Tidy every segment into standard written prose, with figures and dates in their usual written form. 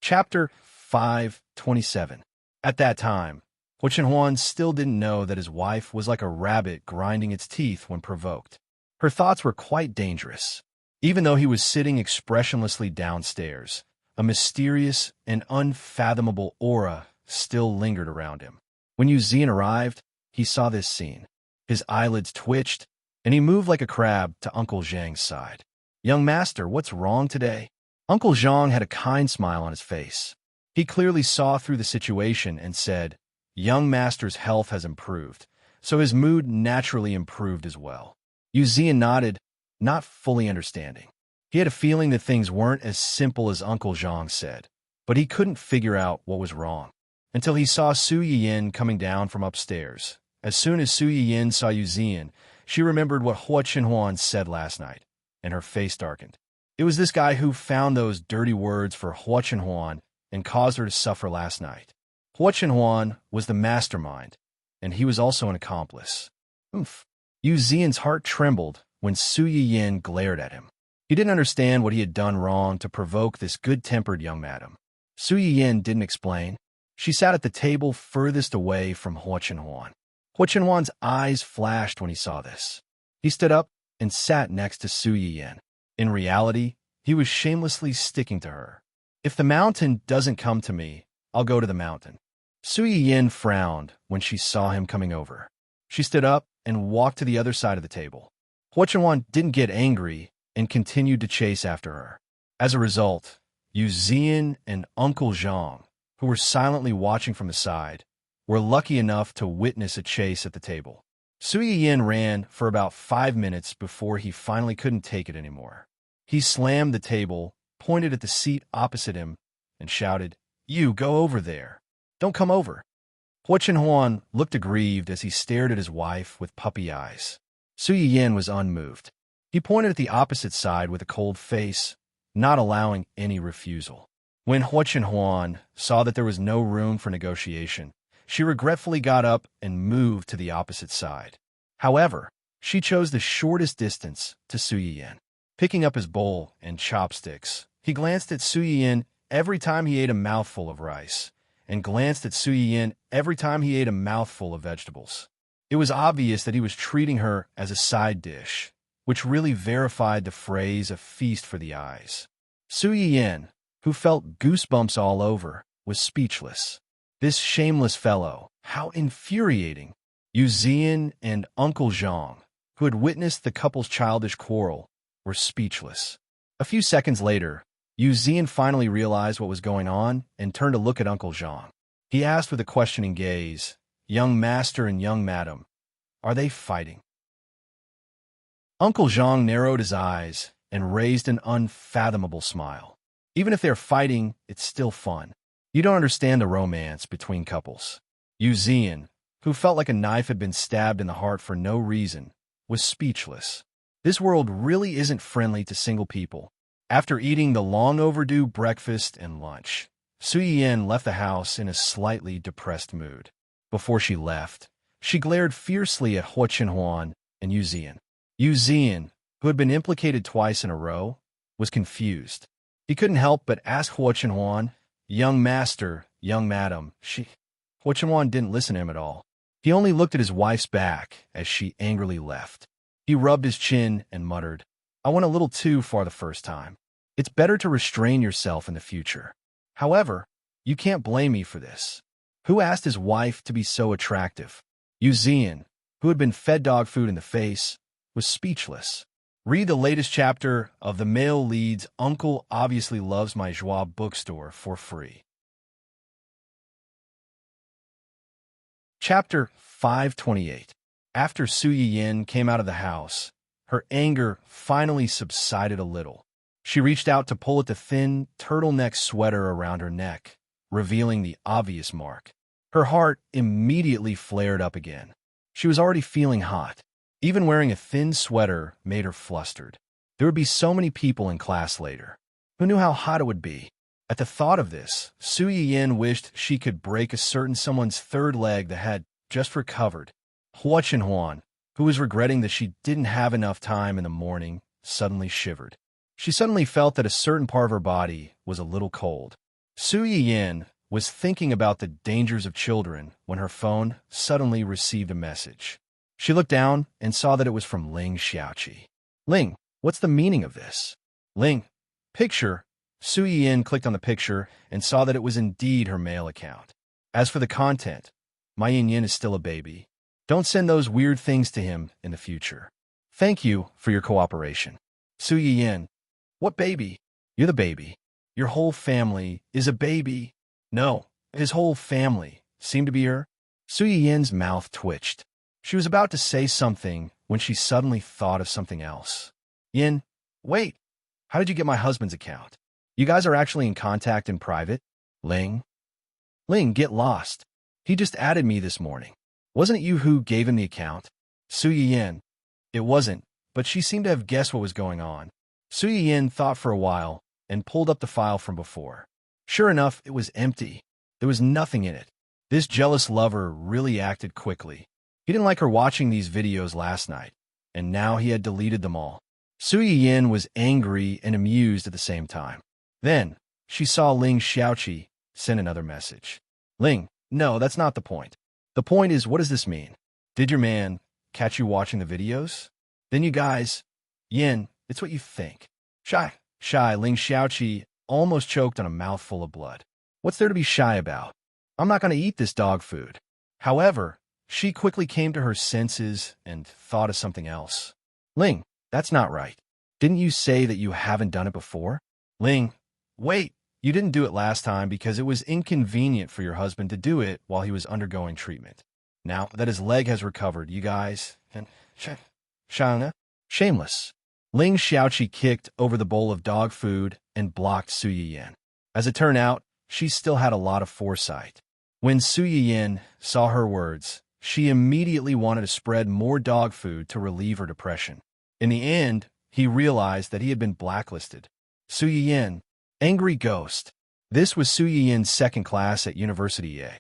Chapter 527. At that time, Huan still didn't know that his wife was like a rabbit grinding its teeth when provoked. Her thoughts were quite dangerous. Even though he was sitting expressionlessly downstairs, a mysterious and unfathomable aura still lingered around him. When Zian arrived, he saw this scene. His eyelids twitched, and he moved like a crab to Uncle Zhang's side. "Young master, what's wrong today?" Uncle Zhang had a kind smile on his face. He clearly saw through the situation and said, "Young master's health has improved," so his mood naturally improved as well. Zian nodded, not fully understanding. He had a feeling that things weren't as simple as Uncle Zhang said, but he couldn't figure out what was wrong until he saw Su Yiyin coming down from upstairs. As soon as Su Yiyin saw Zian, she remembered what Huan said last night, and her face darkened. It was this guy who found those dirty words for Huan and caused her to suffer last night. Huan was the mastermind, and he was also an accomplice. Oomph. Zian's heart trembled when Su Yiyin glared at him. He didn't understand what he had done wrong to provoke this good-tempered young madam. Su Yiyin didn't explain. She sat at the table furthest away from Huan. Huan's eyes flashed when he saw this. He stood up and sat next to Su Yiyin. In reality, he was shamelessly sticking to her. "If the mountain doesn't come to me, I'll go to the mountain." Su Yiyin frowned when she saw him coming over. She stood up and walked to the other side of the table. Huan didn't get angry and continued to chase after her. As a result, Zian and Uncle Zhang, who were silently watching from the side, were lucky enough to witness a chase at the table. Su Yiyin ran for about 5 minutes before he finally couldn't take it anymore. He slammed the table, pointed at the seat opposite him, and shouted, "You, go over there. Don't come over." Huan looked aggrieved as he stared at his wife with puppy eyes. Su Yiyin was unmoved. He pointed at the opposite side with a cold face, not allowing any refusal. When Huan saw that there was no room for negotiation, she regretfully got up and moved to the opposite side. However, she chose the shortest distance to Su Yiyin. Picking up his bowl and chopsticks, he glanced at Su Yiyin every time he ate a mouthful of rice, and glanced at Su Yiyin every time he ate a mouthful of vegetables. It was obvious that he was treating her as a side dish, which really verified the phrase "a feast for the eyes." Su Yiyin, who felt goosebumps all over, was speechless. This shameless fellow, how infuriating! Zian and Uncle Zhang, who had witnessed the couple's childish quarrel, were speechless. A few seconds later, Zian finally realized what was going on and turned to look at Uncle Zhang. He asked with a questioning gaze, "Young master and young madam, are they fighting?" Uncle Zhang narrowed his eyes and raised an unfathomable smile. "Even if they're fighting, it's still fun. You don't understand the romance between couples." Zian, who felt like a knife had been stabbed in the heart for no reason, was speechless. This world really isn't friendly to single people. After eating the long-overdue breakfast and lunch, Su Yiyin left the house in a slightly depressed mood. Before she left, she glared fiercely at Huan and Zian. Zian, who had been implicated twice in a row, was confused. He couldn't help but ask Huan, "Young master, young madam." Huan didn't listen to him at all. He only looked at his wife's back as she angrily left. He rubbed his chin and muttered, "I went a little too far the first time. It's better to restrain yourself in the future. However, you can't blame me for this." Who asked his wife to be so attractive? Zian, who had been fed dog food in the face, was speechless. Read the latest chapter of the Male Lead's Uncle Obviously Loves My Joie bookstore for free. Chapter 528. After Su Yiyin came out of the house, her anger finally subsided a little. She reached out to pull at the thin turtleneck sweater around her neck, revealing the obvious mark. Her heart immediately flared up again. She was already feeling hot. Even wearing a thin sweater made her flustered. There would be so many people in class later. Who knew how hot it would be? At the thought of this, Su Yiyin wished she could break a certain someone's third leg that had just recovered. Huan, who was regretting that she didn't have enough time in the morning, suddenly shivered. She suddenly felt that a certain part of her body was a little cold. Su Yin was thinking about the dangers of children when her phone suddenly received a message. She looked down and saw that it was from Ling Xiaoqi. Ling, what's the meaning of this? Ling, picture. Su Yin clicked on the picture and saw that it was indeed her mail account. As for the content, my Yin Yin is still a baby. Don't send those weird things to him in the future. Thank you for your cooperation. Su Yin, what baby? You're the baby. Your whole family is a baby. No, his whole family seemed to be her. Su Yin's mouth twitched. She was about to say something when she suddenly thought of something else. Yin, wait. How did you get my husband's account? You guys are actually in contact in private? Ling, get lost. He just added me this morning. Wasn't it you who gave him the account? Su Yin, it wasn't, but she seemed to have guessed what was going on. Su Yin thought for a while and pulled up the file from before. Sure enough, it was empty. There was nothing in it. This jealous lover really acted quickly. He didn't like her watching these videos last night, and now he had deleted them all. Su Yin was angry and amused at the same time. Then, she saw Ling Xiaoqi send another message. Ling, no, that's not the point. The point is, what does this mean? Did your man catch you watching the videos? Then you guys, Yin, it's what you think. Shy, Ling Xiaoqi almost choked on a mouthful of blood. What's there to be shy about? I'm not going to eat this dog food. However, she quickly came to her senses and thought of something else. Ling, that's not right. Didn't you say that you haven't done it before? Ling, wait, you didn't do it last time because it was inconvenient for your husband to do it while he was undergoing treatment. Now that his leg has recovered, you guys, and Shana, shameless. Ling Xiaoqi kicked over the bowl of dog food and blocked Su Yin. As it turned out, she still had a lot of foresight. When Su Yin saw her words, she immediately wanted to spread more dog food to relieve her depression. In the end, he realized that he had been blacklisted. Su Yin, angry ghost. This was Su Yin's second class at University A.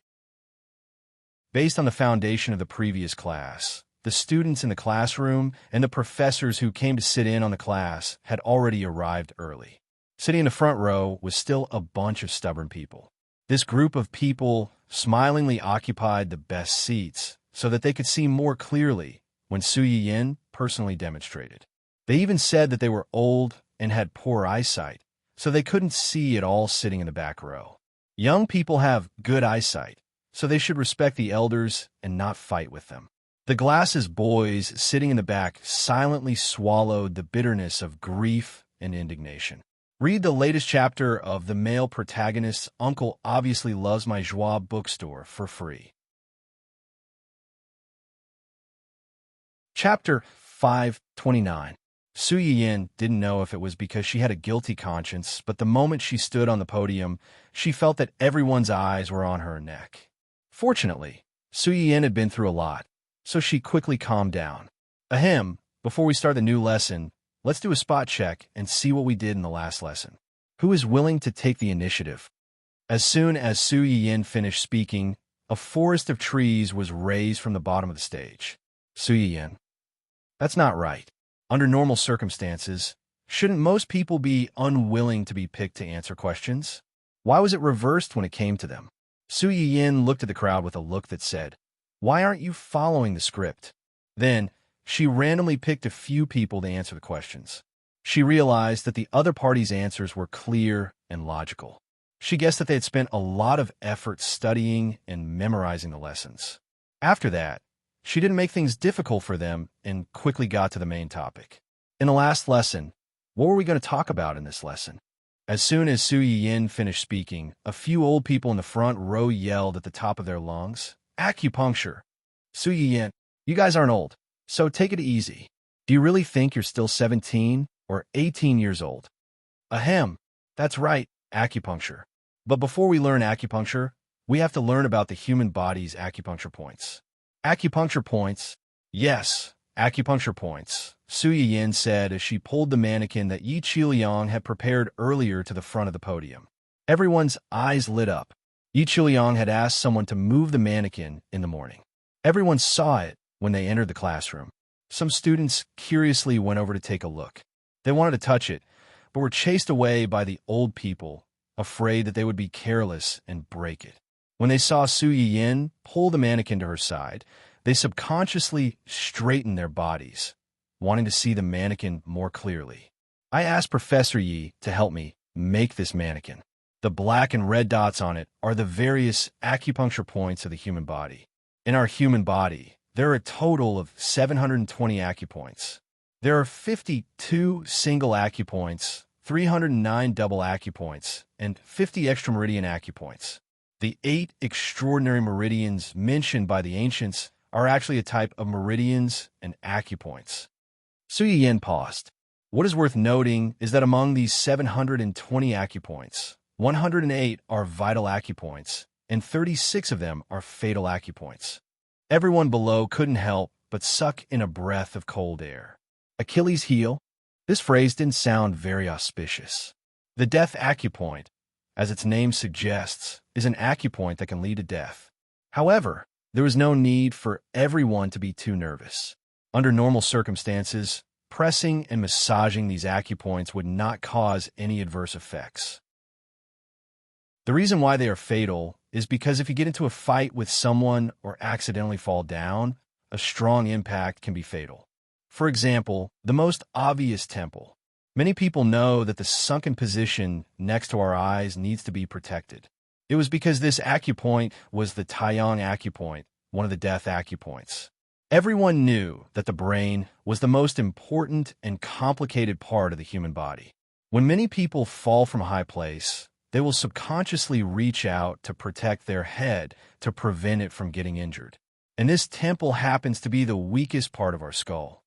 Based on the foundation of the previous class, the students in the classroom and the professors who came to sit in on the class had already arrived early. Sitting in the front row was still a bunch of stubborn people. This group of people smilingly occupied the best seats so that they could see more clearly when Su Yin personally demonstrated. They even said that they were old and had poor eyesight, so they couldn't see at all sitting in the back row. Young people have good eyesight, so they should respect the elders and not fight with them. The glasses boys sitting in the back silently swallowed the bitterness of grief and indignation. Read the latest chapter of The Male Protagonist's Uncle Obviously Loves My Joie bookstore for free. Chapter 529. Su Yin didn't know if it was because she had a guilty conscience, but the moment she stood on the podium, she felt that everyone's eyes were on her neck. Fortunately, Su Yin had been through a lot, so she quickly calmed down. Ahem, before we start the new lesson, let's do a spot check and see what we did in the last lesson. Who is willing to take the initiative? As soon as Su Yin finished speaking, a forest of trees was raised from the bottom of the stage. Su Yin. That's not right. Under normal circumstances, shouldn't most people be unwilling to be picked to answer questions? Why was it reversed when it came to them? Su Yin looked at the crowd with a look that said, "Why aren't you following the script?" Then, she randomly picked a few people to answer the questions. She realized that the other party's answers were clear and logical. She guessed that they had spent a lot of effort studying and memorizing the lessons. After that, she didn't make things difficult for them and quickly got to the main topic. In the last lesson, what were we going to talk about in this lesson? As soon as Su Yin finished speaking, a few old people in the front row yelled at the top of their lungs, "Acupuncture!" Su Yin, you guys aren't old, so take it easy. Do you really think you're still 17 or 18 years old? Ahem, that's right, acupuncture. But before we learn acupuncture, we have to learn about the human body's acupuncture points. Acupuncture points? Yes, acupuncture points, Su Yin said as she pulled the mannequin that Yi Qiliang had prepared earlier to the front of the podium. Everyone's eyes lit up. Yi Qiliang had asked someone to move the mannequin in the morning. Everyone saw it when they entered the classroom. Some students curiously went over to take a look. They wanted to touch it, but were chased away by the old people afraid that they would be careless and break it. When they saw Su Yin pull the mannequin to her side, they subconsciously straightened their bodies, wanting to see the mannequin more clearly. I asked Professor Yi to help me make this mannequin. The black and red dots on it are the various acupuncture points of the human body. In our human body, there are a total of 720 acupoints. There are 52 single acupoints, 309 double acupoints, and 50 extrameridian acupoints. The 8 extraordinary meridians mentioned by the ancients are actually a type of meridians and acupoints. Su Yin paused. What is worth noting is that among these 720 acupoints, 108 are vital acupoints, and 36 of them are fatal acupoints. Everyone below couldn't help but suck in a breath of cold air. Achilles' heel? This phrase didn't sound very auspicious. The death acupoint, as its name suggests, is an acupoint that can lead to death. However, there was no need for everyone to be too nervous. Under normal circumstances, pressing and massaging these acupoints would not cause any adverse effects. The reason why they are fatal is because if you get into a fight with someone or accidentally fall down, a strong impact can be fatal. For example, the most obvious temple. Many people know that the sunken position next to our eyes needs to be protected. It was because this acupoint was the Taiyang acupoint, one of the death acupoints. Everyone knew that the brain was the most important and complicated part of the human body. When many people fall from a high place, they will subconsciously reach out to protect their head to prevent it from getting injured. And this temple happens to be the weakest part of our skull.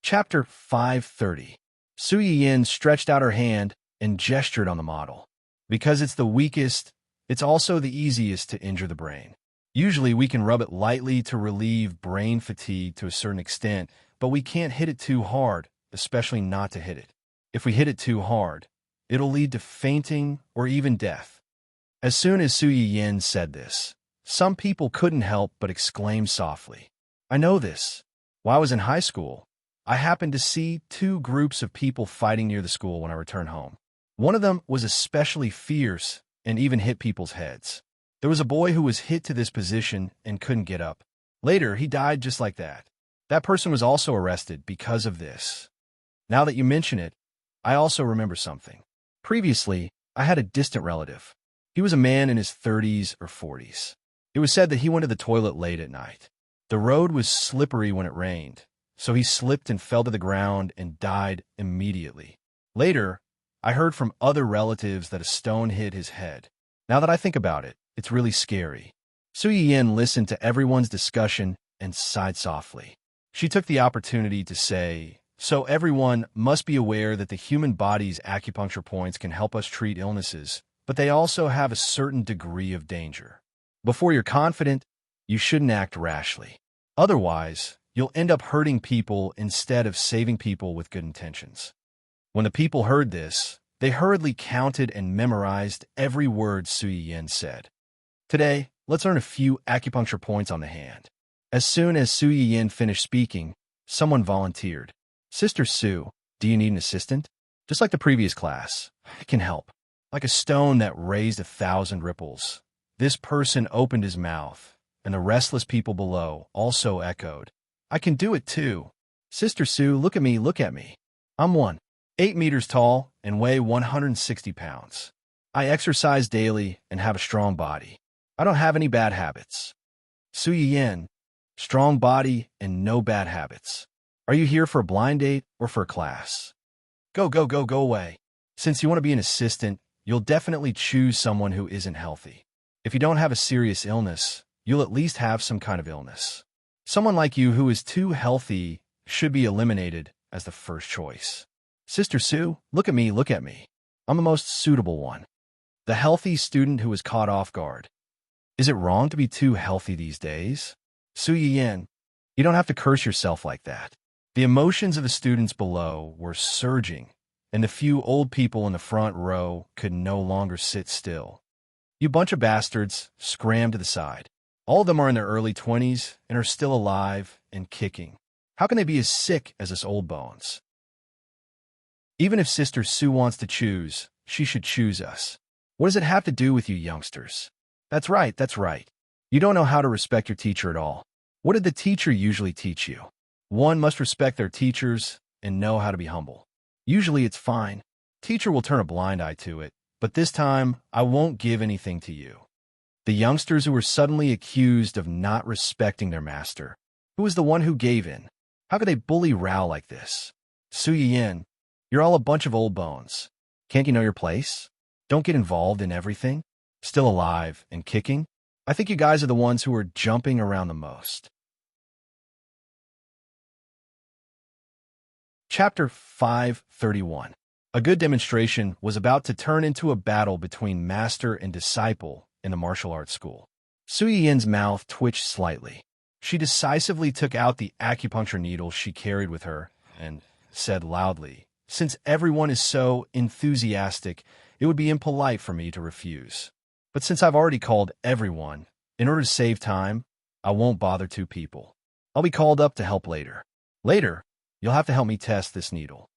Chapter 530. Su Yin stretched out her hand and gestured on the model. Because it's the weakest, it's also the easiest to injure the brain. Usually we can rub it lightly to relieve brain fatigue to a certain extent, but we can't hit it too hard, especially not to hit it. If we hit it too hard, it'll lead to fainting or even death. As soon as Su Yin said this, some people couldn't help but exclaim softly, "I know this. While I was in high school, I happened to see 2 groups of people fighting near the school when I returned home. One of them was especially fierce and even hit people's heads. There was a boy who was hit to this position and couldn't get up. Later, he died just like that. That person was also arrested because of this. Now that you mention it, I also remember something. Previously, I had a distant relative. He was a man in his 30s or 40s. It was said that he went to the toilet late at night. The road was slippery when it rained, so he slipped and fell to the ground and died immediately. Later, I heard from other relatives that a stone hit his head. Now that I think about it, it's really scary." Su Yin listened to everyone's discussion and sighed softly. She took the opportunity to say, "So everyone must be aware that the human body's acupuncture points can help us treat illnesses, but they also have a certain degree of danger. Before you're confident, you shouldn't act rashly. Otherwise, you'll end up hurting people instead of saving people with good intentions." When the people heard this, they hurriedly counted and memorized every word Su Yin said. "Today, let's earn a few acupuncture points on the hand." As soon as Su Yin finished speaking, someone volunteered. "Sister Su, do you need an assistant?" Just like the previous class, I can help. Like a stone that raised 1,000 ripples. This person opened his mouth, and the restless people below also echoed, "I can do it too. Sister Su, look at me, look at me. I'm 8 meters tall and weigh 160 pounds. I exercise daily and have a strong body. I don't have any bad habits." Su Yin, strong body and no bad habits. Are you here for a blind date or for a class? Go away. Since you want to be an assistant, you'll definitely choose someone who isn't healthy. If you don't have a serious illness, you'll at least have some kind of illness. Someone like you who is too healthy should be eliminated as the first choice. Sister Su, look at me, look at me. I'm the most suitable one. The healthy student who is caught off guard. Is it wrong to be too healthy these days? Su Yin, you don't have to curse yourself like that. The emotions of the students below were surging, and the few old people in the front row could no longer sit still. "You bunch of bastards," scrammed to the side. All of them are in their early 20s and are still alive and kicking. How can they be as sick as us old bones? Even if Sister Sue wants to choose, she should choose us. What does it have to do with you youngsters? That's right, that's right. You don't know how to respect your teacher at all. What did the teacher usually teach you? One must respect their teachers and know how to be humble. Usually it's fine. Teacher will turn a blind eye to it, but this time I won't give anything to you. The youngsters who were suddenly accused of not respecting their master. Who was the one who gave in? How could they bully Rao like this? Su Yin, you're all a bunch of old bones. Can't you know your place? Don't get involved in everything? Still alive and kicking? I think you guys are the ones who are jumping around the most. Chapter 531. A good demonstration was about to turn into a battle between master and disciple in the martial arts school. Su Yin's mouth twitched slightly. She decisively took out the acupuncture needle she carried with her and said loudly, "Since everyone is so enthusiastic, it would be impolite for me to refuse. But since I've already called everyone, in order to save time, I won't bother two people. I'll be called up to help later. Later, you'll have to help me test this needle."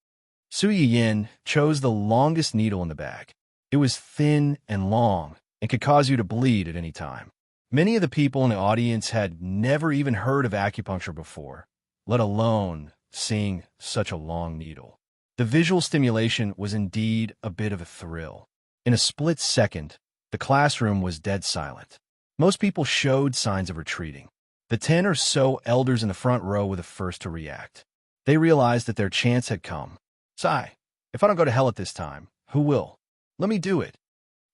Su Yin chose the longest needle in the bag. It was thin and long and could cause you to bleed at any time. Many of the people in the audience had never even heard of acupuncture before, let alone seeing such a long needle. The visual stimulation was indeed a bit of a thrill. In a split second, the classroom was dead silent. Most people showed signs of retreating. The 10 or so elders in the front row were the first to react. They realized that their chance had come. "Sigh, if I don't go to hell at this time, who will? Let me do it."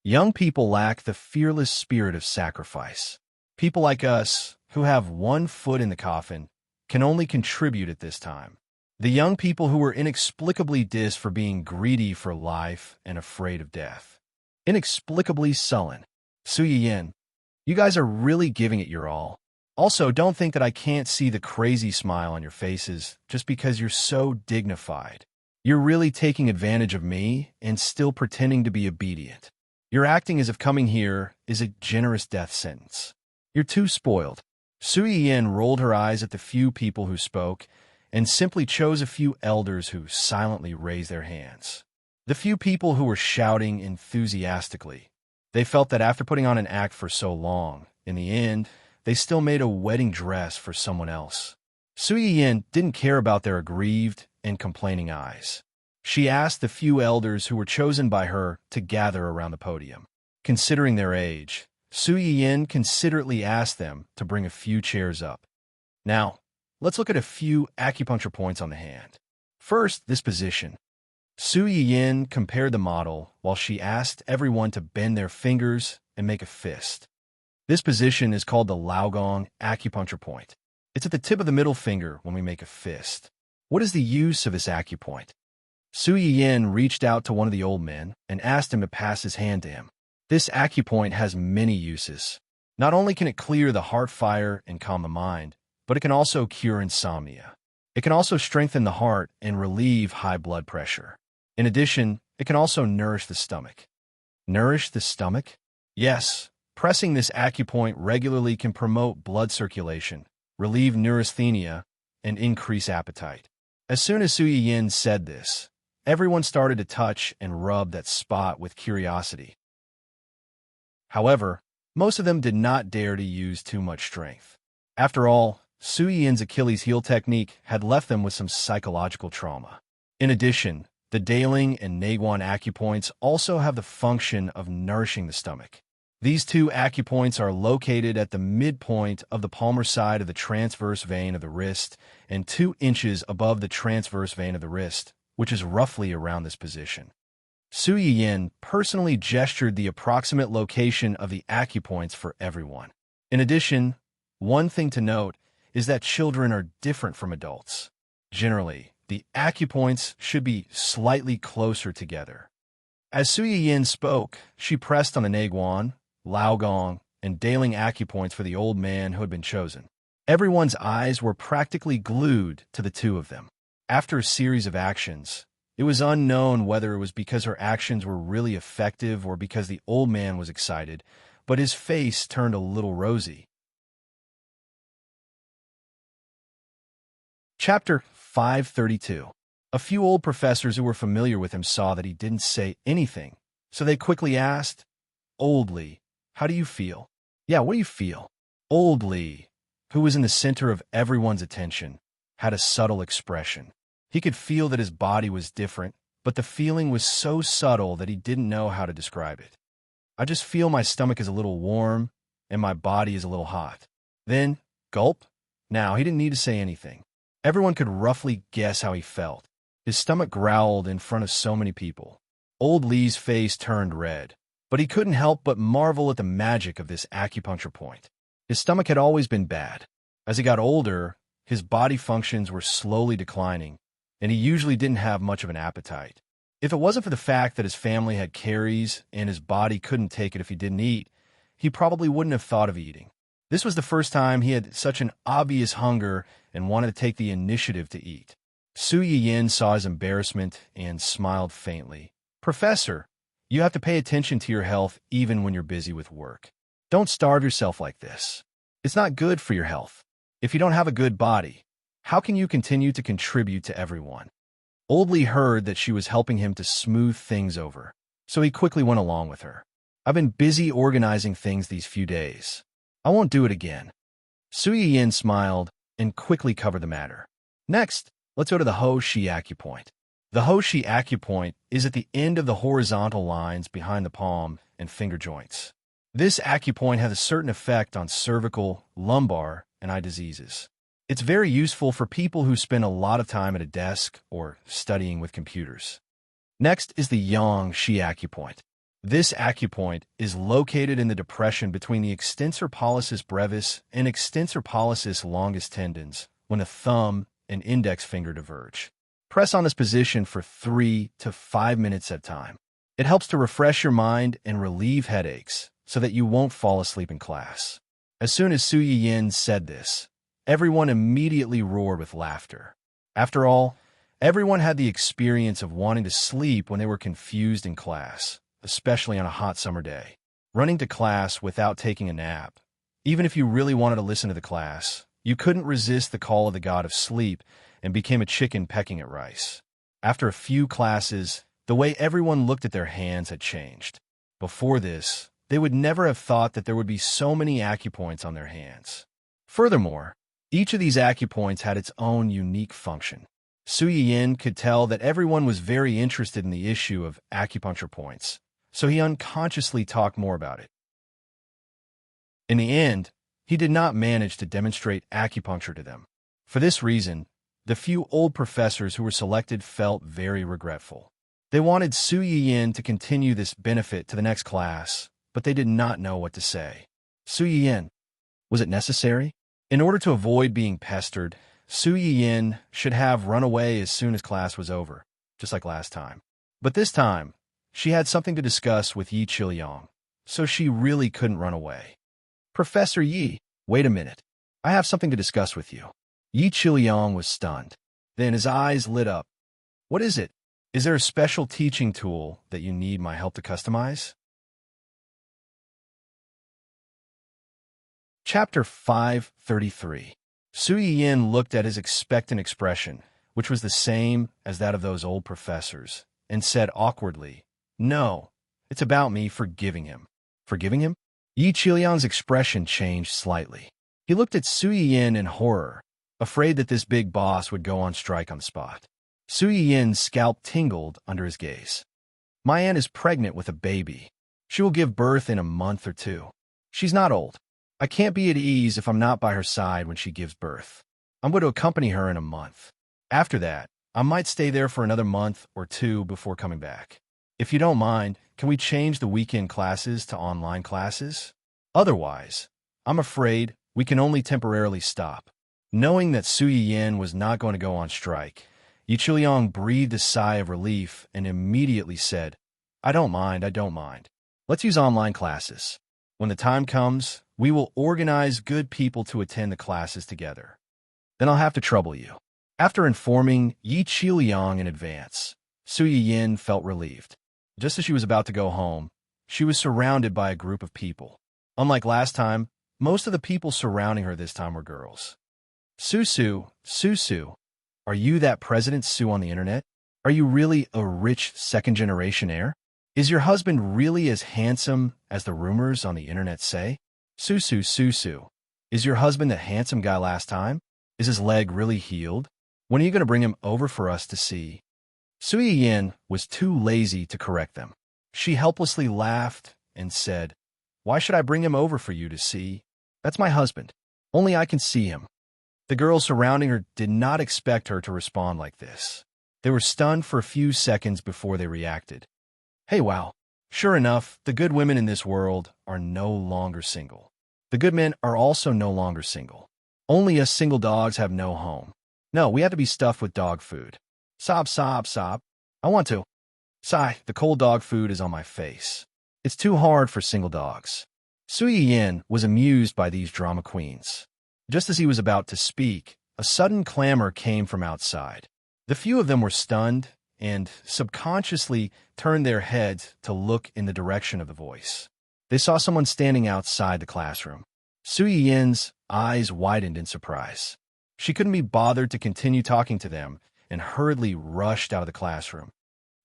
Young people lack the fearless spirit of sacrifice. People like us, who have one foot in the coffin, can only contribute at this time. The young people who were inexplicably dissed for being greedy for life and afraid of death. Inexplicably sullen. Su Yin, you guys are really giving it your all. Also, don't think that I can't see the crazy smile on your faces just because you're so dignified. You're really taking advantage of me and still pretending to be obedient. You're acting as if coming here is a generous death sentence. You're too spoiled. Su Yin rolled her eyes at the few people who spoke and simply chose a few elders who silently raised their hands. The few people who were shouting enthusiastically. They felt that after putting on an act for so long, in the end, they still made a wedding dress for someone else. Su Yin didn't care about their aggrieved and complaining eyes. She asked the few elders who were chosen by her to gather around the podium. Considering their age, Su Yin considerately asked them to bring a few chairs up. Now, let's look at a few acupuncture points on the hand. First, this position. Su Yin compared the model while she asked everyone to bend their fingers and make a fist. This position is called the Laogong acupuncture point. It's at the tip of the middle finger when we make a fist. What is the use of this acupoint? Su Yin reached out to one of the old men and asked him to pass his hand to him. This acupoint has many uses. Not only can it clear the heart fire and calm the mind, but it can also cure insomnia. It can also strengthen the heart and relieve high blood pressure. In addition, it can also nourish the stomach. Nourish the stomach? Yes, pressing this acupoint regularly can promote blood circulation, relieve neurasthenia, and increase appetite. As soon as Su Yin said this, everyone started to touch and rub that spot with curiosity. However, most of them did not dare to use too much strength. After all, Su Yin's Achilles heel technique had left them with some psychological trauma. In addition, the Daling and Naguan acupoints also have the function of nourishing the stomach. These two acupoints are located at the midpoint of the palmar side of the transverse vein of the wrist and 2 inches above the transverse vein of the wrist, which is roughly around this position. Su Yin personally gestured the approximate location of the acupoints for everyone. In addition, one thing to note is that children are different from adults. Generally, the acupoints should be slightly closer together. As Su Yin spoke, she pressed on the Naguan, Laogong, and Daling acupoints for the old man who had been chosen. Everyone's eyes were practically glued to the two of them. After a series of actions, it was unknown whether it was because her actions were really effective or because the old man was excited, but his face turned a little rosy. Chapter 532. A few old professors who were familiar with him saw that he didn't say anything, so they quickly asked, "Old Lee, how do you feel?" "Yeah, what do you feel?" Old Lee, who was in the center of everyone's attention, had a subtle expression. He could feel that his body was different, but the feeling was so subtle that he didn't know how to describe it. "I just feel my stomach is a little warm and my body is a little hot." Then, gulp. Now, he didn't need to say anything. Everyone could roughly guess how he felt. His stomach growled in front of so many people. Old Lee's face turned red, but he couldn't help but marvel at the magic of this acupuncture point. His stomach had always been bad. As he got older, his body functions were slowly declining, and he usually didn't have much of an appetite. If it wasn't for the fact that his family had caries and his body couldn't take it if he didn't eat, he probably wouldn't have thought of eating. This was the first time he had such an obvious hunger and wanted to take the initiative to eat. Su Yin saw his embarrassment and smiled faintly. "Professor, you have to pay attention to your health even when you're busy with work. Don't starve yourself like this. It's not good for your health. If you don't have a good body, how can you continue to contribute to everyone?" Old Lee heard that she was helping him to smooth things over, so he quickly went along with her. "I've been busy organizing things these few days. I won't do it again." Su Yin smiled and quickly covered the matter. "Next, let's go to the Ho Shi acupoint." The Ho Shi acupoint is at the end of the horizontal lines behind the palm and finger joints. This acupoint has a certain effect on cervical, lumbar, and eye diseases. It's very useful for people who spend a lot of time at a desk or studying with computers. Next is the Yang Shi acupoint. This acupoint is located in the depression between the extensor pollicis brevis and extensor pollicis longus tendons when the thumb and index finger diverge. Press on this position for 3 to 5 minutes at a time. It helps to refresh your mind and relieve headaches so that you won't fall asleep in class. As soon as Su Yin said this, everyone immediately roared with laughter. After all, everyone had the experience of wanting to sleep when they were confused in class, especially on a hot summer day. Running to class without taking a nap. Even if you really wanted to listen to the class, you couldn't resist the call of the god of sleep and became a chicken pecking at rice. After a few classes, the way everyone looked at their hands had changed. Before this, they would never have thought that there would be so many acupoints on their hands. Furthermore, each of these acupoints had its own unique function. Su Yin could tell that everyone was very interested in the issue of acupuncture points, so he unconsciously talked more about it. In the end, he did not manage to demonstrate acupuncture to them. For this reason, the few old professors who were selected felt very regretful. They wanted Su Yin to continue this benefit to the next class, but they did not know what to say. Su Yin, was it necessary? In order to avoid being pestered, Su Yin should have run away as soon as class was over, just like last time. But this time, she had something to discuss with Yi Chiliang, so she really couldn't run away. "Professor Yi, wait a minute. I have something to discuss with you." Yi Chiliang was stunned. Then his eyes lit up. "What is it? Is there a special teaching tool that you need my help to customize?" Chapter 533. Su Yin looked at his expectant expression, which was the same as that of those old professors, and said awkwardly, "No, it's about me forgiving him." "Forgiving him?" Yi Chiliang's expression changed slightly. He looked at Su Yin in horror, afraid that this big boss would go on strike on the spot. Su Yin's scalp tingled under his gaze. "My aunt is pregnant with a baby. She will give birth in a month or 2. She's not old. I can't be at ease if I'm not by her side when she gives birth. I'm going to accompany her in a month. After that, I might stay there for another month or 2 before coming back. If you don't mind, can we change the weekend classes to online classes? Otherwise, I'm afraid we can only temporarily stop." Knowing that Su Yin was not going to go on strike, Yi Chiliang breathed a sigh of relief and immediately said, I don't mind. Let's use online classes. When the time comes, we will organize good people to attend the classes together. Then I'll have to trouble you." After informing Yi Chiliang in advance, Su Yin felt relieved. Just as she was about to go home, she was surrounded by a group of people. Unlike last time, most of the people surrounding her this time were girls. Susu, Are you that President Sue on the internet? Are you really a rich second-generation heir? Is your husband really as handsome as the rumors on the internet say? Sue. Is your husband the handsome guy last time? Is his leg really healed? When are you going to bring him over for us to see? Sue Yin was too lazy to correct them. She helplessly laughed and said, "Why should I bring him over for you to see? That's my husband. Only I can see him." The girls surrounding her did not expect her to respond like this. They were stunned for a few seconds before they reacted. Hey, wow. Sure enough, the good women in this world are no longer single. The good men are also no longer single. Only us single dogs have no home. No, we have to be stuffed with dog food. Sob. I want to. Sigh, the cold dog food is on my face. It's too hard for single dogs. Sue Yin was amused by these drama queens. Just as he was about to speak, a sudden clamor came from outside. The few of them were stunned and subconsciously turned their heads to look in the direction of the voice. They saw someone standing outside the classroom. Sue Yin's eyes widened in surprise. She couldn't be bothered to continue talking to them and hurriedly rushed out of the classroom.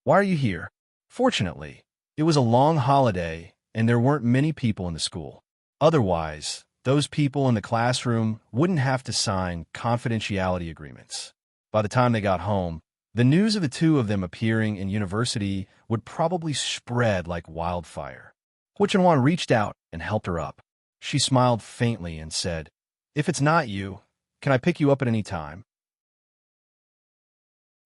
Why are you here? Fortunately, it was a long holiday and there weren't many people in the school. Otherwise, those people in the classroom wouldn't have to sign confidentiality agreements. By the time they got home, the news of the two of them appearing in university would probably spread like wildfire. Hu Chenhuan reached out and helped her up. She smiled faintly and said, "If it's not you, can I pick you up at any time?"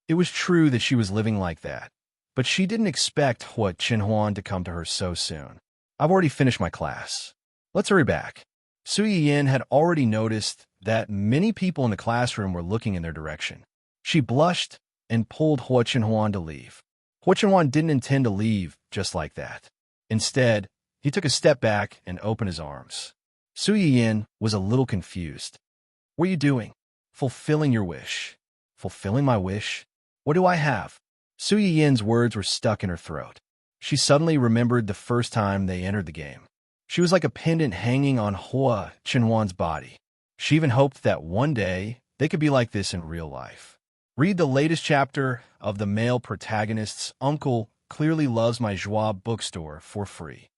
It was true that she was living like that, but she didn't expect Hu Chenhuan to come to her so soon. "I've already finished my class. Let's hurry back." Sue Yin had already noticed that many people in the classroom were looking in their direction. She blushed and pulled Hu Chenhuan to leave. Hu Chenhuan didn't intend to leave just like that. Instead, he took a step back and opened his arms. Sue Yin was a little confused. "What are you doing?" "Fulfilling your wish." "Fulfilling my wish? What do I have?" Sue Yin's words were stuck in her throat. She suddenly remembered the first time they entered the game. She was like a pendant hanging on Hu Chenhuan's body. She even hoped that one day they could be like this in real life. Read the latest chapter of the male protagonist's Uncle Clearly Loves My Joie bookstore for free.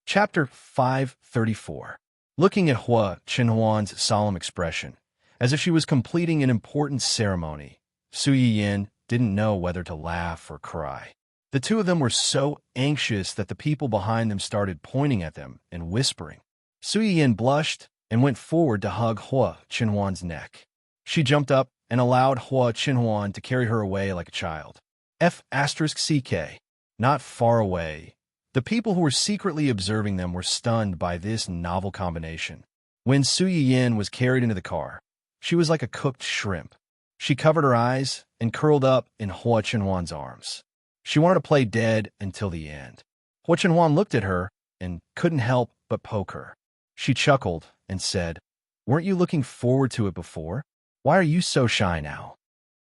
Chapter 534. Looking at Hu Chenhuan's solemn expression, as if she was completing an important ceremony, Sue Yin didn't know whether to laugh or cry. The two of them were so anxious that the people behind them started pointing at them and whispering. Sue Yin blushed and went forward to hug Hu Chenhuan's neck. She jumped up and allowed Hu Chenhuan to carry her away like a child. F***CK. Not far away, the people who were secretly observing them were stunned by this novel combination. When Sue Yin was carried into the car, she was like a cooked shrimp. She covered her eyes and curled up in Hu Chenhuan's arms. She wanted to play dead until the end. Hu Chenhuan looked at her and couldn't help but poke her. She chuckled and said, "Weren't you looking forward to it before? Why are you so shy now?"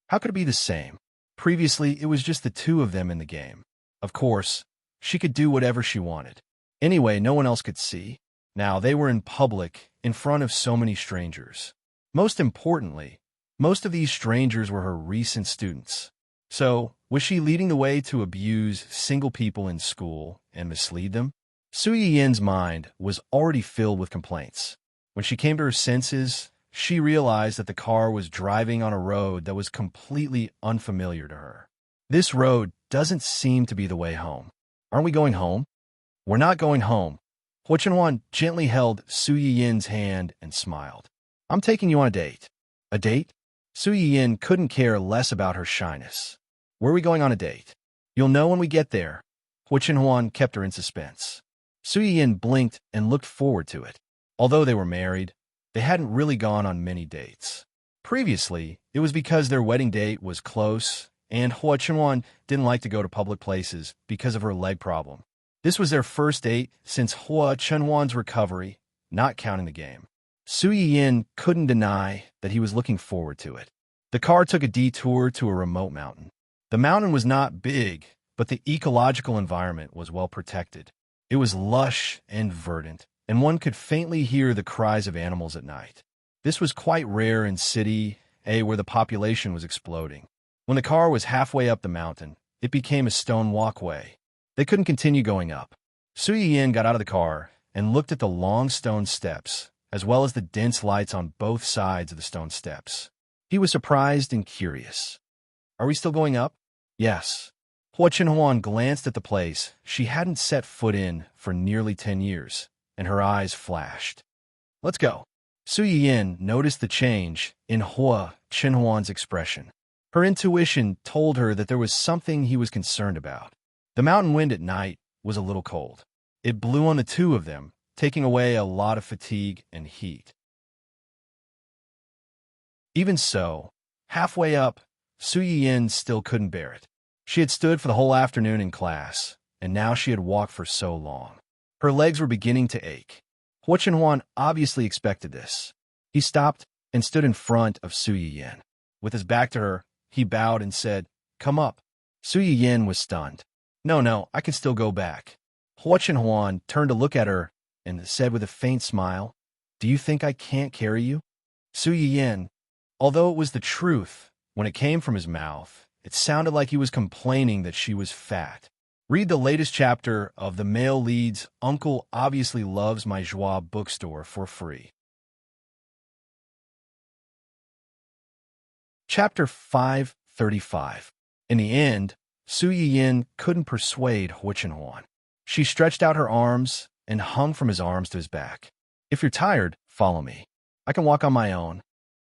How could it be the same? Previously, it was just the two of them in the game. Of course, she could do whatever she wanted. Anyway, no one else could see. Now they were in public, in front of so many strangers. Most importantly, most of these strangers were her recent students. So, was she leading the way to abuse single people in school and mislead them? Sue Yin's mind was already filled with complaints. When she came to her senses, she realized that the car was driving on a road that was completely unfamiliar to her. This road doesn't seem to be the way home. Aren't we going home? We're not going home. Hu Chenhuan gently held Sue Yin's hand and smiled. I'm taking you on a date. A date? Sue Yin couldn't care less about her shyness. Where are we going on a date? You'll know when we get there. Hu Chenhuan kept her in suspense. Sue Yin blinked and looked forward to it. Although they were married, they hadn't really gone on many dates. Previously, it was because their wedding date was close, and Hu Chenhuan didn't like to go to public places because of her leg problem. This was their first date since Hu Chenhuan's recovery, not counting the game. Sue Yin couldn't deny that he was looking forward to it. The car took a detour to a remote mountain. The mountain was not big, but the ecological environment was well protected. It was lush and verdant, and one could faintly hear the cries of animals at night. This was quite rare in City A where the population was exploding. When the car was halfway up the mountain, it became a stone walkway. They couldn't continue going up. Su Yin got out of the car and looked at the long stone steps, as well as the dense lights on both sides of the stone steps. He was surprised and curious. Are we still going up? Yes. Hua Chenhuan glanced at the place she hadn't set foot in for nearly 10 years, and her eyes flashed. Let's go. Su Yin noticed the change in Hua Chenhuan's expression. Her intuition told her that there was something he was concerned about. The mountain wind at night was a little cold. It blew on the two of them, taking away a lot of fatigue and heat. Even so, halfway up, Su Yin still couldn't bear it. She had stood for the whole afternoon in class, and now she had walked for so long. Her legs were beginning to ache. Hua Chenhuan obviously expected this. He stopped and stood in front of Su Yin. With his back to her, he bowed and said, "Come up." Su Yin was stunned. No, I can still go back." Hua Chenhuan turned to look at her and said with a faint smile, "Do you think I can't carry you?" Su Yin, although it was the truth, when it came from his mouth, it sounded like he was complaining that she was fat. Read the latest chapter of The Male Lead's Uncle Obviously Loves My Joie bookstore for free. Chapter 535. In the end, Su Yin couldn't persuade Hua Chenhuan. She stretched out her arms and hung from his arms to his back. "If you're tired, follow me. I can walk on my own."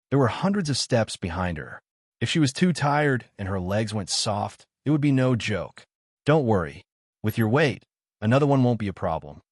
There were hundreds of steps behind her. If she was too tired and her legs went soft, it would be no joke. "Don't worry. With your weight, another one won't be a problem."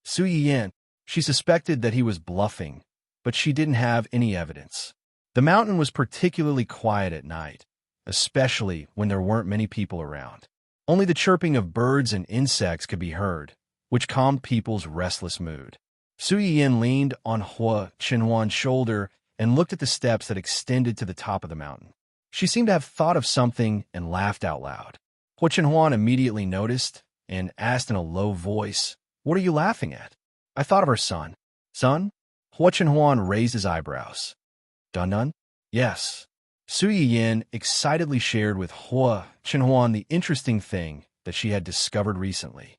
Su Yin, she suspected that he was bluffing, but she didn't have any evidence. The mountain was particularly quiet at night, especially when there weren't many people around. Only the chirping of birds and insects could be heard, which calmed people's restless mood. Su Yin leaned on Hua Chenhuan's shoulder and looked at the steps that extended to the top of the mountain. She seemed to have thought of something and laughed out loud. Hua Chenhuan immediately noticed and asked in a low voice, "What are you laughing at?" "I thought of our son." "Son?" Hua Chenhuan raised his eyebrows. "Dun-dun?" "Yes." Su Yin excitedly shared with Hua Chenhuan the interesting thing that she had discovered recently.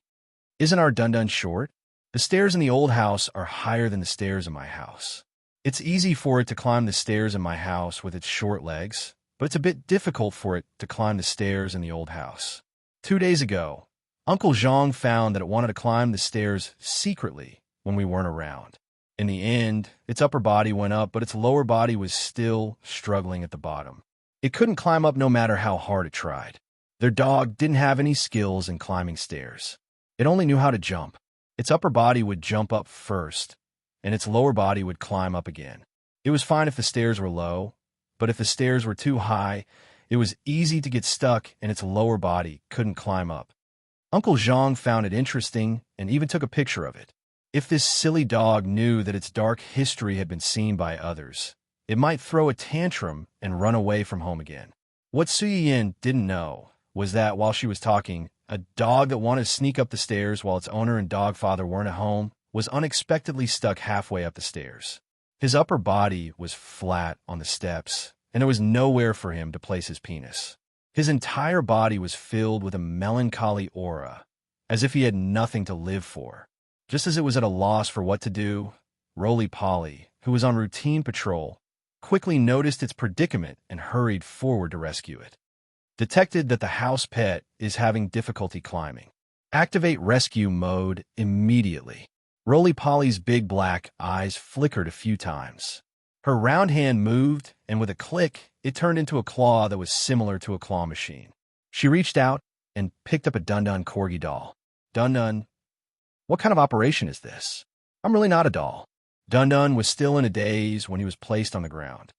"Isn't our Dun-dun short? The stairs in the old house are higher than the stairs in my house. It's easy for it to climb the stairs in my house with its short legs, but it's a bit difficult for it to climb the stairs in the old house. 2 days ago, Uncle Zhang found that it wanted to climb the stairs secretly when we weren't around. In the end, its upper body went up, but its lower body was still struggling at the bottom. It couldn't climb up no matter how hard it tried. Their dog didn't have any skills in climbing stairs. It only knew how to jump. Its upper body would jump up first, and its lower body would climb up again. It was fine if the stairs were low, but if the stairs were too high, it was easy to get stuck and its lower body couldn't climb up. Uncle Zhang found it interesting and even took a picture of it. If this silly dog knew that its dark history had been seen by others, it might throw a tantrum and run away from home again. What Su Yin didn't know was that while she was talking, a dog that wanted to sneak up the stairs while its owner and dog father weren't at home was unexpectedly stuck halfway up the stairs. His upper body was flat on the steps, and there was nowhere for him to place his penis. His entire body was filled with a melancholy aura, as if he had nothing to live for. Just as it was at a loss for what to do, Roly-Poly, who was on routine patrol, quickly noticed its predicament and hurried forward to rescue it. Detected that the house pet is having difficulty climbing. Activate rescue mode immediately. Roly-Poly's big black eyes flickered a few times. Her round hand moved, and with a click, it turned into a claw that was similar to a claw machine. She reached out and picked up a Dun-Dun corgi doll. "Dun-Dun, what kind of operation is this? I'm really not a doll." Dun-Dun was still in a daze when he was placed on the ground.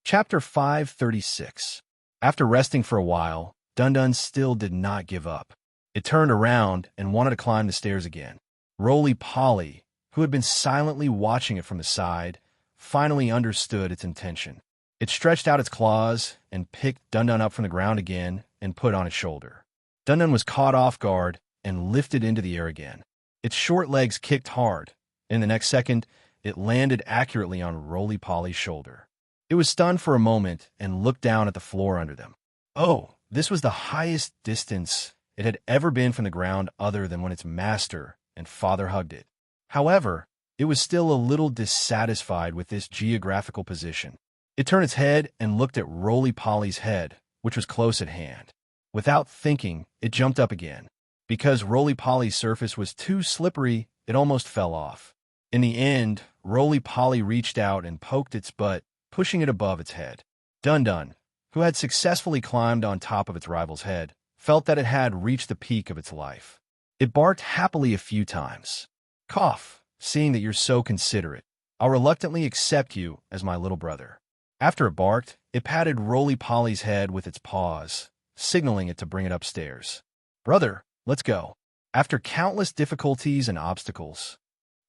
Chapter 536. After resting for a while, Dun-Dun still did not give up. It turned around and wanted to climb the stairs again. Roly-Poly, who had been silently watching it from the side, finally understood its intention. It stretched out its claws and picked Dun Dun up from the ground again and put on its shoulder. Dun Dun was caught off guard and lifted into the air again. Its short legs kicked hard, and in the next second, it landed accurately on Roly Poly's shoulder. It was stunned for a moment and looked down at the floor under them. Oh, this was the highest distance it had ever been from the ground other than when its master and father hugged it. However, it was still a little dissatisfied with this geographical position. It turned its head and looked at Roly Poly's head, which was close at hand. Without thinking, it jumped up again. Because Roly Poly's surface was too slippery, it almost fell off. In the end, Roly Poly reached out and poked its butt, pushing it above its head. Dun Dun, who had successfully climbed on top of its rival's head, felt that it had reached the peak of its life. It barked happily a few times. Cough, seeing that you're so considerate, I'll reluctantly accept you as my little brother. After it barked, it patted Roly Poly's head with its paws, signaling it to bring it upstairs. Brother, let's go. After countless difficulties and obstacles,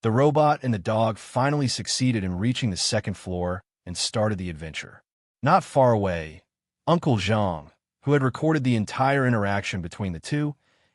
the robot and the dog finally succeeded in reaching the second floor and started the adventure. Not far away, Uncle Zhang, who had recorded the entire interaction between the two,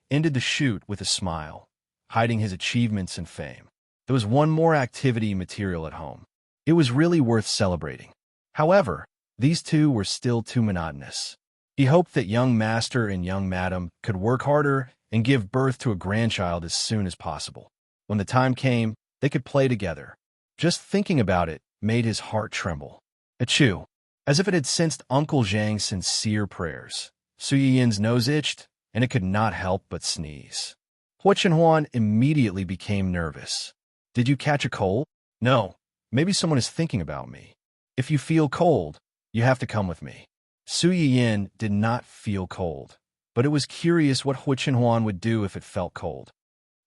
ended the shoot with a smile, hiding his achievements and fame. There was one more activity material at home. It was really worth celebrating. However, these two were still too monotonous. He hoped that young Master and young Madam could work harder and give birth to a grandchild as soon as possible. When the time came, they could play together. Just thinking about it made his heart tremble. Achoo! As if it had sensed Uncle Zhang's sincere prayers, Su Yin's nose itched, and it could not help but sneeze. Hua Chenhuan immediately became nervous. Did you catch a cold? No. Maybe someone is thinking about me. If you feel cold, you have to come with me. Su Yin did not feel cold, but it was curious what Hua Chenhuan would do if it felt cold.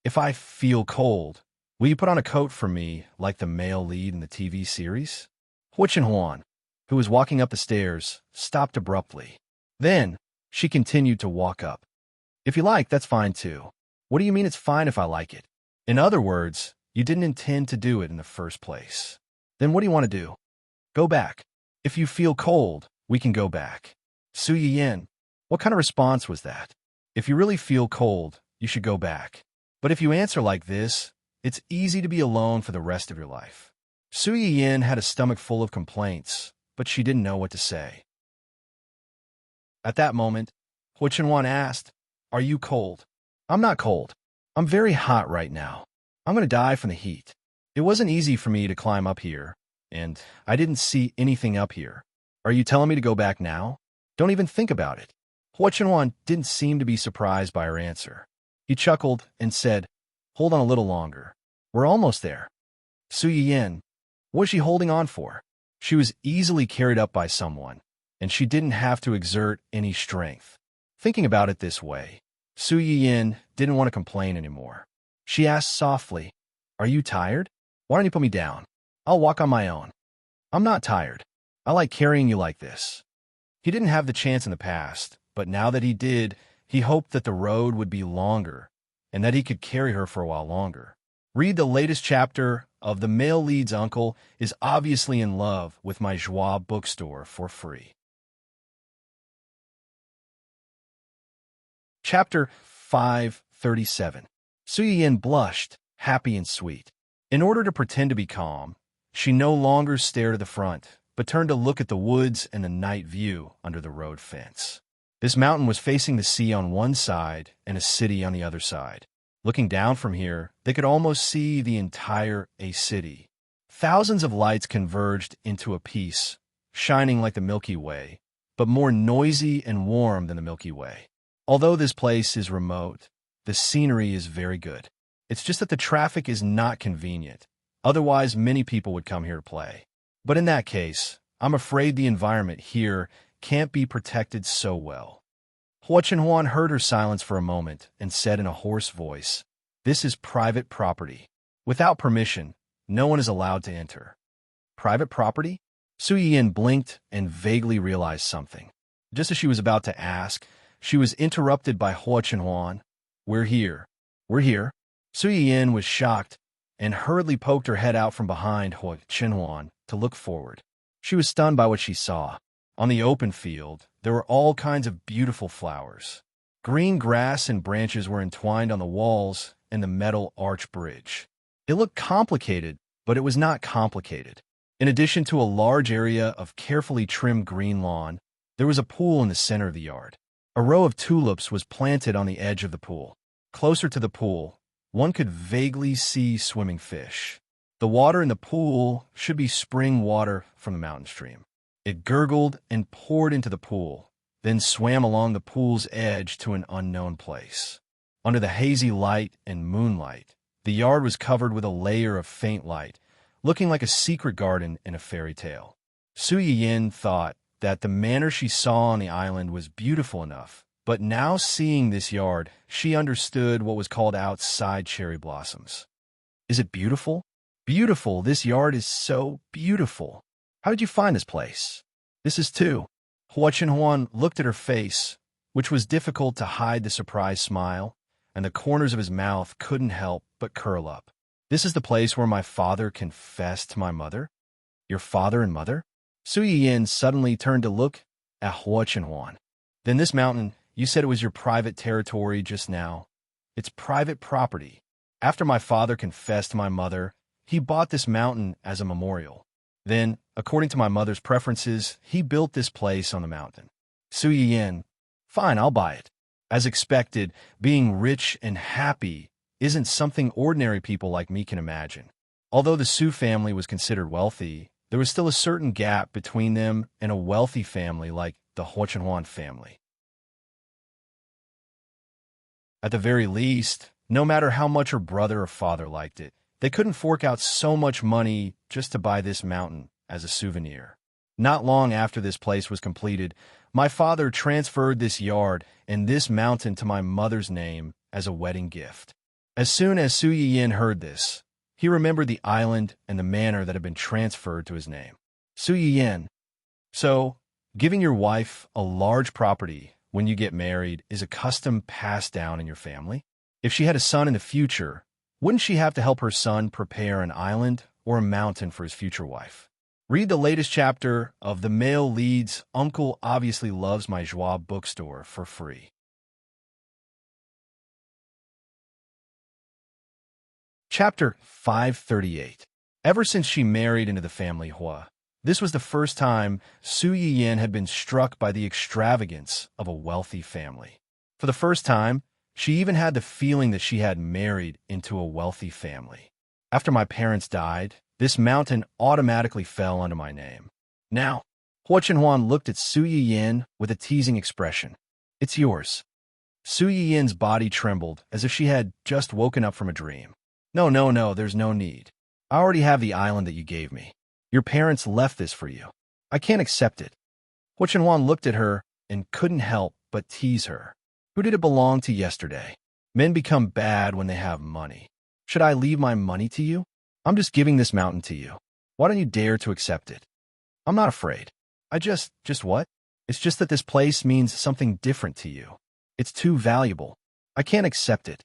If I feel cold, will you put on a coat for me like the male lead in the TV series? Hua Chenhuan, who was walking up the stairs, stopped abruptly. Then, she continued to walk up. If you like, that's fine too. What do you mean it's fine if I like it? In other words, you didn't intend to do it in the first place. Then what do you want to do? Go back. If you feel cold, we can go back. Su Yin, what kind of response was that? If you really feel cold, you should go back. But if you answer like this, it's easy to be alone for the rest of your life. Su Yin had a stomach full of complaints, but she didn't know what to say. At that moment, Hua Chenhuan asked, Are you cold? I'm not cold. I'm very hot right now. I'm going to die from the heat. It wasn't easy for me to climb up here, and I didn't see anything up here. Are you telling me to go back now? Don't even think about it. Hua Chenhuan didn't seem to be surprised by her answer. He chuckled and said, Hold on a little longer. We're almost there. Su Yin, what was she holding on for? She was easily carried up by someone, and she didn't have to exert any strength. Thinking about it this way, Su Yin didn't want to complain anymore. She asked softly, Are you tired? Why don't you put me down? I'll walk on my own. I'm not tired. I like carrying you like this. He didn't have the chance in the past, but now that he did, he hoped that the road would be longer and that he could carry her for a while longer. Read the latest chapter of The Male Lead's Uncle is Obviously in Love with my Joie bookstore for free. Chapter 537. Su Yin blushed, happy and sweet. In order to pretend to be calm, she no longer stared at the front, but turned to look at the woods and the night view under the road fence. This mountain was facing the sea on one side and a city on the other side. Looking down from here, they could almost see the entire city. Thousands of lights converged into a piece, shining like the Milky Way, but more noisy and warm than the Milky Way. Although this place is remote, the scenery is very good. It's just that the traffic is not convenient. Otherwise, many people would come here to play. But in that case, I'm afraid the environment here can't be protected so well. Hua Chenhuan heard her silence for a moment and said in a hoarse voice, This is private property. Without permission, no one is allowed to enter. Private property? Su Yin blinked and vaguely realized something. Just as she was about to ask, she was interrupted by Hua Chenhuan. We're here. We're here. Su Yin was shocked and hurriedly poked her head out from behind Hua Chenhuan to look forward. She was stunned by what she saw. On the open field, there were all kinds of beautiful flowers. Green grass and branches were entwined on the walls and the metal arch bridge. It looked complicated, but it was not complicated. In addition to a large area of carefully trimmed green lawn, there was a pool in the center of the yard. A row of tulips was planted on the edge of the pool. Closer to the pool, one could vaguely see swimming fish. The water in the pool should be spring water from the mountain stream. It gurgled and poured into the pool, then swam along the pool's edge to an unknown place. Under the hazy light and moonlight, the yard was covered with a layer of faint light, looking like a secret garden in a fairy tale. Su Yin thought that the manor she saw on the island was beautiful enough, but now seeing this yard, she understood what was called outside cherry blossoms. Is it beautiful? Beautiful, this yard is so beautiful. How did you find this place? This is too. Hua Chenhuan looked at her face, which was difficult to hide the surprised smile, and the corners of his mouth couldn't help but curl up. This is the place where my father confessed to my mother? Your father and mother? Su Yin suddenly turned to look at Hua Chenhuan. Then this mountain, you said it was your private territory just now. It's private property. After my father confessed to my mother, he bought this mountain as a memorial. Then, according to my mother's preferences, he built this place on the mountain. Su Yin, fine, I'll buy it. As expected, being rich and happy isn't something ordinary people like me can imagine. Although the Su family was considered wealthy, there was still a certain gap between them and a wealthy family like the Hua Chenhuan family. At the very least, no matter how much her brother or father liked it, they couldn't fork out so much money just to buy this mountain as a souvenir. Not long after this place was completed, my father transferred this yard and this mountain to my mother's name as a wedding gift. As soon as Su Yin heard this, he remembered the island and the manor that had been transferred to his name. Su Yin, so giving your wife a large property when you get married is a custom passed down in your family? If she had a son in the future, wouldn't she have to help her son prepare an island or a mountain for his future wife? Read the latest chapter of The Male Lead's Uncle Obviously Loves My Joie bookstore for free. Chapter 538. Ever since she married into the family Hua, this was the first time Su Yin had been struck by the extravagance of a wealthy family. For the first time, she even had the feeling that she had married into a wealthy family. After my parents died, this mountain automatically fell under my name. Now, Hua Chenhuan looked at Su Yin with a teasing expression. It's yours. Su Yin's body trembled as if she had just woken up from a dream. No, there's no need. I already have the island that you gave me. Your parents left this for you. I can't accept it. Hua Chenhuan looked at her and couldn't help but tease her. Who did it belong to yesterday? Men become bad when they have money. Should I leave my money to you? I'm just giving this mountain to you. Why don't you dare to accept it? I'm not afraid. Just what? It's just that this place means something different to you. It's too valuable. I can't accept it.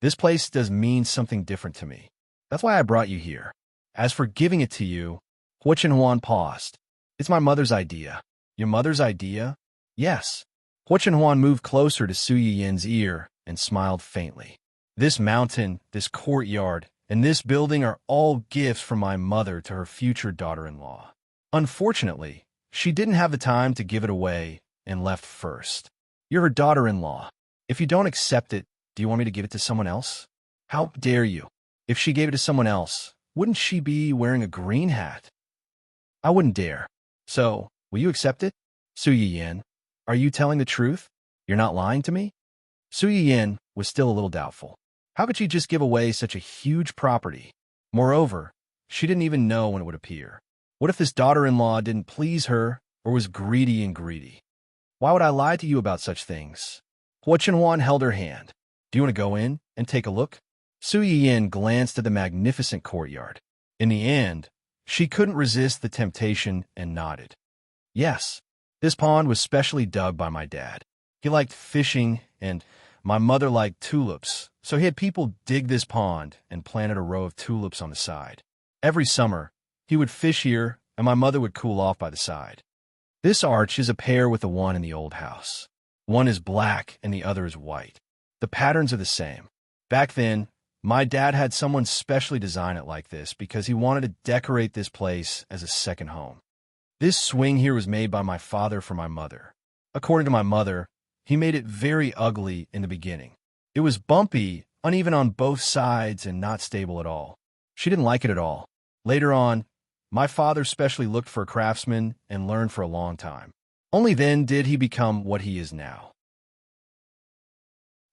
This place does mean something different to me. That's why I brought you here. As for giving it to you, Hua Chenhuan paused. It's my mother's idea. Your mother's idea? Yes. Hua Chenhuan moved closer to Su Yin's ear and smiled faintly. This mountain, this courtyard, and this building are all gifts from my mother to her future daughter-in-law. Unfortunately, she didn't have the time to give it away and left first. You're her daughter-in-law. If you don't accept it, do you want me to give it to someone else? How dare you? If she gave it to someone else, wouldn't she be wearing a green hat? I wouldn't dare. So, will you accept it? Su Yin, are you telling the truth? You're not lying to me? Su Yin was still a little doubtful. How could she just give away such a huge property? Moreover, she didn't even know when it would appear. What if this daughter-in-law didn't please her or was greedy? Why would I lie to you about such things? Hua Chenhuan held her hand. Do you want to go in and take a look? Su Yin glanced at the magnificent courtyard. In the end, she couldn't resist the temptation and nodded. Yes, this pond was specially dug by my dad. He liked fishing, and my mother liked tulips, so he had people dig this pond and planted a row of tulips on the side. Every summer, he would fish here and my mother would cool off by the side. This arch is a pair with the one in the old house. One is black and the other is white. The patterns are the same. Back then, my dad had someone specially design it like this because he wanted to decorate this place as a second home. This swing here was made by my father for my mother. According to my mother, he made it very ugly in the beginning. It was bumpy, uneven on both sides, and not stable at all. She didn't like it at all. Later on, my father specially looked for a craftsman and learned for a long time. Only then did he become what he is now.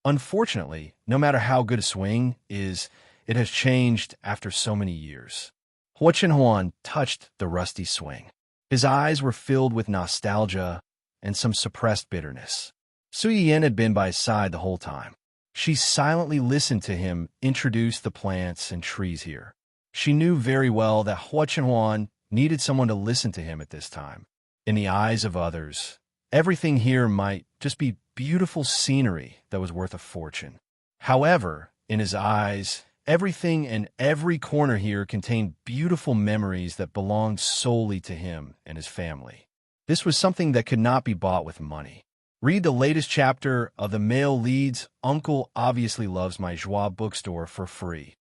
Unfortunately, no matter how good a swing is, it has changed after so many years. Hua Chenhuan touched the rusty swing. His eyes were filled with nostalgia and some suppressed bitterness. Su Yiyan had been by his side the whole time. She silently listened to him introduce the plants and trees here. She knew very well that Hua Chenhuan needed someone to listen to him at this time. In the eyes of others, everything here might just be beautiful scenery that was worth a fortune. However, in his eyes, everything and every corner here contained beautiful memories that belonged solely to him and his family. This was something that could not be bought with money. Read the latest chapter of The Male Lead's Uncle Obviously Loves My Joie bookstore for free.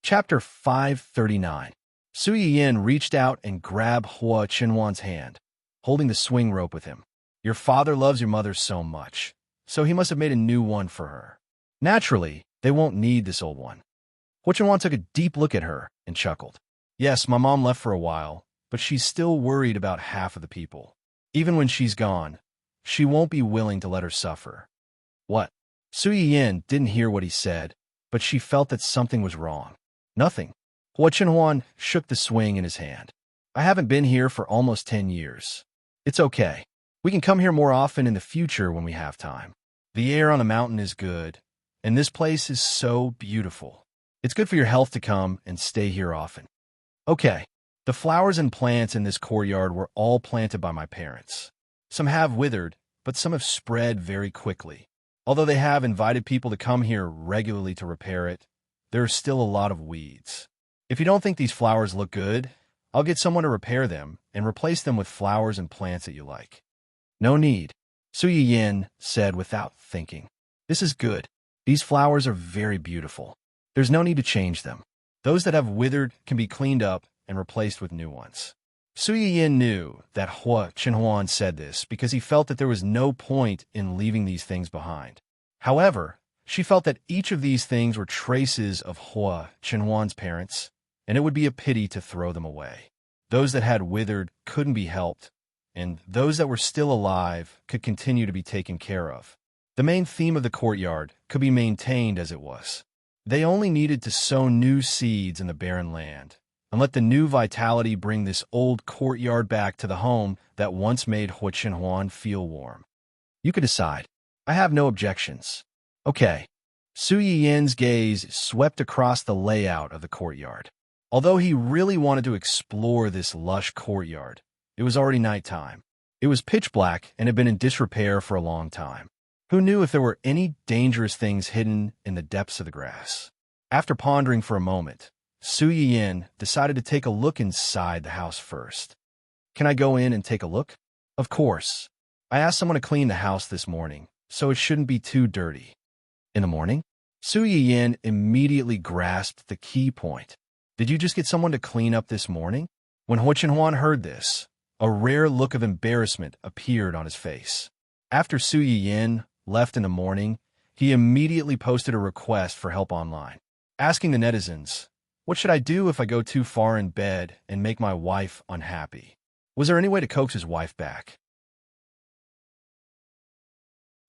Chapter 539. Su Yiyan reached out and grabbed Hua Chenhuan's hand, holding the swing rope with him. Your father loves your mother so much, so he must have made a new one for her. Naturally, they won't need this old one. Hua Chenhuan took a deep look at her and chuckled. Yes, my mom left for a while, but she's still worried about half of the people. Even when she's gone, she won't be willing to let her suffer. What? Su Yiyan didn't hear what he said, but she felt that something was wrong. Nothing. Hua Chenhuan shook the swing in his hand. I haven't been here for almost 10 years. It's okay. We can come here more often in the future when we have time. The air on the mountain is good, and this place is so beautiful. It's good for your health to come and stay here often. Okay. The flowers and plants in this courtyard were all planted by my parents. Some have withered, but some have spread very quickly. Although they have invited people to come here regularly to repair it, there are still a lot of weeds. If you don't think these flowers look good, I'll get someone to repair them and replace them with flowers and plants that you like. No need, Su Yiyan said without thinking. This is good. These flowers are very beautiful. There's no need to change them. Those that have withered can be cleaned up and replaced with new ones. Su Yiyan knew that Hua Chenhuan said this because he felt that there was no point in leaving these things behind. However, she felt that each of these things were traces of Hua Chenhuan's parents, and it would be a pity to throw them away. Those that had withered couldn't be helped, and those that were still alive could continue to be taken care of. The main theme of the courtyard could be maintained as it was. They only needed to sow new seeds in the barren land, and let the new vitality bring this old courtyard back to the home that once made Hua Chenhuan feel warm. You could decide. I have no objections. Okay. Su Yiyan's gaze swept across the layout of the courtyard. Although he really wanted to explore this lush courtyard, it was already nighttime. It was pitch black and had been in disrepair for a long time. Who knew if there were any dangerous things hidden in the depths of the grass? After pondering for a moment, Su Yiyan decided to take a look inside the house first. Can I go in and take a look? Of course. I asked someone to clean the house this morning, so it shouldn't be too dirty. In the morning? Su Yiyan immediately grasped the key point. Did you just get someone to clean up this morning? When Hua Chenhuan heard this, a rare look of embarrassment appeared on his face. After Su Yiyan left in the morning, he immediately posted a request for help online, asking the netizens, what should I do if I go too far in bed and make my wife unhappy? Was there any way to coax his wife back?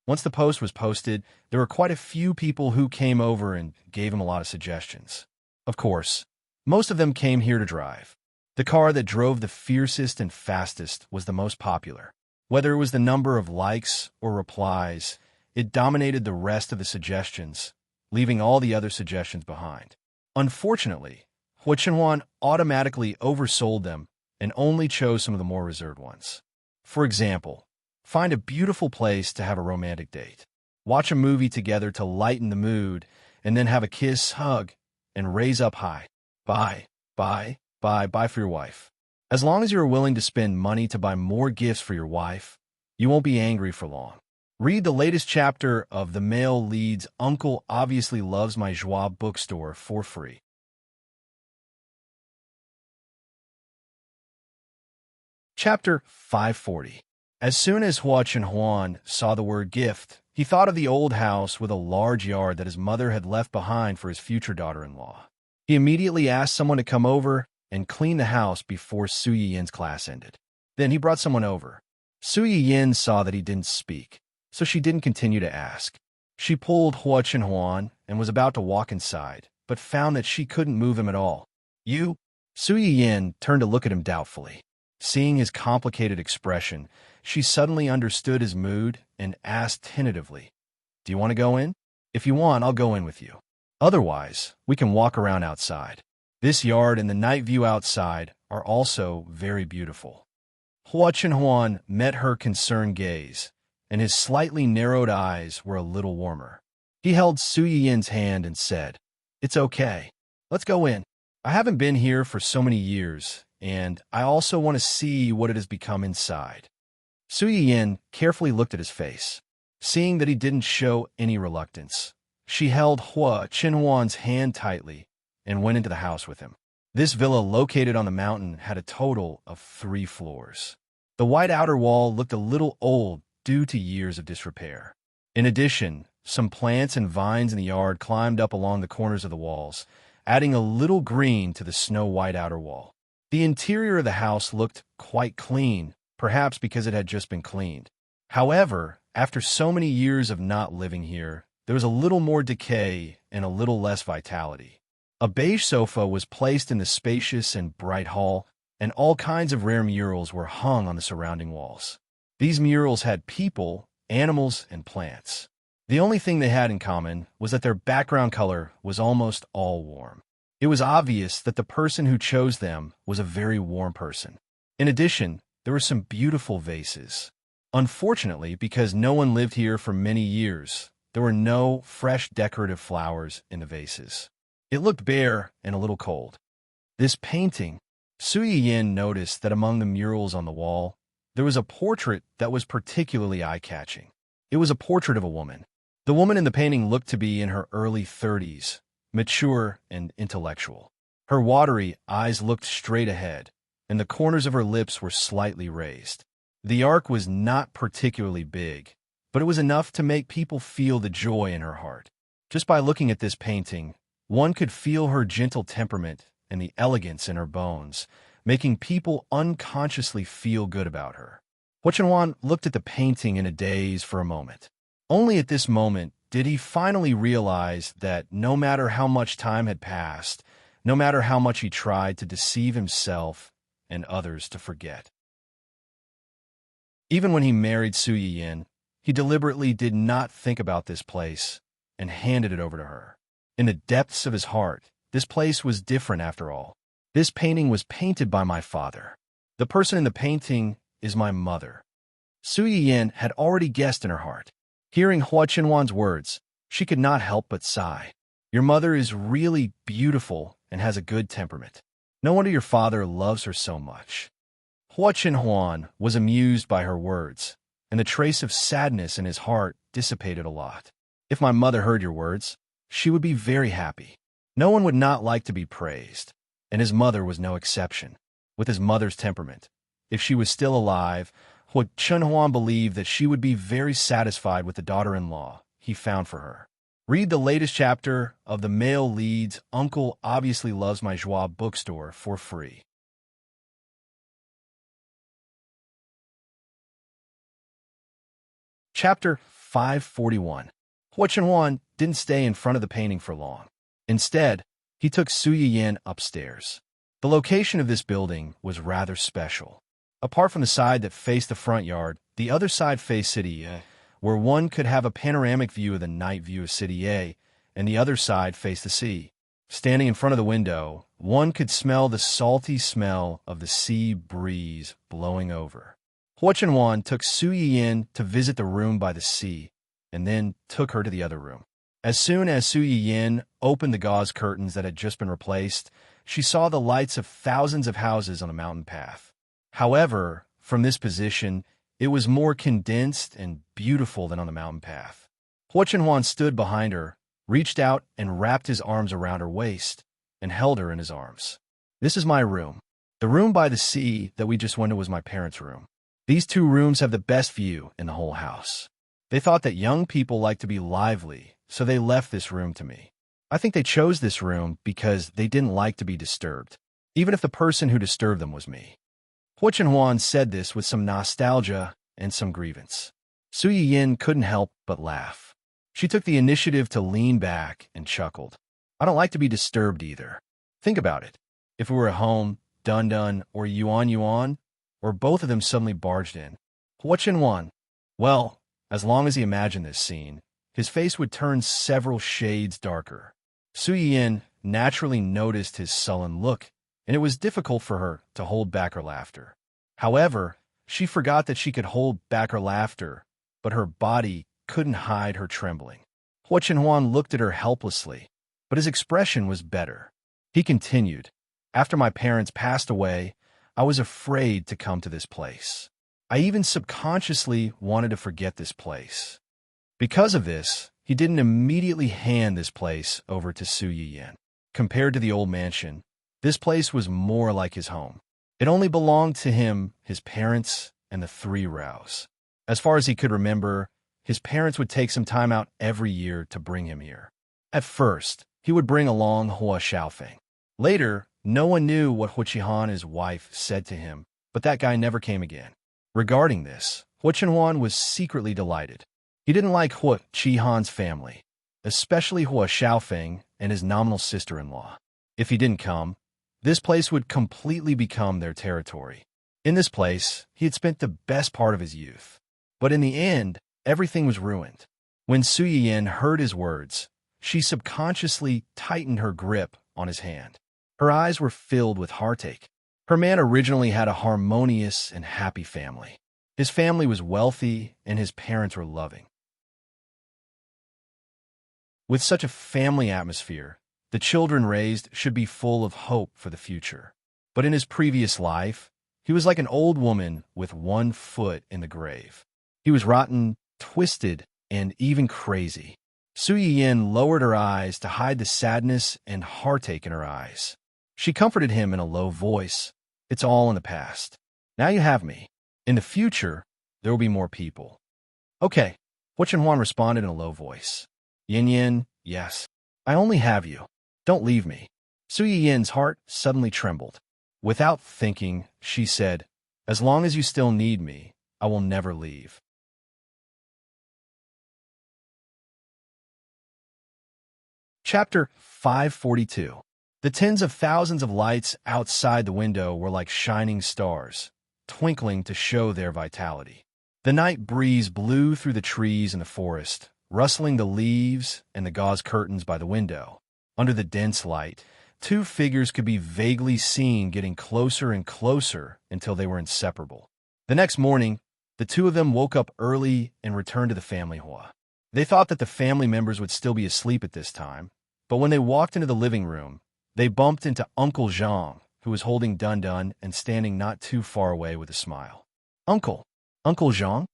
Once the post was posted, there were quite a few people who came over and gave him a lot of suggestions. Of course, most of them came here to drive. The car that drove the fiercest and fastest was the most popular. Whether it was the number of likes or replies, it dominated the rest of the suggestions, leaving all the other suggestions behind. Unfortunately, Hua Chenhuan automatically oversold them and only chose some of the more reserved ones. For example, find a beautiful place to have a romantic date. Watch a movie together to lighten the mood, and then have a kiss, hug, and raise up high. Buy, buy for your wife. As long as you are willing to spend money to buy more gifts for your wife, you won't be angry for long. Read the latest chapter of The Male Lead's Uncle Obviously Loves My Joie bookstore for free. Chapter 540. As soon as Hua Chenhuan saw the word gift, he thought of the old house with a large yard that his mother had left behind for his future daughter-in-law. He immediately asked someone to come over and clean the house before Su Yin's class ended. Then he brought someone over. Su Yin saw that he didn't speak, so she didn't continue to ask. She pulled Hua Chenhuan and was about to walk inside, but found that she couldn't move him at all. You? Su Yin turned to look at him doubtfully. Seeing his complicated expression, she suddenly understood his mood and asked tentatively, "Do you want to go in? If you want, I'll go in with you. Otherwise, we can walk around outside. This yard and the night view outside are also very beautiful." Hua Chenhuan met her concerned gaze, and his slightly narrowed eyes were a little warmer. He held Su Yin's hand and said, "It's okay. Let's go in. I haven't been here for so many years, and I also want to see what it has become inside." Su Yin carefully looked at his face. Seeing that he didn't show any reluctance, she held Hua Chenhuan's hand tightly and went into the house with him. This villa located on the mountain had a total of 3 floors. The white outer wall looked a little old due to years of disrepair. In addition, some plants and vines in the yard climbed up along the corners of the walls, adding a little green to the snow-white outer wall. The interior of the house looked quite clean, perhaps because it had just been cleaned. However, after so many years of not living here, there was a little more decay and a little less vitality. A beige sofa was placed in the spacious and bright hall, and all kinds of rare murals were hung on the surrounding walls. These murals had people, animals, and plants. The only thing they had in common was that their background color was almost all warm. It was obvious that the person who chose them was a very warm person. In addition, there were some beautiful vases. Unfortunately, because no one lived here for many years, there were no fresh decorative flowers in the vases. It looked bare and a little cold. This painting, Su Yin noticed that among the murals on the wall, there was a portrait that was particularly eye-catching. It was a portrait of a woman. The woman in the painting looked to be in her early 30s, mature and intellectual. Her watery eyes looked straight ahead, and the corners of her lips were slightly raised. The arc was not particularly big, but it was enough to make people feel the joy in her heart. Just by looking at this painting, one could feel her gentle temperament and the elegance in her bones, making people unconsciously feel good about her. Hua Chenhuan looked at the painting in a daze for a moment. Only at this moment did he finally realize that no matter how much time had passed, no matter how much he tried to deceive himself and others to forget. Even when he married Su Yin, he deliberately did not think about this place and handed it over to her. In the depths of his heart, this place was different after all. This painting was painted by my father. The person in the painting is my mother. Su Yin had already guessed in her heart. Hearing Hua Chenhuan's words, she could not help but sigh. Your mother is really beautiful and has a good temperament. No wonder your father loves her so much. Hua Chenhuan was amused by her words, and the trace of sadness in his heart dissipated a lot. If my mother heard your words, she would be very happy. No one would not like to be praised, and his mother was no exception. With his mother's temperament, if she was still alive, Hua Chenhuan believed that she would be very satisfied with the daughter-in-law he found for her. Read the latest chapter of The Male Lead's Uncle Obviously Loves My Joie bookstore for free. Chapter 541. Hua Chenhuan didn't stay in front of the painting for long. Instead, he took Su Yin upstairs. The location of this building was rather special. Apart from the side that faced the front yard, the other side faced City A, where one could have a panoramic view of the night view of City A, and the other side faced the sea. Standing in front of the window, one could smell the salty smell of the sea breeze blowing over. Hua Chenhuan took Su Yin to visit the room by the sea, and then took her to the other room. As soon as Su Yin opened the gauze curtains that had just been replaced, she saw the lights of thousands of houses on the mountain path. However, from this position, it was more condensed and beautiful than on the mountain path. Hua Chenhuan stood behind her, reached out and wrapped his arms around her waist, and held her in his arms. This is my room. The room by the sea that we just went to was my parents' room. These two rooms have the best view in the whole house. They thought that young people like to be lively, so they left this room to me. I think they chose this room because they didn't like to be disturbed, even if the person who disturbed them was me. Hua Chenhuan said this with some nostalgia and some grievance. Su Yin couldn't help but laugh. She took the initiative to lean back and chuckled. I don't like to be disturbed either. Think about it. If we were at home, Dun Dun or Yuan Yuan, or both of them suddenly barged in. Hua Chenhuan. Well, as long as he imagined this scene, his face would turn several shades darker. Su Yin naturally noticed his sullen look, and it was difficult for her to hold back her laughter. However, she forgot that she could hold back her laughter, but her body couldn't hide her trembling. Hua Chenhuan looked at her helplessly, but his expression was better. He continued, After my parents passed away, I was afraid to come to this place. I even subconsciously wanted to forget this place. Because of this, he didn't immediately hand this place over to Su Yin. Compared to the old mansion, this place was more like his home. It only belonged to him, his parents, and the 3 Raos. As far as he could remember, his parents would take some time out every year to bring him here. At first, he would bring along Hua Xiaofeng. Later, no one knew what Hua Qihan, his wife, said to him, but that guy never came again. Regarding this, Hua Chenhuan was secretly delighted. He didn't like Hua Qihan's family, especially Hua Xiaofeng and his nominal sister-in-law. If he didn't come, this place would completely become their territory. In this place, he had spent the best part of his youth. But in the end, everything was ruined. When Su Yin heard his words, she subconsciously tightened her grip on his hand. Her eyes were filled with heartache. Her man originally had a harmonious and happy family. His family was wealthy, and his parents were loving. With such a family atmosphere, the children raised should be full of hope for the future. But in his previous life, he was like an old woman with 1 foot in the grave. He was rotten, twisted, and even crazy. Su Yin lowered her eyes to hide the sadness and heartache in her eyes. She comforted him in a low voice. It's all in the past. Now you have me. In the future, there will be more people. Okay, Hua Chenhuan responded in a low voice. Yin Yin, yes. I only have you. Don't leave me. Su Yin's heart suddenly trembled. Without thinking, she said, As long as you still need me, I will never leave. Chapter 542. The tens of thousands of lights outside the window were like shining stars, twinkling to show their vitality. The night breeze blew through the trees in the forest, rustling the leaves and the gauze curtains by the window. Under the dense light, 2 figures could be vaguely seen getting closer and closer until they were inseparable. The next morning, the 2 of them woke up early and returned to the family Hua. They thought that the family members would still be asleep at this time, but when they walked into the living room, they bumped into Uncle Zhang, who was holding Dun Dun and standing not too far away with a smile. Uncle Zhang?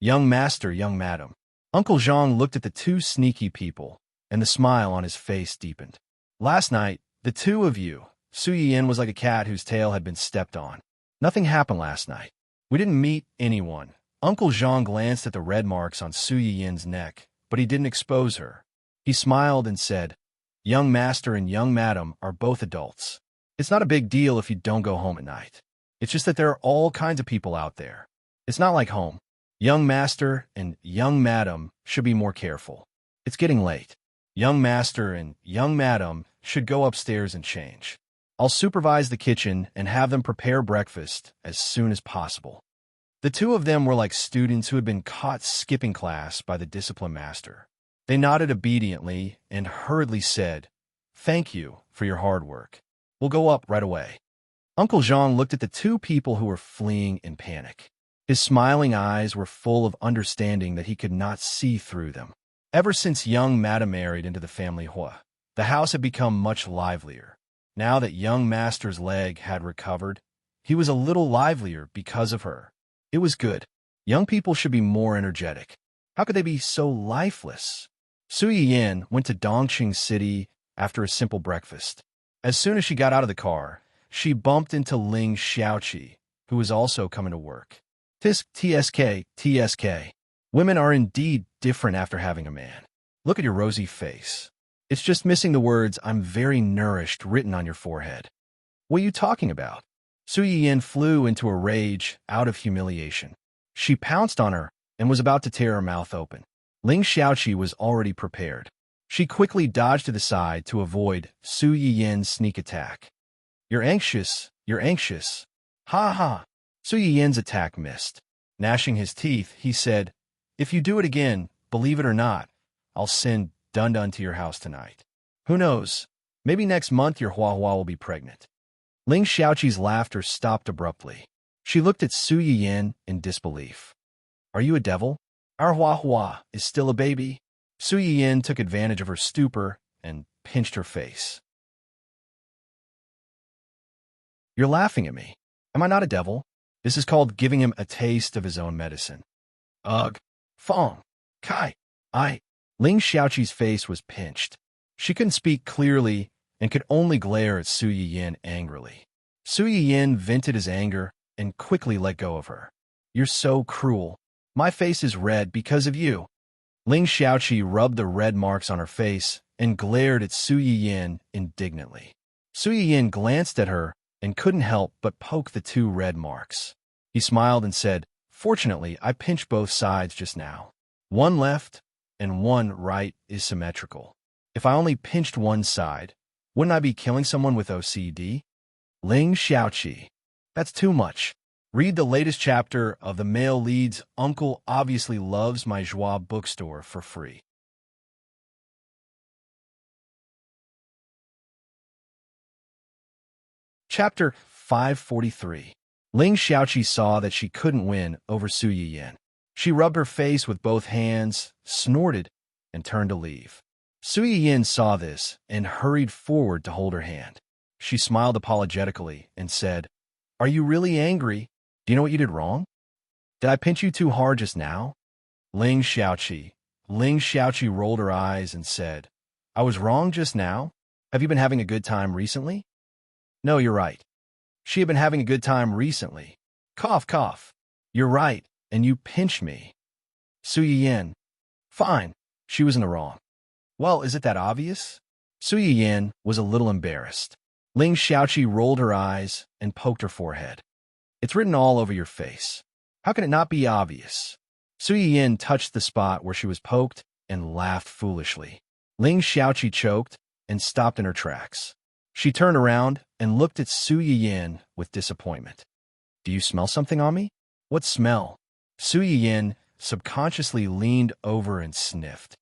Young master, young madam. Uncle Zhang looked at the 2 sneaky people, and the smile on his face deepened. Last night, the 2 of you, Su Yin was like a cat whose tail had been stepped on. Nothing happened last night. We didn't meet anyone. Uncle Zhang glanced at the red marks on Su Yin's neck, but he didn't expose her. He smiled and said, Young master and young madam are both adults. It's not a big deal if you don't go home at night. It's just that there are all kinds of people out there. It's not like home. Young master and young madam should be more careful. It's getting late. Young master and young madam should go upstairs and change. I'll supervise the kitchen and have them prepare breakfast as soon as possible. The 2 of them were like students who had been caught skipping class by the discipline master. They nodded obediently and hurriedly said, Thank you for your hard work. We'll go up right away. Uncle Zhang looked at the 2 people who were fleeing in panic. His smiling eyes were full of understanding that he could not see through them. Ever since young Madame married into the family Hua, the house had become much livelier. Now that young master's leg had recovered, he was a little livelier because of her. It was good. Young people should be more energetic. How could they be so lifeless? Su Yiyin went to Dongqing City after a simple breakfast. As soon as she got out of the car, she bumped into Ling Xiaoqi, who was also coming to work. TSK. Women are indeed different after having a man. Look at your rosy face. It's just missing the words, "I'm very nourished," written on your forehead. What are you talking about? Su Yiyin flew into a rage out of humiliation. She pounced on her and was about to tear her mouth open. Ling Xiaoqi was already prepared. She quickly dodged to the side to avoid Su Yiyin's sneak attack. You're anxious. Ha ha. Su Yiyin's attack missed. Gnashing his teeth, he said, "If you do it again, believe it or not, I'll send Dun Dun to your house tonight. Who knows? Maybe next month your Hua Hua will be pregnant." Ling Xiaoqi's laughter stopped abruptly. She looked at Su Yiyin in disbelief. "Are you a devil? Our Hua Hua is still a baby." Su Yiyin took advantage of her stupor and pinched her face. "You're laughing at me. Am I not a devil? This is called giving him a taste of his own medicine." "Ugh. Fong. Kai. I." Ling Xiaoqi's face was pinched. She couldn't speak clearly and could only glare at Su Yiyin angrily. Su Yiyin vented his anger and quickly let go of her. "You're so cruel. My face is red because of you." Ling Xiaoqi rubbed the red marks on her face and glared at Su Yiyin indignantly. Su Yiyin glanced at her and couldn't help but poke the two red marks. He smiled and said, "Fortunately, I pinched both sides just now. One left and one right is symmetrical. If I only pinched one side, wouldn't I be killing someone with OCD?" Ling Xiaoqi. That's too much. Read the latest chapter of The Male Lead's Uncle Obviously Loves My Joie bookstore for free. Chapter 543. Ling Xiaoqi saw that she couldn't win over Su Yiyin. She rubbed her face with both hands, snorted, and turned to leave. Su Yiyin saw this and hurried forward to hold her hand. She smiled apologetically and said, "Are you really angry? Do you know what you did wrong? Did I pinch you too hard just now?" Ling Xiaoqi. Ling Xiaoqi rolled her eyes and said, "I was wrong just now? Have you been having a good time recently?" "No, you're right. She had been having a good time recently." Cough, cough. "You're right, and you pinched me." Su Yiyin. Fine. She was in the wrong. "Well, is it that obvious?" Su Yiyin was a little embarrassed. Ling Xiaoqi rolled her eyes and poked her forehead. "It's written all over your face. How can it not be obvious?" Su Yiyin touched the spot where she was poked and laughed foolishly. Ling Xiaoqi choked and stopped in her tracks. She turned around and looked at Su Yiyin with disappointment. "Do you smell something on me?" "What smell?" Su Yiyin subconsciously leaned over and sniffed.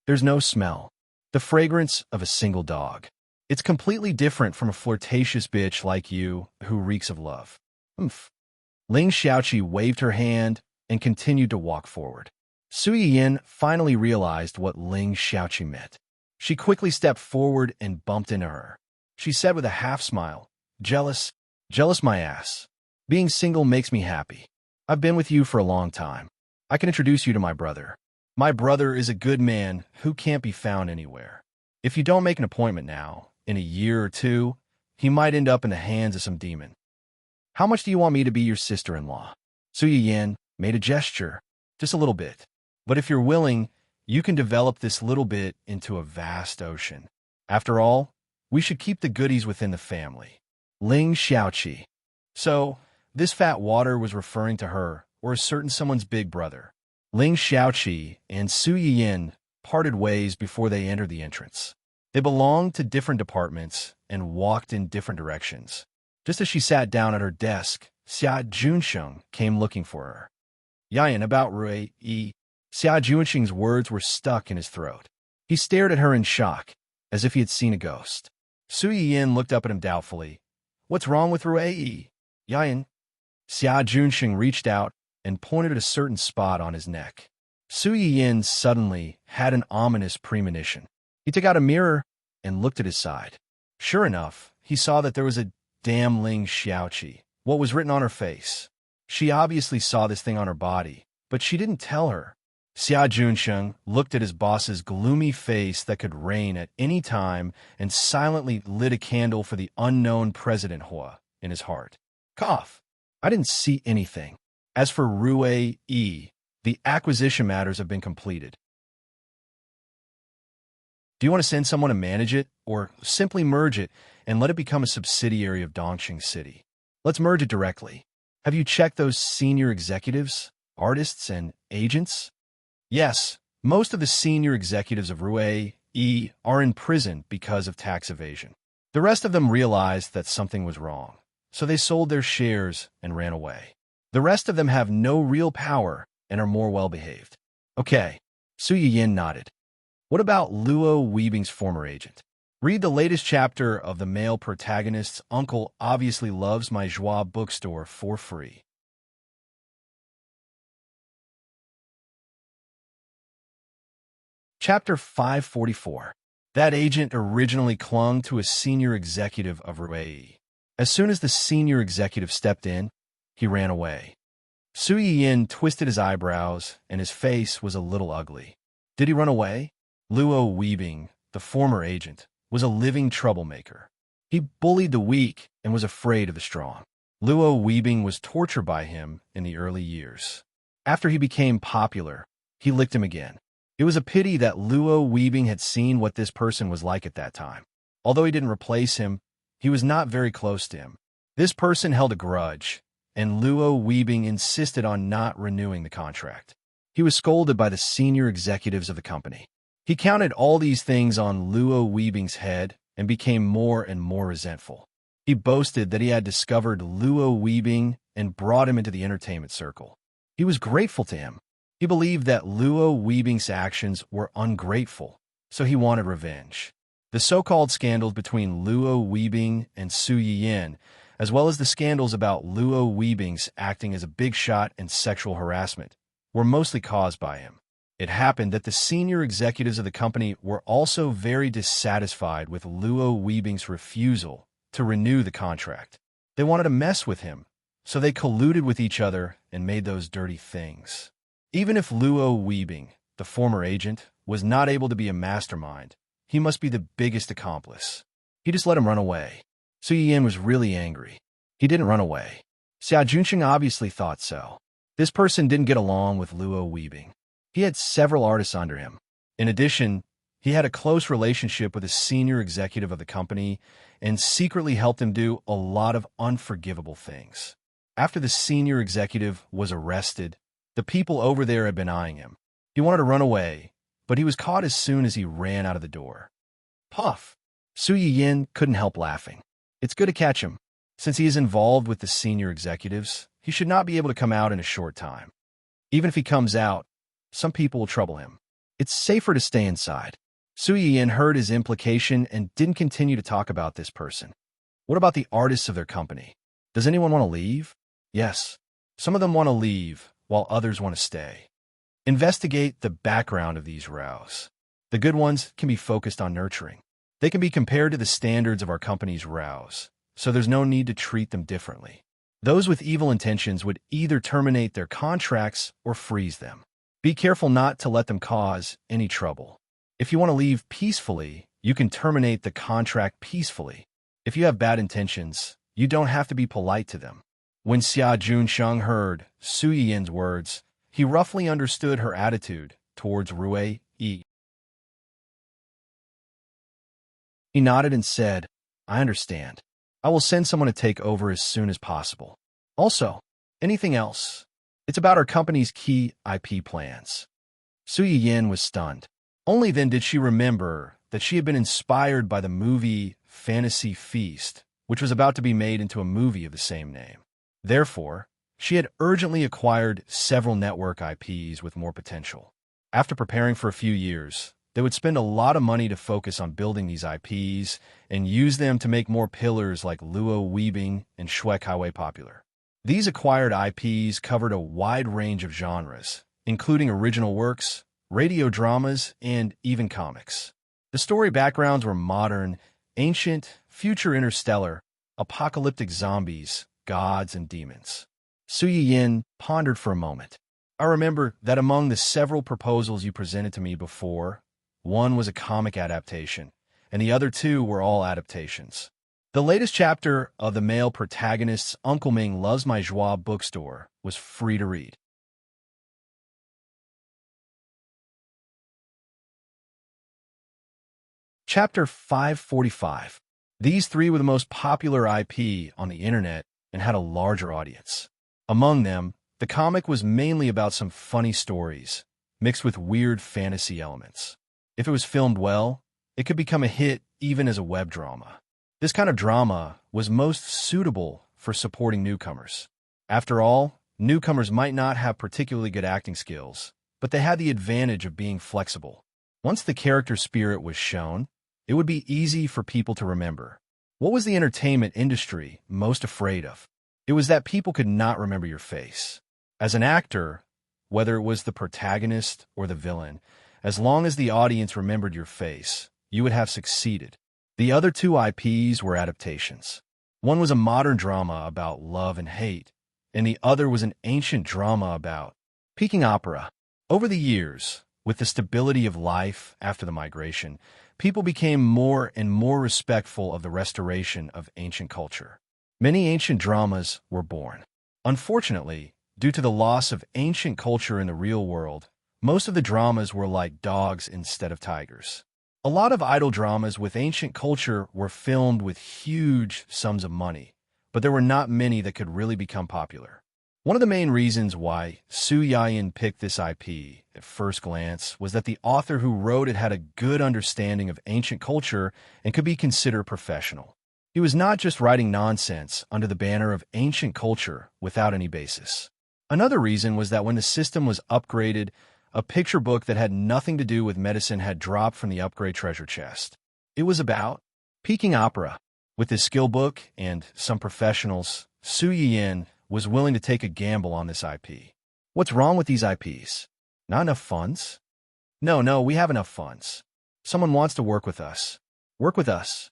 "There's no smell. The fragrance of a single dog. It's completely different from a flirtatious bitch like you who reeks of love." "Oomph." Ling Xiaoqi waved her hand and continued to walk forward. Su Yiyin finally realized what Ling Xiaoqi meant. She quickly stepped forward and bumped into her. She said with a half-smile, "Jealous? Jealous my ass. Being single makes me happy. I've been with you for a long time. I can introduce you to my brother. My brother is a good man who can't be found anywhere. If you don't make an appointment now, in a year or two, he might end up in the hands of some demon. How much do you want me to be your sister-in-law?" Su Yiyin made a gesture, "Just a little bit. But if you're willing, you can develop this little bit into a vast ocean. After all, we should keep the goodies within the family." Ling Xiaoqi. So, this fat water was referring to her or a certain someone's big brother. Ling Xiaoqi and Su Yiyin parted ways before they entered the entrance. They belonged to different departments and walked in different directions. Just as she sat down at her desk, Xia Junsheng came looking for her. "Yayan, about Rui Yi." Xia Junsheng's words were stuck in his throat. He stared at her in shock, as if he had seen a ghost. Su Yiyin looked up at him doubtfully. "What's wrong with Rui Yi?" "Yayan." Xia Junsheng reached out and pointed at a certain spot on his neck. Su Yin suddenly had an ominous premonition. He took out a mirror and looked at his side. Sure enough, he saw that there was a "Damn Ling Xiaoqi," what was written on her face. She obviously saw this thing on her body, but she didn't tell her. Xia Junsheng looked at his boss's gloomy face that could rain at any time and silently lit a candle for the unknown President Hua in his heart. Cough. I didn't see anything. As for Rue E, the acquisition matters have been completed. Do you want to send someone to manage it, or simply merge it and let it become a subsidiary of Dongqing City? Let's merge it directly. Have you checked those senior executives, artists, and agents? Yes, most of the senior executives of Rue E are in prison because of tax evasion. The rest of them realized that something was wrong, so they sold their shares and ran away. The rest of them have no real power and are more well-behaved. Okay, Su Yin nodded. What about Luo Weibing's former agent? Read the latest chapter of the male protagonist's Uncle Obviously Loves My Joie bookstore for free. Chapter 544. That agent originally clung to a senior executive of Rui. As soon as the senior executive stepped in, he ran away. Su Yin twisted his eyebrows, and his face was a little ugly. Did he run away? Luo Weibing, the former agent, was a living troublemaker. He bullied the weak and was afraid of the strong. Luo Weibing was tortured by him in the early years. After he became popular, he licked him again. It was a pity that Luo Weibing had seen what this person was like at that time. Although he didn't replace him, he was not very close to him. This person held a grudge, and Luo Weibing insisted on not renewing the contract. He was scolded by the senior executives of the company. He counted all these things on Luo Weibing's head and became more and more resentful. He boasted that he had discovered Luo Weibing and brought him into the entertainment circle. He was grateful to him. He believed that Luo Weibing's actions were ungrateful, so he wanted revenge. The so-called scandals between Luo Weibing and Su Yin, as well as the scandals about Luo Weibing's acting as a big shot and sexual harassment, were mostly caused by him. It happened that the senior executives of the company were also very dissatisfied with Luo Weibing's refusal to renew the contract. They wanted to mess with him, so they colluded with each other and made those dirty things. Even if Luo Weibing, the former agent, was not able to be a mastermind, he must be the biggest accomplice. He just let him run away. Su Yin was really angry. He didn't run away. Xia Junqing obviously thought so. This person didn't get along with Luo Weibing. He had several artists under him. In addition, he had a close relationship with a senior executive of the company and secretly helped him do a lot of unforgivable things. After the senior executive was arrested, the people over there had been eyeing him. He wanted to run away, but he was caught as soon as he ran out of the door. Puff! Su Yin couldn't help laughing. It's good to catch him. Since he is involved with the senior executives, he should not be able to come out in a short time. Even if he comes out, some people will trouble him. It's safer to stay inside. Su Yin heard his implication and didn't continue to talk about this person. What about the artists of their company? Does anyone want to leave? Yes. Some of them want to leave, while others want to stay. Investigate the background of these rows. The good ones can be focused on nurturing. They can be compared to the standards of our company's rows, so there's no need to treat them differently. Those with evil intentions would either terminate their contracts or freeze them. Be careful not to let them cause any trouble. If you want to leave peacefully, you can terminate the contract peacefully. If you have bad intentions, you don't have to be polite to them. When Xia Junsheng heard Su Yin's words, he roughly understood her attitude towards Rue Yi. He nodded and said, I understand. I will send someone to take over as soon as possible. Also, anything else? It's about our company's key IP plans. Su Yin was stunned. Only then did she remember that she had been inspired by the movie Fantasy Feast, which was about to be made into a movie of the same name. Therefore, she had urgently acquired several network IPs with more potential. After preparing for a few years, they would spend a lot of money to focus on building these IPs and use them to make more pillars like Luo Weibing and Shui Kaiwei popular. These acquired IPs covered a wide range of genres, including original works, radio dramas, and even comics. The story backgrounds were modern, ancient, future interstellar, apocalyptic zombies, gods, and demons. Su Yin pondered for a moment. I remember that among the several proposals you presented to me before, one was a comic adaptation, and the other two were all adaptations. The latest chapter of the male protagonist's Uncle Ming Loves My Joie bookstore was free to read. Chapter 545. These three were the most popular IP on the internet and had a larger audience. Among them, the comic was mainly about some funny stories, mixed with weird fantasy elements. If it was filmed well, it could become a hit even as a web drama. This kind of drama was most suitable for supporting newcomers. After all, newcomers might not have particularly good acting skills, but they had the advantage of being flexible. Once the character spirit was shown, it would be easy for people to remember. What was the entertainment industry most afraid of? It was that people could not remember your face. As an actor, whether it was the protagonist or the villain, as long as the audience remembered your face, you would have succeeded. The other two IPs were adaptations. One was a modern drama about love and hate, and the other was an ancient drama about Peking opera. Over the years, with the stability of life after the migration, people became more and more respectful of the restoration of ancient culture. Many ancient dramas were born. Unfortunately, due to the loss of ancient culture in the real world, most of the dramas were like dogs instead of tigers. A lot of idol dramas with ancient culture were filmed with huge sums of money, but there were not many that could really become popular. One of the main reasons why Su Yayin picked this IP at first glance was that the author who wrote it had a good understanding of ancient culture and could be considered professional. He was not just writing nonsense under the banner of ancient culture without any basis. Another reason was that when the system was upgraded, a picture book that had nothing to do with medicine had dropped from the upgrade treasure chest. It was about Peking opera. With this skill book and some professionals, Su Yin was willing to take a gamble on this IP. What's wrong with these IPs? Not enough funds? No, we have enough funds. Someone wants to work with us. Work with us.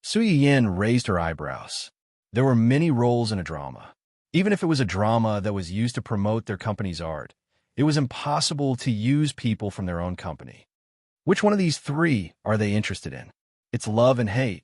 Su Yin raised her eyebrows. There were many roles in a drama. Even if it was a drama that was used to promote their company's art, it was impossible to use people from their own company. Which one of these three are they interested in? It's love and hate.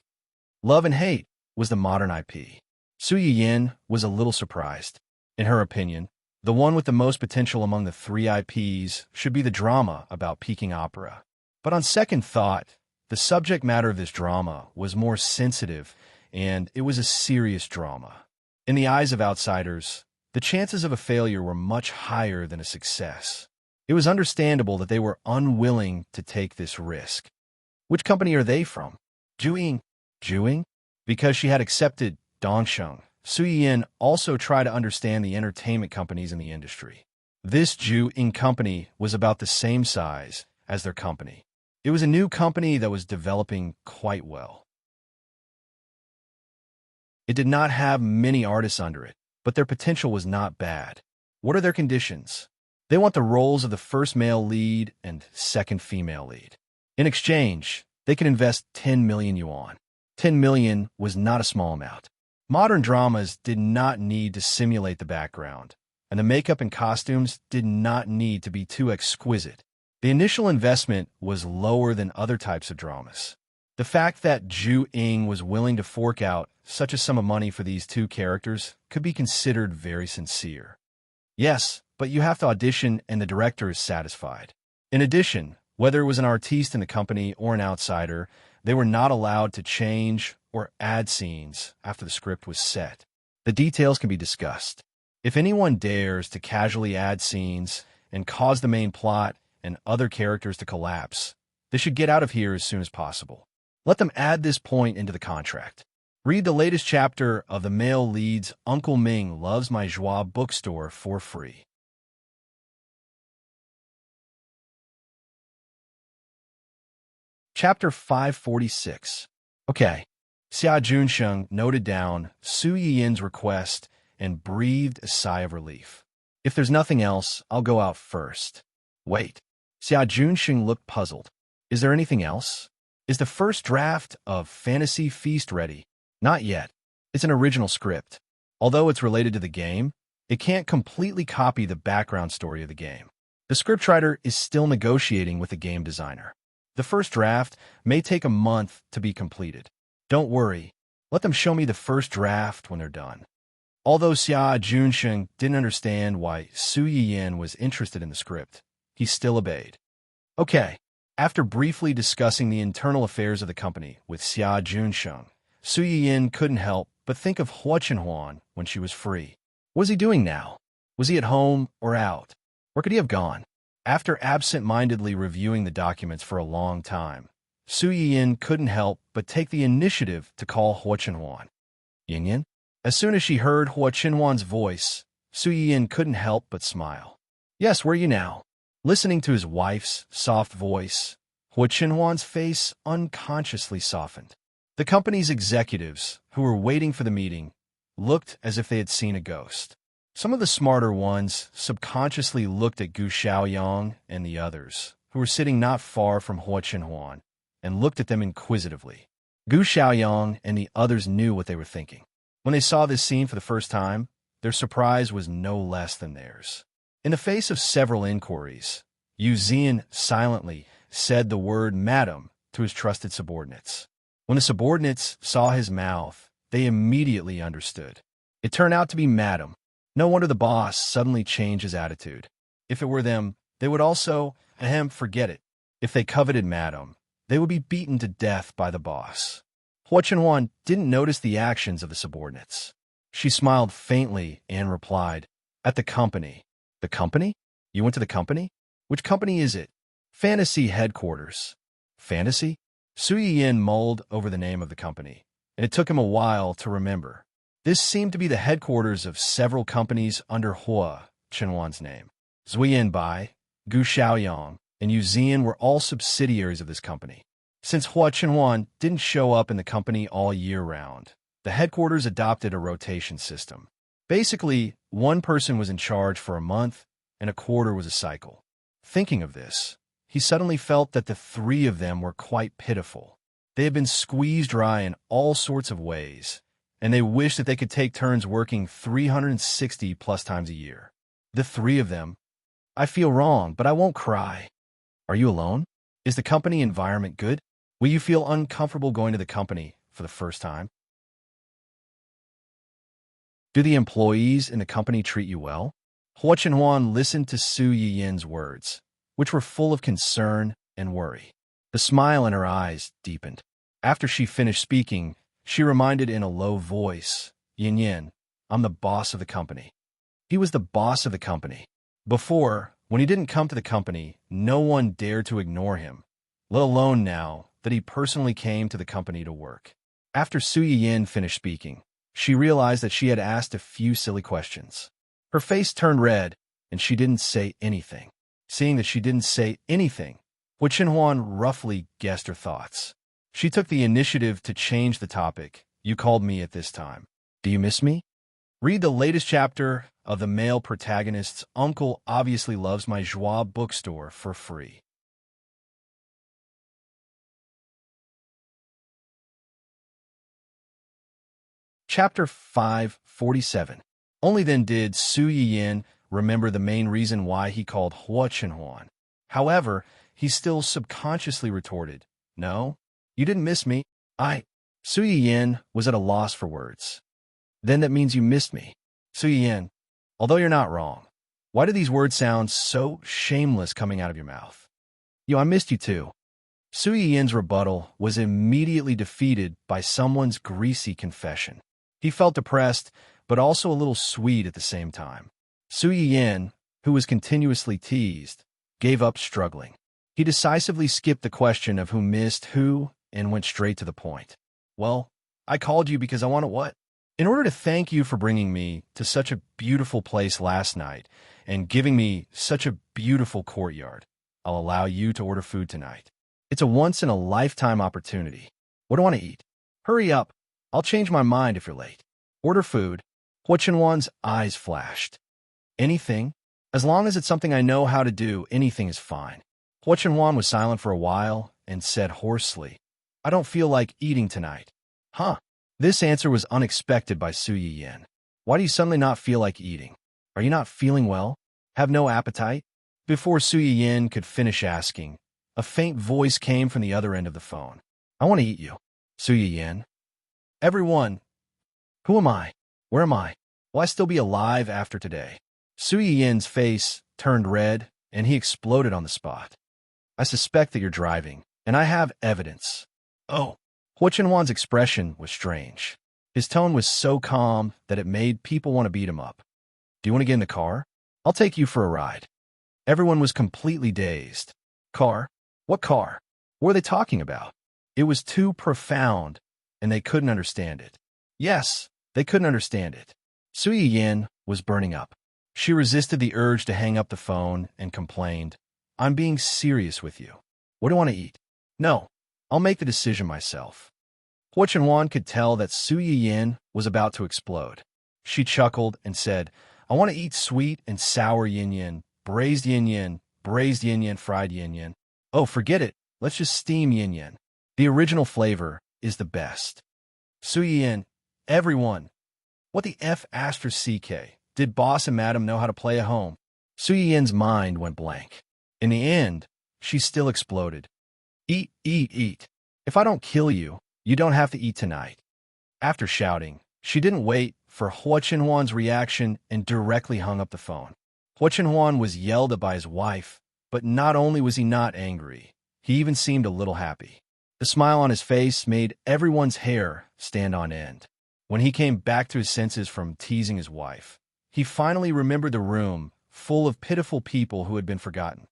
Love and hate was the modern IP. Su Yin was a little surprised. In her opinion, the one with the most potential among the three IPs should be the drama about Peking opera. But on second thought, the subject matter of this drama was more sensitive, and it was a serious drama. In the eyes of outsiders, the chances of a failure were much higher than a success. It was understandable that they were unwilling to take this risk. Which company are they from? Juing. Juing? Because she had accepted Dongsheng, Su Yin also tried to understand the entertainment companies in the industry. This Juing company was about the same size as their company. It was a new company that was developing quite well. It did not have many artists under it, but their potential was not bad. What are their conditions? They want the roles of the first male lead and second female lead. In exchange, they could invest 10 million yuan. 10 million was not a small amount. Modern dramas did not need to simulate the background, and the makeup and costumes did not need to be too exquisite. The initial investment was lower than other types of dramas. The fact that Zhu Ying was willing to fork out such a sum of money for these two characters could be considered very sincere. Yes, but you have to audition and the director is satisfied. In addition, whether it was an artiste in the company or an outsider, they were not allowed to change or add scenes after the script was set. The details can be discussed. If anyone dares to casually add scenes and cause the main plot and other characters to collapse, they should get out of here as soon as possible. Let them add this point into the contract. Read the latest chapter of the male lead's Uncle Ming Loves My Joie bookstore for free. Chapter 546. Okay. Xia Junsheng noted down Su Yin's request and breathed a sigh of relief. If there's nothing else, I'll go out first. Wait. Xia Junxing looked puzzled. Is there anything else? Is the first draft of Fantasy Feast ready? Not yet. It's an original script. Although it's related to the game, it can't completely copy the background story of the game. The scriptwriter is still negotiating with the game designer. The first draft may take a month to be completed. Don't worry. Let them show me the first draft when they're done. Although Xia Junxing didn't understand why Su Yiyin was interested in the script, he still obeyed. Okay. After briefly discussing the internal affairs of the company with Xia Junxing, Su Yiyin couldn't help but think of Hua Chenhuan when she was free. What was he doing now? Was he at home or out? Where could he have gone? After absent-mindedly reviewing the documents for a long time, Su Yiyin couldn't help but take the initiative to call Hua Chenhuan. Yin? As soon as she heard Hua Chenhuan's voice, Su Yiyin couldn't help but smile. Yes, where are you now? Listening to his wife's soft voice, Hua Chenhuan's face unconsciously softened. The company's executives, who were waiting for the meeting, looked as if they had seen a ghost. Some of the smarter ones subconsciously looked at Gu Xiaoyang and the others, who were sitting not far from Hua Chenhuan, and looked at them inquisitively. Gu Xiaoyang and the others knew what they were thinking. When they saw this scene for the first time, their surprise was no less than theirs. In the face of several inquiries, Yu Zian silently said the word "madam" to his trusted subordinates. When the subordinates saw his mouth, they immediately understood. It turned out to be "madam." No wonder the boss suddenly changed his attitude. If it were them, they would also, forget it. If they coveted "madam," they would be beaten to death by the boss. Hua Chenhuan didn't notice the actions of the subordinates. She smiled faintly and replied, "At the company." The company? You went to the company? Which company is it? Fantasy Headquarters. Fantasy? Su Yiyin mulled over the name of the company, and it took him a while to remember. This seemed to be the headquarters of several companies under Hua Chenhuan's name. Zuiyin Bai, Gu Xiaoyang, and Yu Zian were all subsidiaries of this company. Since Hua Chenhuan didn't show up in the company all year round, the headquarters adopted a rotation system. Basically, one person was in charge for a month, and a quarter was a cycle. Thinking of this, he suddenly felt that the three of them were quite pitiful. They had been squeezed dry in all sorts of ways, and they wished that they could take turns working 360+ times a year. The three of them. I feel wrong, but I won't cry. Are you alone? Is the company environment good? Will you feel uncomfortable going to the company for the first time? Do the employees in the company treat you well? Hua Chenhuan listened to Su Yiyin's words, which were full of concern and worry. The smile in her eyes deepened. After she finished speaking, she reminded in a low voice, "Yin, I'm the boss of the company." He was the boss of the company. Before, when he didn't come to the company, no one dared to ignore him, let alone now that he personally came to the company to work. After Su Yiyin finished speaking, she realized that she had asked a few silly questions. Her face turned red, and she didn't say anything. Seeing that she didn't say anything, Hua Chenhuan roughly guessed her thoughts. She took the initiative to change the topic. You called me at this time. Do you miss me? Read the latest chapter of the male protagonist's Uncle Obviously Loves My Joie bookstore for free. Chapter 547. Only then did Su Yiyin remember the main reason why he called Hua Chenhuan. However, he still subconsciously retorted, "No, you didn't miss me. Su Yiyin was at a loss for words. Then that means you missed me. Su Yiyin, although you're not wrong, why do these words sound so shameless coming out of your mouth? I missed you too." Su Yiyin's rebuttal was immediately defeated by someone's greasy confession. He felt depressed, but also a little sweet at the same time. Su Yiyin, who was continuously teased, gave up struggling. He decisively skipped the question of who missed who and went straight to the point. "Well, I called you because I want to what? In order to thank you for bringing me to such a beautiful place last night and giving me such a beautiful courtyard, I'll allow you to order food tonight. It's a once-in-a-lifetime opportunity. What do I want to eat? Hurry up. I'll change my mind if you're late. Order food." Hua Chenhuan's eyes flashed. "Anything? As long as it's something I know how to do, anything is fine. Hua Chenhuan was silent for a while and said hoarsely, I don't feel like eating tonight. Huh? This answer was unexpected by Su Yiyan. Why do you suddenly not feel like eating? Are you not feeling well? Have no appetite? Before Su Yiyan could finish asking, a faint voice came from the other end of the phone. I want to eat you. Su Yiyan. Everyone. Who am I? Where am I? Will I still be alive after today? Su Yiyan's face turned red, and he exploded on the spot. I suspect that you're driving, and I have evidence. Oh. Hua Chenhuan's expression was strange. His tone was so calm that it made people want to beat him up. Do you want to get in the car? I'll take you for a ride. Everyone was completely dazed. Car? What car? What were they talking about? It was too profound, and they couldn't understand it. Yes, they couldn't understand it. Su Yiyan was burning up. She resisted the urge to hang up the phone and complained, I'm being serious with you. What do you want to eat? No, I'll make the decision myself. Hua Chenhuan could tell that Su Yiyan was about to explode. She chuckled and said, I want to eat sweet and sour yin-yin, braised yin-yin, fried yin-yin. Oh, forget it. Let's just steam yin-yin. The original flavor is the best. Su Yiyan, everyone. What the F CK? Did boss and madam know how to play at home? Su Yiyan's mind went blank. In the end, she still exploded. Eat, eat, eat. If I don't kill you, you don't have to eat tonight. After shouting, she didn't wait for Hua Chenhuan's reaction and directly hung up the phone. Hua Chenhuan was yelled at by his wife, but not only was he not angry, he even seemed a little happy. The smile on his face made everyone's hair stand on end. When he came back to his senses from teasing his wife, he finally remembered the room full of pitiful people who had been forgotten.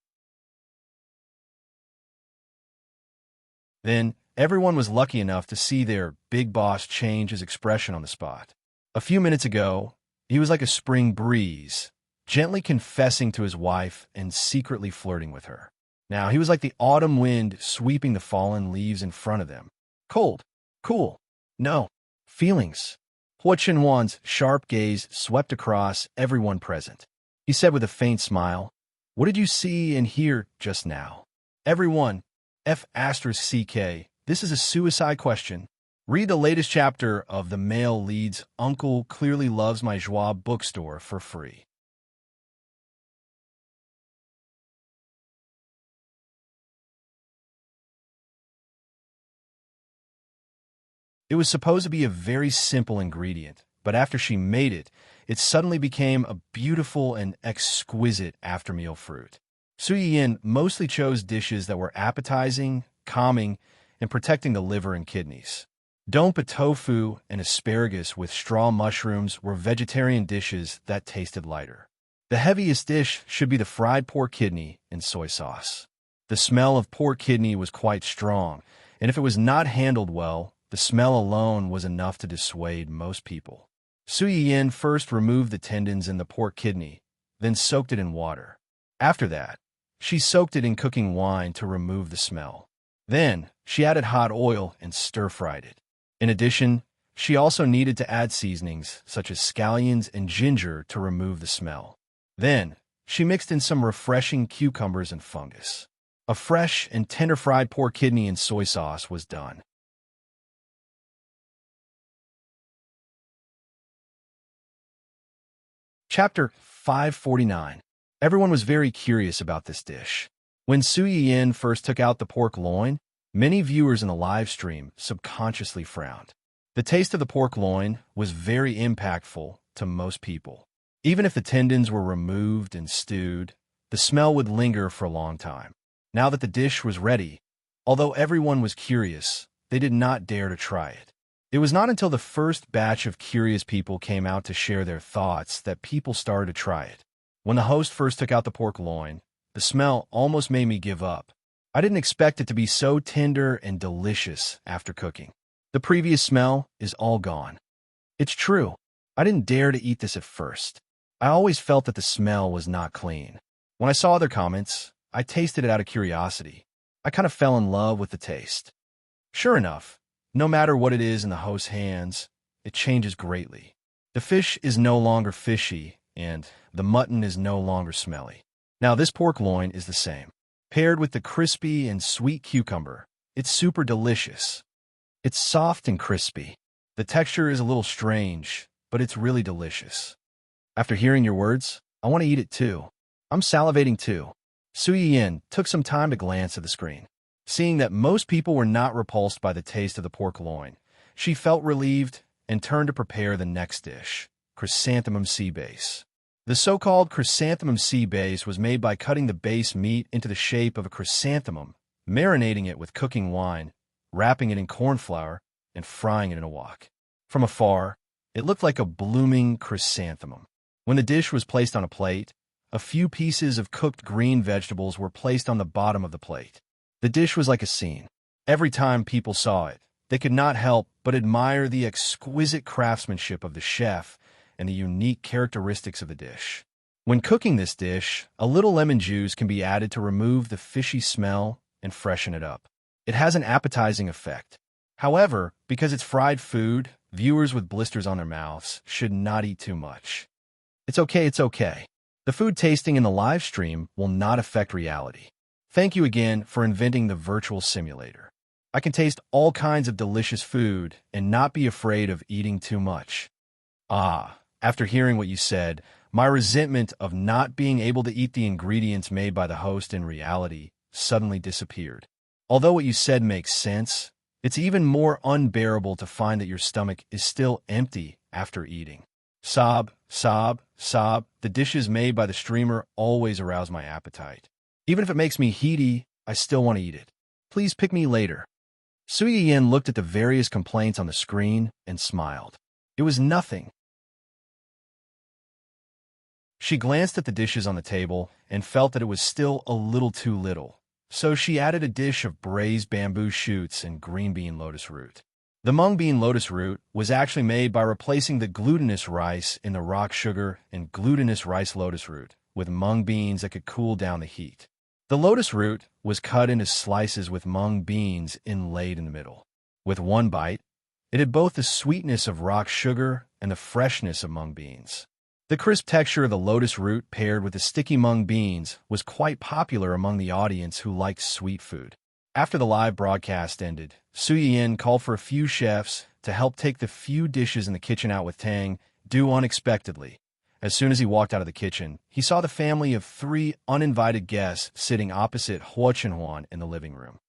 Then, everyone was lucky enough to see their big boss change his expression on the spot. A few minutes ago, he was like a spring breeze, gently confessing to his wife and secretly flirting with her. Now he was like the autumn wind sweeping the fallen leaves in front of them. Cold, cool, no, feelings. Hua Chenhuan's sharp gaze swept across everyone present. He said with a faint smile, What did you see and hear just now? Everyone, F***CK, this is a suicide question. Read the latest chapter of The Male Lead's Uncle Clearly Loves My Joie bookstore for free. It was supposed to be a very simple ingredient, but after she made it, it suddenly became a beautiful and exquisite after-meal fruit. Su Yiyan mostly chose dishes that were appetizing, calming, and protecting the liver and kidneys. Dompa tofu and asparagus with straw mushrooms were vegetarian dishes that tasted lighter. The heaviest dish should be the fried pork kidney in soy sauce. The smell of pork kidney was quite strong, and if it was not handled well, the smell alone was enough to dissuade most people. Su Yiyan first removed the tendons in the pork kidney, then soaked it in water. After that, she soaked it in cooking wine to remove the smell. Then, she added hot oil and stir-fried it. In addition, she also needed to add seasonings such as scallions and ginger to remove the smell. Then, she mixed in some refreshing cucumbers and fungus. A fresh and tender-fried pork kidney in soy sauce was done. Chapter 549. Everyone was very curious about this dish. When Su Yiyan first took out the pork loin, many viewers in the live stream subconsciously frowned. The taste of the pork loin was very impactful to most people. Even if the tendons were removed and stewed, the smell would linger for a long time. Now that the dish was ready, although everyone was curious, they did not dare to try it. It was not until the first batch of curious people came out to share their thoughts that people started to try it. When the host first took out the pork loin, the smell almost made me give up. I didn't expect it to be so tender and delicious after cooking. The previous smell is all gone. It's true. I didn't dare to eat this at first. I always felt that the smell was not clean. When I saw other comments, I tasted it out of curiosity. I kind of fell in love with the taste. Sure enough, no matter what it is in the host's hands, it changes greatly. The fish is no longer fishy, and the mutton is no longer smelly. Now this pork loin is the same. Paired with the crispy and sweet cucumber, it's super delicious. It's soft and crispy. The texture is a little strange, but it's really delicious. After hearing your words, I want to eat it too. I'm salivating too. Su Yin took some time to glance at the screen. Seeing that most people were not repulsed by the taste of the pork loin, she felt relieved and turned to prepare the next dish, chrysanthemum sea base. The so-called chrysanthemum sea base was made by cutting the base meat into the shape of a chrysanthemum, marinating it with cooking wine, wrapping it in corn flour, and frying it in a wok. From afar, it looked like a blooming chrysanthemum. When the dish was placed on a plate, a few pieces of cooked green vegetables were placed on the bottom of the plate. The dish was like a scene. Every time people saw it, they could not help but admire the exquisite craftsmanship of the chef and the unique characteristics of the dish. When cooking this dish, a little lemon juice can be added to remove the fishy smell and freshen it up. It has an appetizing effect. However, because it's fried food, viewers with blisters on their mouths should not eat too much. It's okay. The food tasting in the live stream will not affect reality. Thank you again for inventing the virtual simulator. I can taste all kinds of delicious food and not be afraid of eating too much. After hearing what you said, my resentment of not being able to eat the ingredients made by the host in reality suddenly disappeared. Although what you said makes sense, it's even more unbearable to find that your stomach is still empty after eating. Sob. The dishes made by the streamer always arouse my appetite. Even if it makes me heady, I still want to eat it. Please pick me later. Su Yin looked at the various complaints on the screen and smiled. It was nothing. She glanced at the dishes on the table and felt that it was still a little too little, so she added a dish of braised bamboo shoots and green bean lotus root. The mung bean lotus root was actually made by replacing the glutinous rice in the rock sugar and glutinous rice lotus root with mung beans that could cool down the heat. The lotus root was cut into slices with mung beans inlaid in the middle. With one bite, it had both the sweetness of rock sugar and the freshness of mung beans. The crisp texture of the lotus root paired with the sticky mung beans was quite popular among the audience who liked sweet food. After the live broadcast ended, Su Yin called for a few chefs to help take the few dishes in the kitchen out with Tang due unexpectedly. As soon as he walked out of the kitchen, he saw the family of 3 uninvited guests sitting opposite Huo Chenhuan in the living room.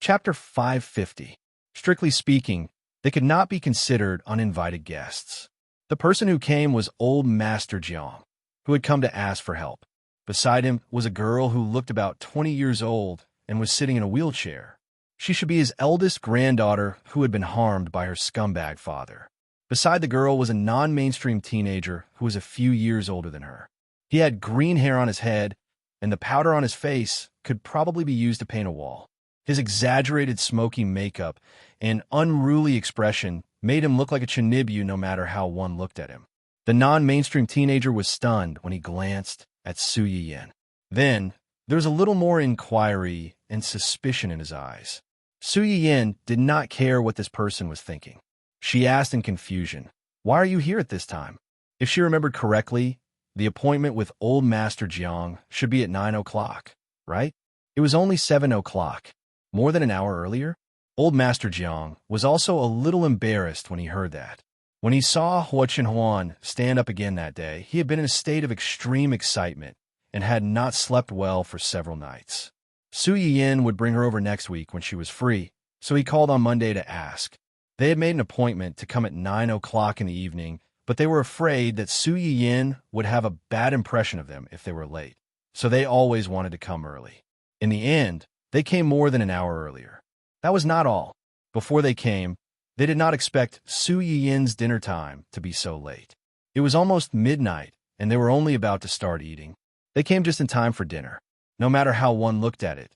Chapter 550. Strictly speaking, they could not be considered uninvited guests. The person who came was old Master Jiang, who had come to ask for help. Beside him was a girl who looked about 20 years old and was sitting in a wheelchair. She should be his eldest granddaughter who had been harmed by her scumbag father. Beside the girl was a non-mainstream teenager who was a few years older than her. He had green hair on his head, and the powder on his face could probably be used to paint a wall. His exaggerated smoky makeup and unruly expression made him look like a Chinibyu no matter how one looked at him. The non-mainstream teenager was stunned when he glanced at Su Yin. Then, there was a little more inquiry and suspicion in his eyes. Su Yin did not care what this person was thinking. She asked in confusion, "Why are you here at this time?" If she remembered correctly, the appointment with old Master Jiang should be at 9 o'clock, right? It was only 7 o'clock. More than an hour earlier? Old Master Jiang was also a little embarrassed when he heard that. When he saw Huo Chenhuan stand up again that day, he had been in a state of extreme excitement and had not slept well for several nights. Su Yin would bring her over next week when she was free, so he called on Monday to ask. They had made an appointment to come at 9 o'clock in the evening, but they were afraid that Su Yin would have a bad impression of them if they were late, so they always wanted to come early. In the end, they came more than an hour earlier. That was not all. Before they came, they did not expect Su Yin's dinner time to be so late. It was almost midnight, and they were only about to start eating. They came just in time for dinner. No matter how one looked at it,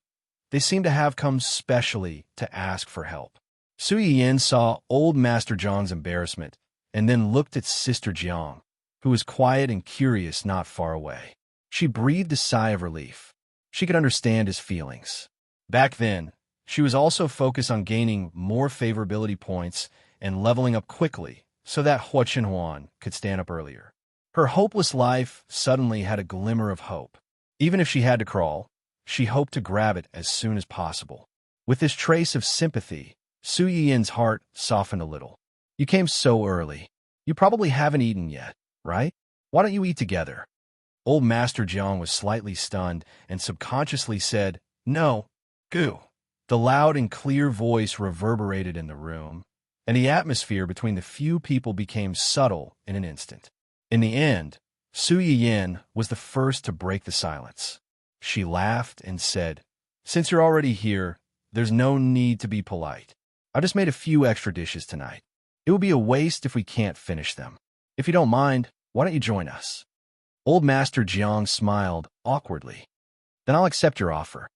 they seemed to have come specially to ask for help. Su Yin saw old Master Jiang's embarrassment and then looked at Sister Jiang, who was quiet and curious not far away. She breathed a sigh of relief. She could understand his feelings. Back then, She was also focused on gaining more favorability points and leveling up quickly so that Hua Chenhuan could stand up earlier. Her hopeless life suddenly had a glimmer of hope. Even if she had to crawl, she hoped to grab it as soon as possible. With this trace of sympathy, Su Yin's heart softened a little. You came so early. You probably haven't eaten yet, right? Why don't you eat together? Old Master Jiang was slightly stunned and subconsciously said, No, goo. The loud and clear voice reverberated in the room, and the atmosphere between the few people became subtle in an instant. In the end, Su Yin was the first to break the silence. She laughed and said, Since you're already here, there's no need to be polite. I just made a few extra dishes tonight. It would be a waste if we can't finish them. If you don't mind, why don't you join us? Old Master Jiang smiled awkwardly. Then I'll accept your offer.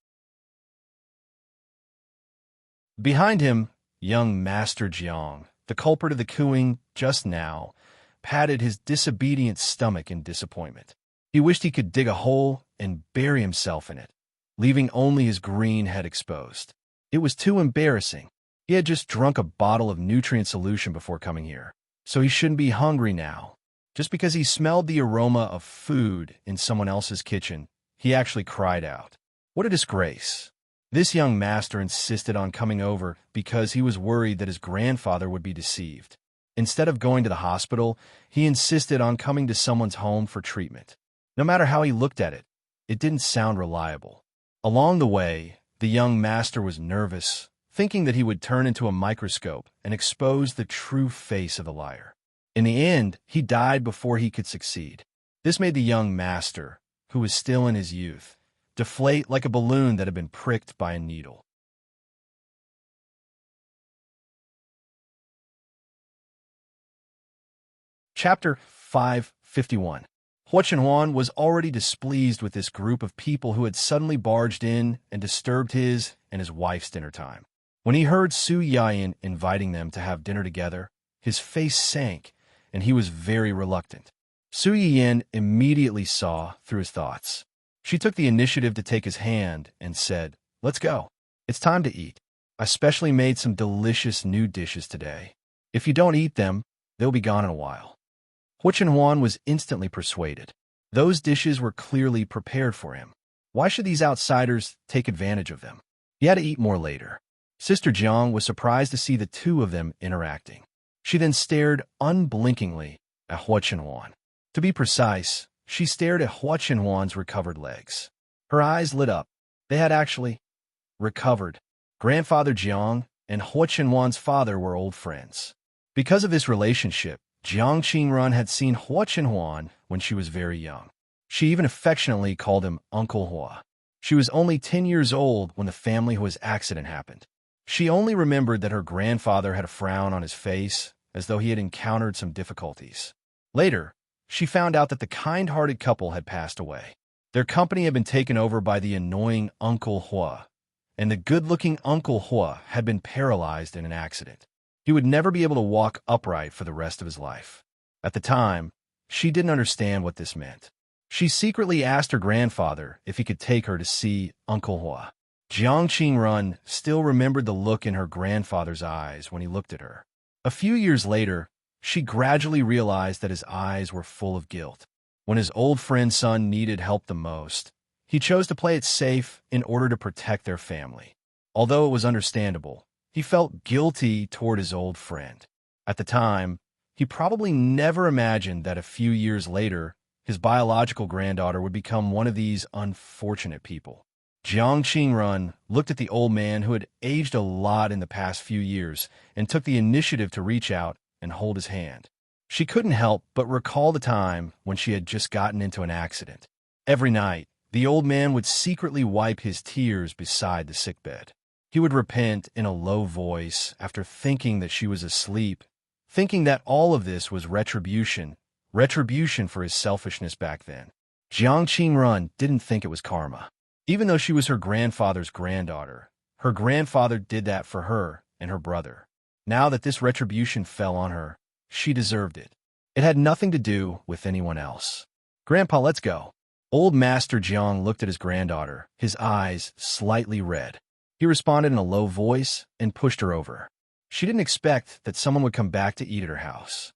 Behind him, young Master Jiang, the culprit of the cooing just now, patted his disobedient stomach in disappointment. He wished he could dig a hole and bury himself in it, leaving only his green head exposed. It was too embarrassing. He had just drunk a bottle of nutrient solution before coming here, so he shouldn't be hungry now. Just because he smelled the aroma of food in someone else's kitchen, he actually cried out. What a disgrace. This young master insisted on coming over because he was worried that his grandfather would be deceived. Instead of going to the hospital, he insisted on coming to someone's home for treatment. No matter how he looked at it, it didn't sound reliable. Along the way, the young master was nervous, thinking that he would turn into a microscope and expose the true face of the liar. In the end, he died before he could succeed. This made the young master, who was still in his youth, deflate like a balloon that had been pricked by a needle. Chapter 551. Hua Chenhuan was already displeased with this group of people who had suddenly barged in and disturbed his and his wife's dinner time. When he heard Su Yin inviting them to have dinner together, his face sank, and he was very reluctant. Su Yin immediately saw through his thoughts. She took the initiative to take his hand and said, Let's go. It's time to eat. I specially made some delicious new dishes today. If you don't eat them, they'll be gone in a while. Hua Chenhuan was instantly persuaded. Those dishes were clearly prepared for him. Why should these outsiders take advantage of them? He had to eat more later. Sister Jiang was surprised to see the two of them interacting. She then stared unblinkingly at Hua Chenhuan. To be precise, she stared at Hua Chenhuan's recovered legs. Her eyes lit up. They had actually recovered. Grandfather Jiang and Hua Chenhuan's father were old friends. Because of this relationship, Jiang Qingrun had seen Hua Chenhuan when she was very young. She even affectionately called him Uncle Hua. She was only 10 years old when the family Hua's accident happened. She only remembered that her grandfather had a frown on his face, as though he had encountered some difficulties. Later, she found out that the kind-hearted couple had passed away. Their company had been taken over by the annoying Uncle Hua, and the good-looking Uncle Hua had been paralyzed in an accident. He would never be able to walk upright for the rest of his life. At the time, she didn't understand what this meant. She secretly asked her grandfather if he could take her to see Uncle Hua. Jiang Qingrun still remembered the look in her grandfather's eyes when he looked at her. A few years later, she gradually realized that his eyes were full of guilt. When his old friend's son needed help the most, he chose to play it safe in order to protect their family. Although it was understandable, he felt guilty toward his old friend. At the time, he probably never imagined that a few years later, his biological granddaughter would become one of these unfortunate people. Jiang Qingrun looked at the old man who had aged a lot in the past few years and took the initiative to reach out and hold his hand. She couldn't help but recall the time when she had just gotten into an accident. Every night, the old man would secretly wipe his tears beside the sickbed. He would repent in a low voice after thinking that she was asleep, thinking that all of this was retribution for his selfishness back then. Jiang Qingrun didn't think it was karma. Even though she was her grandfather's granddaughter, her grandfather did that for her and her brother. Now that this retribution fell on her, she deserved it. It had nothing to do with anyone else. Grandpa, let's go. Old Master Jiang looked at his granddaughter, his eyes slightly red. He responded in a low voice and pushed her over. She didn't expect that someone would come back to eat at her house.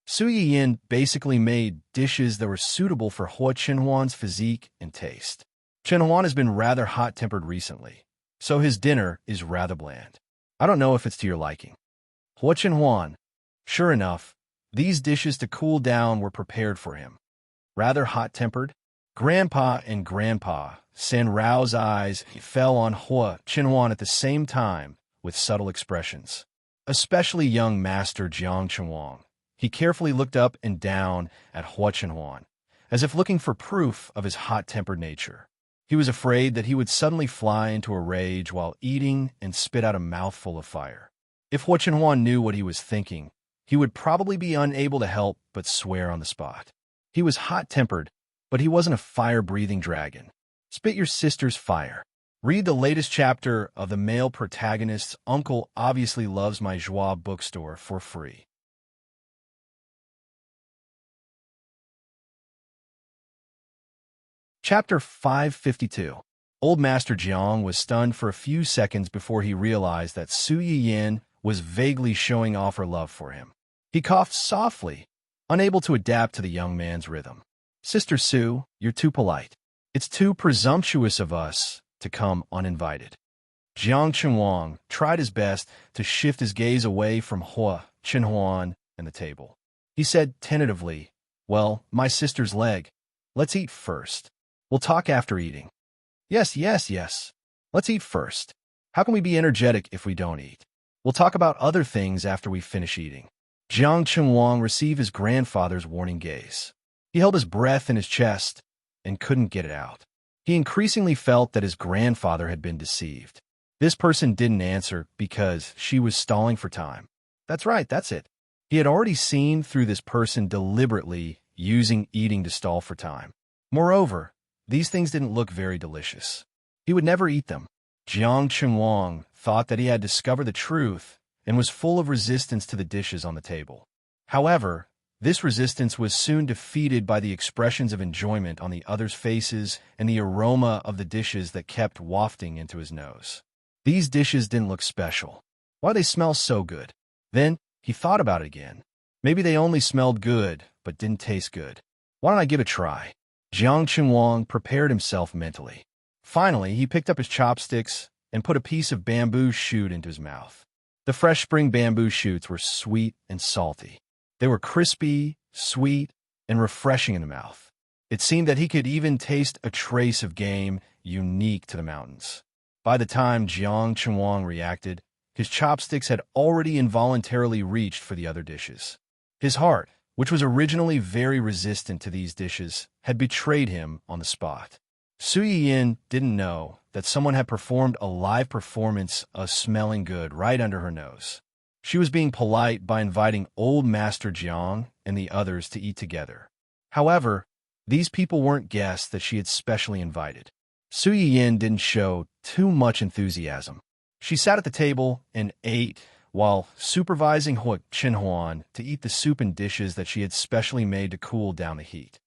Su Yiyin basically made dishes that were suitable for Hua Qinhuan's physique and taste. Qinhuan has been rather hot-tempered recently, so his dinner is rather bland. I don't know if it's to your liking. Hua Qinhuan. Sure enough, these dishes to cool down were prepared for him. Rather hot-tempered, Grandpa and Grandpa San Rao's eyes fell on Hua Qinhuan at the same time with subtle expressions. Especially young Master Jiang Qinhuang. He carefully looked up and down at Hua Qinhuan, as if looking for proof of his hot-tempered nature. He was afraid that he would suddenly fly into a rage while eating and spit out a mouthful of fire. If Hua Qinhuan knew what he was thinking, he would probably be unable to help but swear on the spot. He was hot-tempered, but he wasn't a fire-breathing dragon. Spit your sister's fire. Read the latest chapter of the male protagonist's Uncle Obviously Loves My Joie bookstore for free. Chapter 552. Old Master Jiang was stunned for a few seconds before he realized that Su Yiyin was vaguely showing off her love for him. He coughed softly, unable to adapt to the young man's rhythm. Sister Su, you're too polite. It's too presumptuous of us to come uninvited. Jiang Qinhuang tried his best to shift his gaze away from Hua Qinhuan and the table. He said tentatively, well, my sister's leg. Let's eat first. We'll talk after eating. Yes. Let's eat first. How can we be energetic if we don't eat? We'll talk about other things after we finish eating. Jiang Qinhuang received his grandfather's warning gaze. He held his breath in his chest and couldn't get it out. He increasingly felt that his grandfather had been deceived. This person didn't answer because she was stalling for time. That's right, that's it. He had already seen through this person deliberately using eating to stall for time. Moreover, these things didn't look very delicious. He would never eat them. Jiang Qinhuang thought that he had discovered the truth and was full of resistance to the dishes on the table. However, this resistance was soon defeated by the expressions of enjoyment on the others' faces and the aroma of the dishes that kept wafting into his nose. These dishes didn't look special. Why they smell so good? Then he thought about it again. Maybe they only smelled good, but didn't taste good. Why don't I give it a try? Jiang Qinhuang prepared himself mentally. Finally, he picked up his chopsticks and put a piece of bamboo shoot into his mouth. The fresh spring bamboo shoots were sweet and salty. They were crispy, sweet, and refreshing in the mouth. It seemed that he could even taste a trace of game unique to the mountains. By the time Jiang Qinhuang reacted, his chopsticks had already involuntarily reached for the other dishes. His heart, which was originally very resistant to these dishes, had betrayed him on the spot. Su Yiyin didn't know that someone had performed a live performance of smelling good right under her nose. She was being polite by inviting old Master Jiang and the others to eat together. However, these people weren't guests that she had specially invited. Su Yiyin didn't show too much enthusiasm. She sat at the table and ate while supervising Hua Qinhuan to eat the soup and dishes that she had specially made to cool down the heat.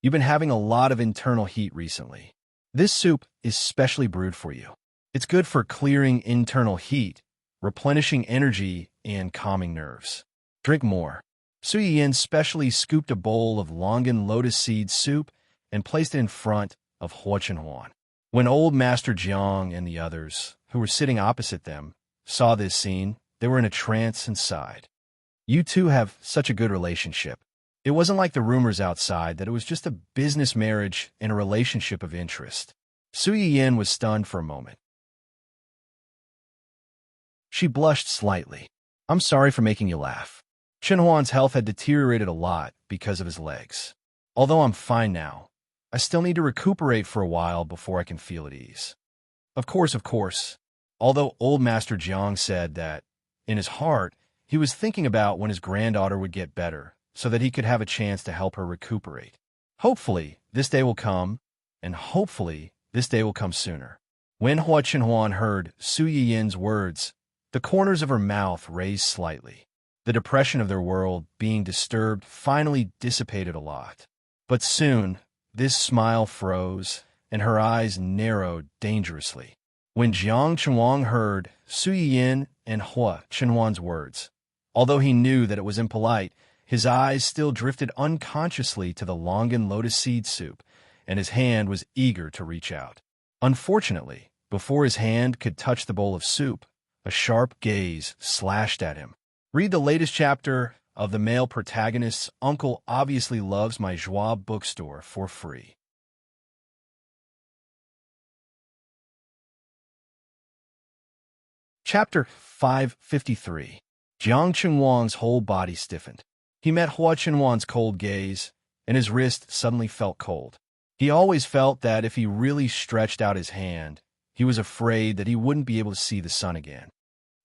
You've been having a lot of internal heat recently. This soup is specially brewed for you. It's good for clearing internal heat, replenishing energy, and calming nerves. Drink more. Su Yiyin specially scooped a bowl of longan lotus seed soup and placed it in front of Hua Qinhuan. When old Master Jiang and the others, who were sitting opposite them, saw this scene, they were in a trance and sighed. You two have such a good relationship. It wasn't like the rumors outside that it was just a business marriage and a relationship of interest. Su Yiyin was stunned for a moment. She blushed slightly. I'm sorry for making you laugh. Qinhuan's health had deteriorated a lot because of his legs. Although I'm fine now, I still need to recuperate for a while before I can feel at ease. Of course. Although old Master Jiang said that, in his heart, he was thinking about when his granddaughter would get better, so that he could have a chance to help her recuperate. Hopefully, this day will come, and hopefully, this day will come sooner. When Hua Qinhuan heard Su Yiyin's words, the corners of her mouth raised slightly. The depression of their world being disturbed finally dissipated a lot. But soon, this smile froze, and her eyes narrowed dangerously. When Jiang Chenwang heard Su Yiyin and Hua Chenwan's words, although he knew that it was impolite, his eyes still drifted unconsciously to the longan lotus seed soup, and his hand was eager to reach out. Unfortunately, before his hand could touch the bowl of soup, a sharp gaze slashed at him. Read the latest chapter of the male protagonist's Uncle Obviously Loves My Joie bookstore for free. Chapter 553. Jiang Chenwang's whole body stiffened. He met Hua Chenwan's cold gaze, and his wrist suddenly felt cold. He always felt that if he really stretched out his hand, he was afraid that he wouldn't be able to see the sun again.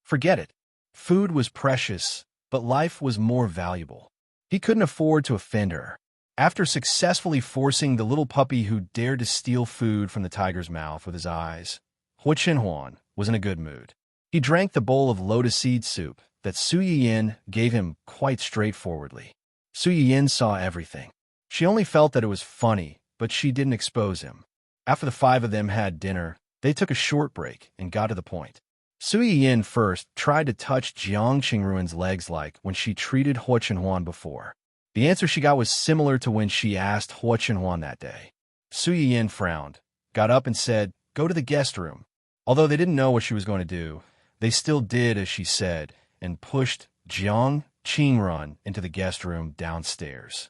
Forget it. Food was precious, but life was more valuable. He couldn't afford to offend her. After successfully forcing the little puppy who dared to steal food from the tiger's mouth with his eyes, Hua Chenwan was in a good mood. He drank the bowl of lotus seed soup that Su Yiyin gave him quite straightforwardly. Su Yiyin saw everything. She only felt that it was funny, but she didn't expose him. After the five of them had dinner, they took a short break and got to the point. Su Yiyin first tried to touch Jiang Qingruan's legs like when she treated Hua Chenwan before. The answer she got was similar to when she asked Hua Chenwan that day. Su Yiyin frowned, got up and said, "Go to the guest room." Although they didn't know what she was going to do, they still did as she said and pushed Jiang Qingruan into the guest room downstairs.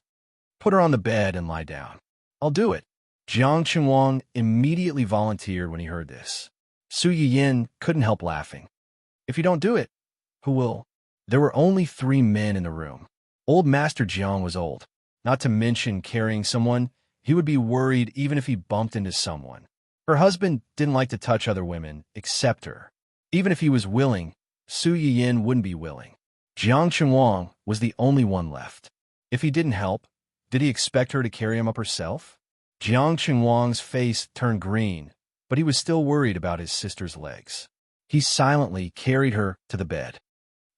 "Put her on the bed and lie down." "I'll do it." Jiang Chenwang immediately volunteered when he heard this. Su Yiyin couldn't help laughing. "If you don't do it, who will?" There were only 3 men in the room. Old Master Jiang was old. Not to mention carrying someone, he would be worried even if he bumped into someone. Her husband didn't like to touch other women except her. Even if he was willing, Su Yiyin wouldn't be willing. Jiang Chenwang was the only one left. If he didn't help, did he expect her to carry him up herself? Jiang Chenwang's face turned green, but he was still worried about his sister's legs. He silently carried her to the bed.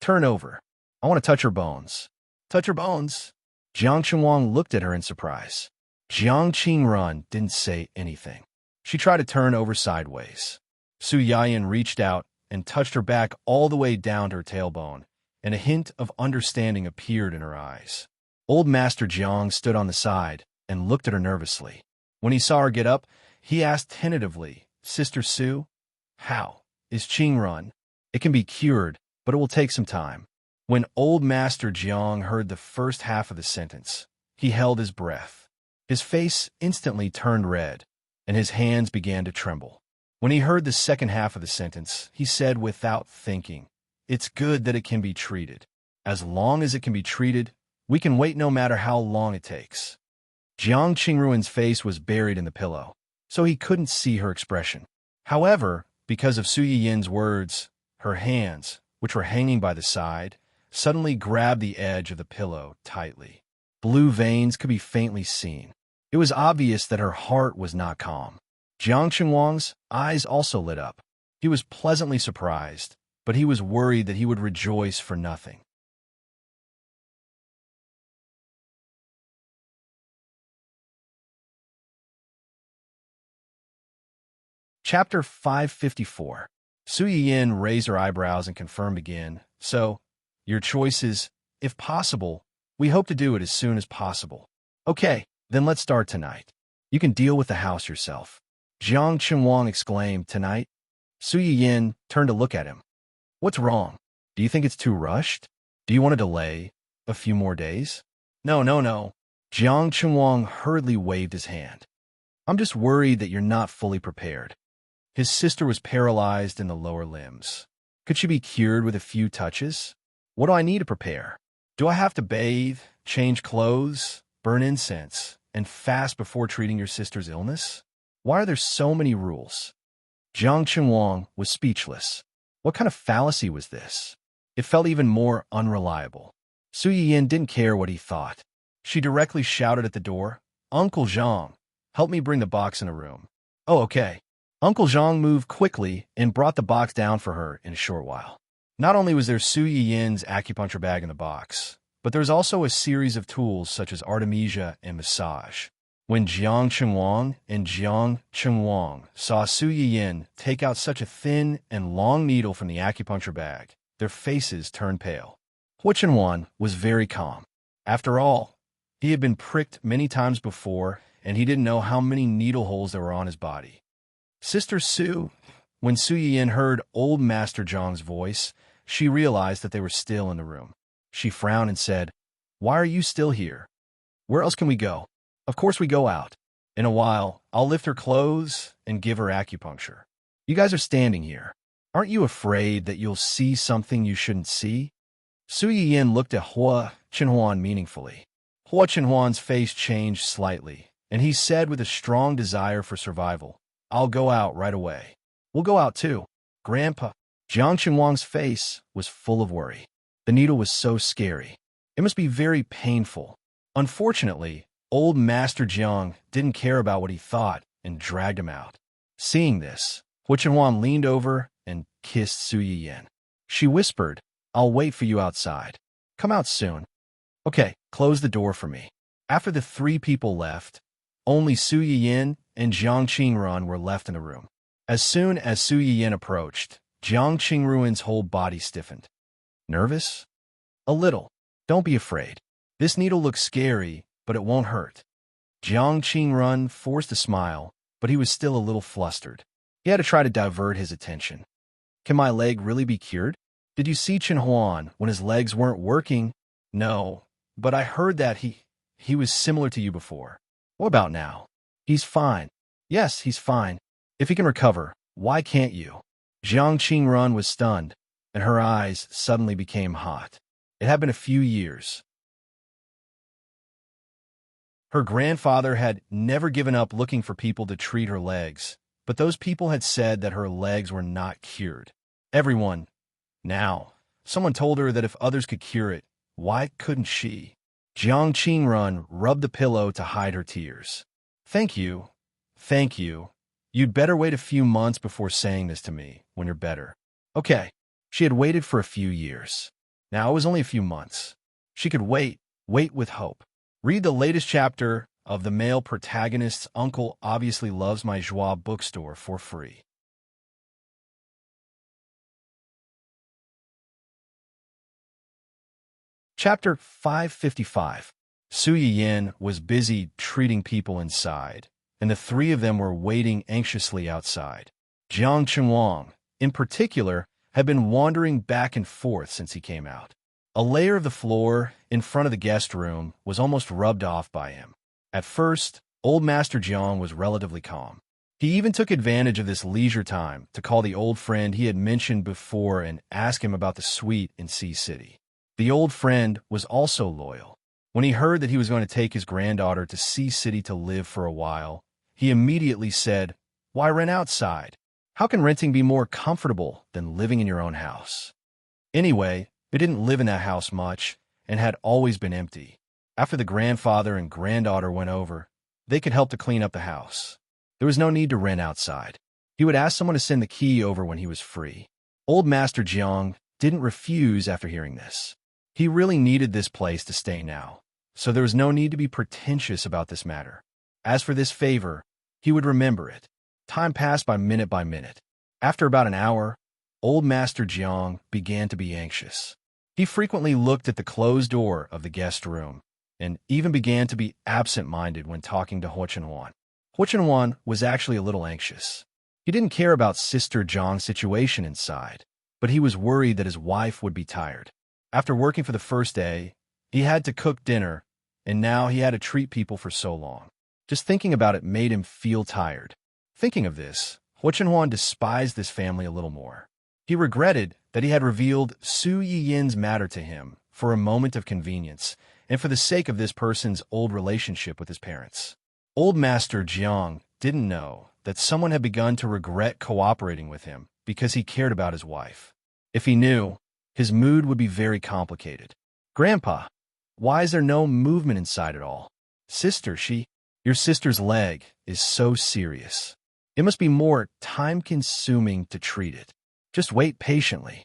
"Turn over. I want to touch her bones." "Touch her bones?" Jiang Chenwang looked at her in surprise. Jiang Qingruan didn't say anything. She tried to turn over sideways. Su Yiyin reached out and touched her back all the way down to her tailbone, and a hint of understanding appeared in her eyes. Old Master Jiang stood on the side and looked at her nervously. When he saw her get up, he asked tentatively, "Sister Su, how is Qingruan? It can be cured, but it will take some time." When Old Master Jiang heard the first half of the sentence, he held his breath. His face instantly turned red, and his hands began to tremble. When he heard the second half of the sentence, he said without thinking, "It's good that it can be treated. As long as it can be treated, we can wait no matter how long it takes." Jiang Qingruan's face was buried in the pillow, so he couldn't see her expression. However, because of Su Yiyin's words, her hands, which were hanging by the side, suddenly grabbed the edge of the pillow tightly. Blue veins could be faintly seen. It was obvious that her heart was not calm. Jiang Chenwang's eyes also lit up. He was pleasantly surprised, but he was worried that he would rejoice for nothing. Chapter 554. Su Yiyin raised her eyebrows and confirmed again, "So, your choice is, if possible, we hope to do it as soon as possible." "Okay, then let's start tonight. You can deal with the house yourself." Jiang Chenwang exclaimed, "Tonight?" Su Yiyin turned to look at him. "What's wrong? Do you think it's too rushed? Do you want to delay a few more days?" No. Jiang Chenwang hurriedly waved his hand. "I'm just worried that you're not fully prepared." His sister was paralyzed in the lower limbs. Could she be cured with a few touches? What do I need to prepare? Do I have to bathe, change clothes, burn incense, and fast before treating your sister's illness? Why are there so many rules? Jiang Chenwang was speechless. What kind of fallacy was this? It felt even more unreliable. Su Yiyin didn't care what he thought. She directly shouted at the door, "Uncle Zhang, help me bring the box in a room." "Oh, okay." Uncle Zhang moved quickly and brought the box down for her in a short while. Not only was there Su Yiyin's acupuncture bag in the box, but there was also a series of tools such as artemisia and massage. When Jiang Chenhuang and Jiang Chenhuang saw Su Yiyin take out such a thin and long needle from the acupuncture bag, their faces turned pale. Hua Chenhuan was very calm. After all, he had been pricked many times before, and he didn't know how many needle holes there were on his body. Sister Su, when Su Yiyin heard old Master Jiang's voice, she realized that they were still in the room. She frowned and said, "Why are you still here? Where else can we go?" "Of course we go out. In a while, I'll lift her clothes and give her acupuncture. You guys are standing here. Aren't you afraid that you'll see something you shouldn't see?" Su Yiyin looked at Hua Chenhuan meaningfully. Hua Chenhuan's face changed slightly, and he said with a strong desire for survival, "I'll go out right away." "We'll go out too, Grandpa." Jiang Chenhuang's face was full of worry. The needle was so scary. It must be very painful. Unfortunately, old Master Jiang didn't care about what he thought and dragged him out. Seeing this, Hua Chenhuan leaned over and kissed Su Yiyin. She whispered, "I'll wait for you outside. Come out soon." "Okay, close the door for me." After the three people left, only Su Yiyin and Jiang Qingruan were left in the room. As soon as Su Yiyin approached, Jiang Qingruan's whole body stiffened. "Nervous?" "A little. Don't be afraid. This needle looks scary, but it won't hurt." Jiang Qingruan forced a smile, but he was still a little flustered. He had to try to divert his attention. "Can my leg really be cured? Did you see Chenhuan when his legs weren't working?" "No, but I heard that he was similar to you before." "What about now?" "He's fine." "Yes, he's fine. If he can recover, why can't you?" Jiang Qingruan was stunned, and her eyes suddenly became hot. It had been a few years. Her grandfather had never given up looking for people to treat her legs, but those people had said that her legs were not cured. Everyone. Now, someone told her that if others could cure it, why couldn't she? Jiang Qingruan rubbed the pillow to hide her tears. Thank you. Thank you. You'd better wait a few months before saying this to me, when you're better." Okay. She had waited for a few years. Now it was only a few months. She could wait with hope. Read the latest chapter of the male protagonist's Uncle Obviously Loves My Joie bookstore for free. Chapter 555. Su Yiyin was busy treating people inside, and the three of them were waiting anxiously outside. Jiang Chenhuang, in particular, had been wandering back and forth since he came out. A layer of the floor in front of the guest room was almost rubbed off by him. At first, old Master Jiang was relatively calm. He even took advantage of this leisure time to call the old friend he had mentioned before and ask him about the suite in Sea City. The old friend was also loyal. When he heard that he was going to take his granddaughter to Sea City to live for a while, he immediately said, "Why rent outside? How can renting be more comfortable than living in your own house?" Anyway, they didn't live in that house much and had always been empty. After the grandfather and granddaughter went over, they could help to clean up the house. There was no need to rent outside. He would ask someone to send the key over when he was free. Old Master Jiang didn't refuse after hearing this. He really needed this place to stay now, so there was no need to be pretentious about this matter. As for this favor, he would remember it. Time passed by minute. After about an hour, old Master Jiang began to be anxious. He frequently looked at the closed door of the guest room, and even began to be absent-minded when talking to Hua Chenhuan. Hua Chenhuan was actually a little anxious. He didn't care about Sister Zhang's situation inside, but he was worried that his wife would be tired. After working for the first day, he had to cook dinner, and now he had to treat people for so long. Just thinking about it made him feel tired. Thinking of this, Hua Chenhuan despised this family a little more. He regretted that he had revealed Su Yiyin's matter to him for a moment of convenience, and for the sake of this person's old relationship with his parents. Old Master Jiang didn't know that someone had begun to regret cooperating with him because he cared about his wife. If he knew, his mood would be very complicated. "Grandpa, why is there no movement inside at all?" "Sister, your sister's leg is so serious. It must be more time-consuming to treat it. Just wait patiently."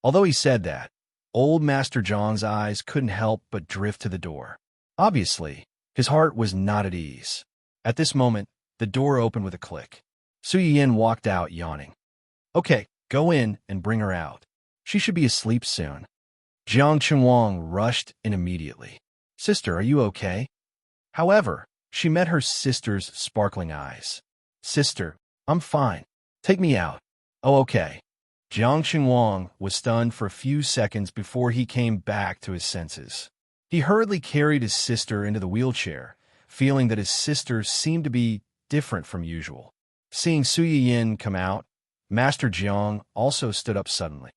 Although he said that, old Master Jiang's eyes couldn't help but drift to the door. Obviously, his heart was not at ease. At this moment, the door opened with a click. Su Yin walked out, yawning. Okay, go in and bring her out. She should be asleep soon. Jiang Chenwang rushed in immediately. Sister, are you okay? However, she met her sister's sparkling eyes. Sister, I'm fine. Take me out. Oh, okay. Jiang Chenwang was stunned for a few seconds before he came back to his senses. He hurriedly carried his sister into the wheelchair, feeling that his sister seemed to be different from usual. Seeing Su Yin come out, Master Jiang also stood up suddenly.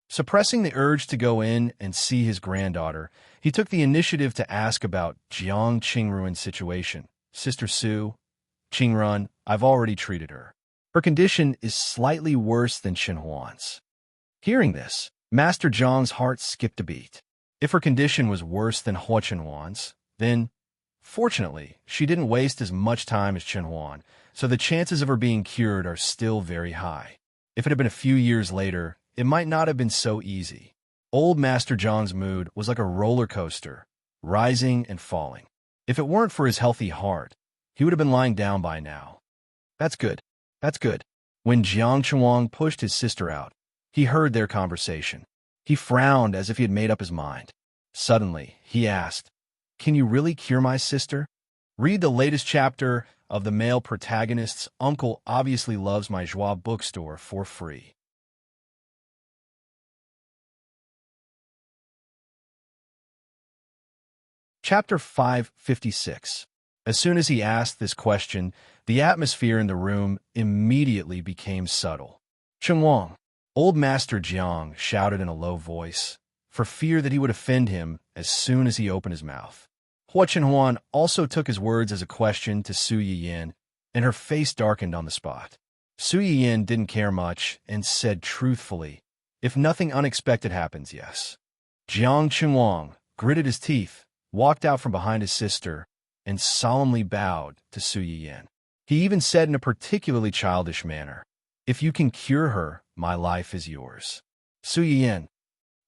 Suppressing the urge to go in and see his granddaughter, he took the initiative to ask about Jiang Qingruan's situation. Sister Su, Qingrun, I've already treated her. Her condition is slightly worse than Qinhuan's. Hearing this, Master Jiang's heart skipped a beat. If her condition was worse than Hua Qinhuan's, then, fortunately, she didn't waste as much time as Qinhuan, so the chances of her being cured are still very high. If it had been a few years later, it might not have been so easy. Old Master Jiang's mood was like a roller coaster, rising and falling. If it weren't for his healthy heart, he would have been lying down by now. That's good. That's good. When Jiang Chenwang pushed his sister out, he heard their conversation. He frowned as if he had made up his mind. Suddenly, he asked, Can you really cure my sister? Read the latest chapter of the male protagonist's Uncle Obviously Loves My Joie bookstore for free. Chapter 556. As soon as he asked this question, the atmosphere in the room immediately became subtle. Chenwang, old Master Jiang shouted in a low voice, for fear that he would offend him as soon as he opened his mouth. Hua Chenhuan also took his words as a question to Su Yiyin, and her face darkened on the spot. Su Yiyin didn't care much and said truthfully, If nothing unexpected happens, yes. Jiang Chenwang gritted his teeth, walked out from behind his sister, and solemnly bowed to Su Yiyin. He even said in a particularly childish manner, If you can cure her, my life is yours. Su Yiyin,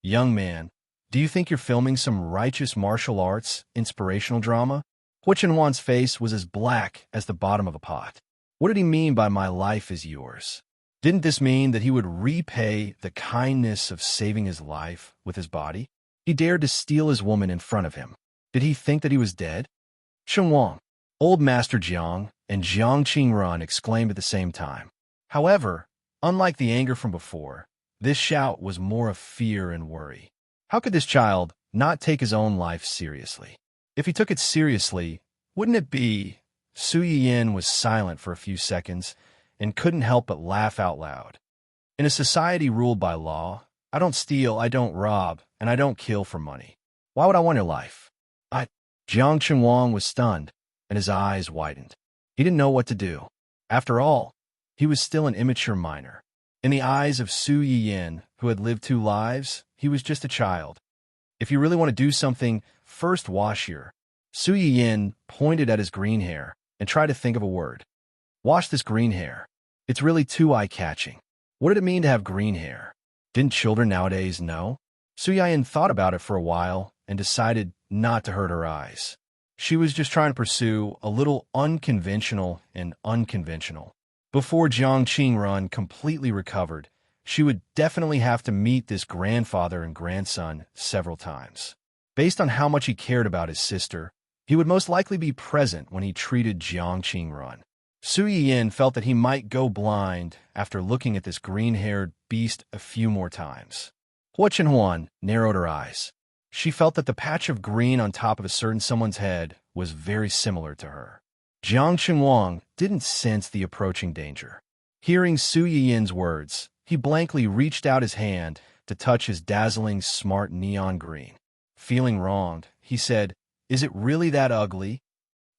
young man, do you think you're filming some righteous martial arts inspirational drama? Hua Chenhuan's face was as black as the bottom of a pot. What did he mean by my life is yours? Didn't this mean that he would repay the kindness of saving his life with his body? He dared to steal his woman in front of him. Did he think that he was dead? Chenwang, old Master Jiang, and Jiang Qingrun exclaimed at the same time. However, unlike the anger from before, this shout was more of fear and worry. How could this child not take his own life seriously? If he took it seriously, wouldn't it be... Su Yiyin was silent for a few seconds and couldn't help but laugh out loud. In a society ruled by law, I don't steal, I don't rob, and I don't kill for money. Why would I want your life? Jiang Chenwang was stunned, and his eyes widened. He didn't know what to do. After all, he was still an immature minor. In the eyes of Su Yiyin, who had lived 2 lives, he was just a child. If you really want to do something, first wash your... Su Yiyin pointed at his green hair and tried to think of a word. Wash this green hair. It's really too eye-catching. What did it mean to have green hair? Didn't children nowadays know? Su Yiyin thought about it for a while and decided not to hurt her eyes. She was just trying to pursue a little unconventional and unconventional. Before Jiang Qingrun completely recovered, she would definitely have to meet this grandfather and grandson several times. Based on how much he cared about his sister, he would most likely be present when he treated Jiang Qingrun. Su Yiyin felt that he might go blind after looking at this green-haired beast a few more times. Hua Chenhuan narrowed her eyes. She felt that the patch of green on top of a certain someone's head was very similar to her. Jiang Chenwang didn't sense the approaching danger. Hearing Su Yiyin's words, he blankly reached out his hand to touch his dazzling, smart neon green. Feeling wronged, he said, Is it really that ugly?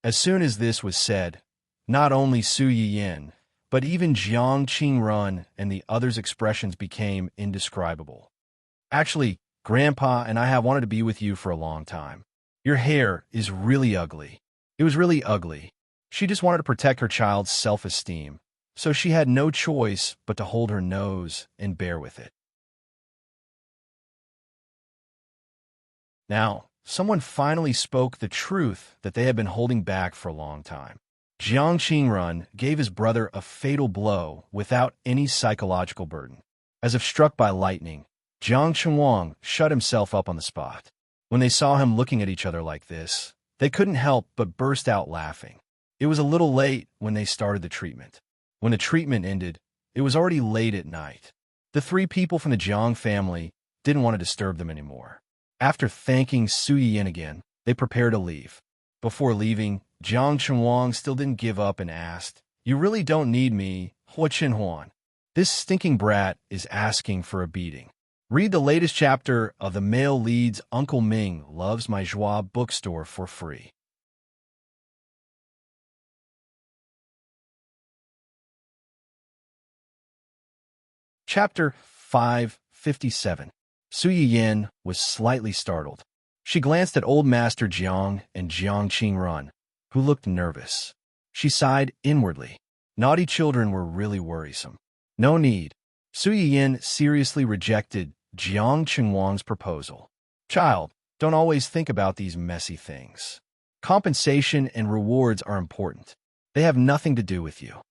As soon as this was said, not only Su Yiyin, but even Jiang Qingrun and the others' expressions became indescribable. Actually, Grandpa and I have wanted to be with you for a long time. Your hair is really ugly. It was really ugly. She just wanted to protect her child's self-esteem, so she had no choice but to hold her nose and bear with it. Now, someone finally spoke the truth that they had been holding back for a long time. Jiang Qingrun gave his brother a fatal blow without any psychological burden. As if struck by lightning, Jiang Chenhuang shut himself up on the spot. When they saw him looking at each other like this, they couldn't help but burst out laughing. It was a little late when they started the treatment. When the treatment ended, it was already late at night. The three people from the Jiang family didn't want to disturb them anymore. After thanking Su Yiyin again, they prepared to leave. Before leaving, Jiang Chenhuang still didn't give up and asked, "You really don't need me, Hua Qinhuan. This stinking brat is asking for a beating." Read the latest chapter of The Male Lead's Uncle Ming Loves My Joie bookstore for free. Chapter 557. Su Yiyin was slightly startled. She glanced at Old Master Jiang and Jiang Qingrun, who looked nervous. She sighed inwardly. Naughty children were really worrisome. No need. Su Yiyin seriously rejected Jiang Qinhuang's proposal. Child, don't always think about these messy things. Compensation and rewards are important. They have nothing to do with you.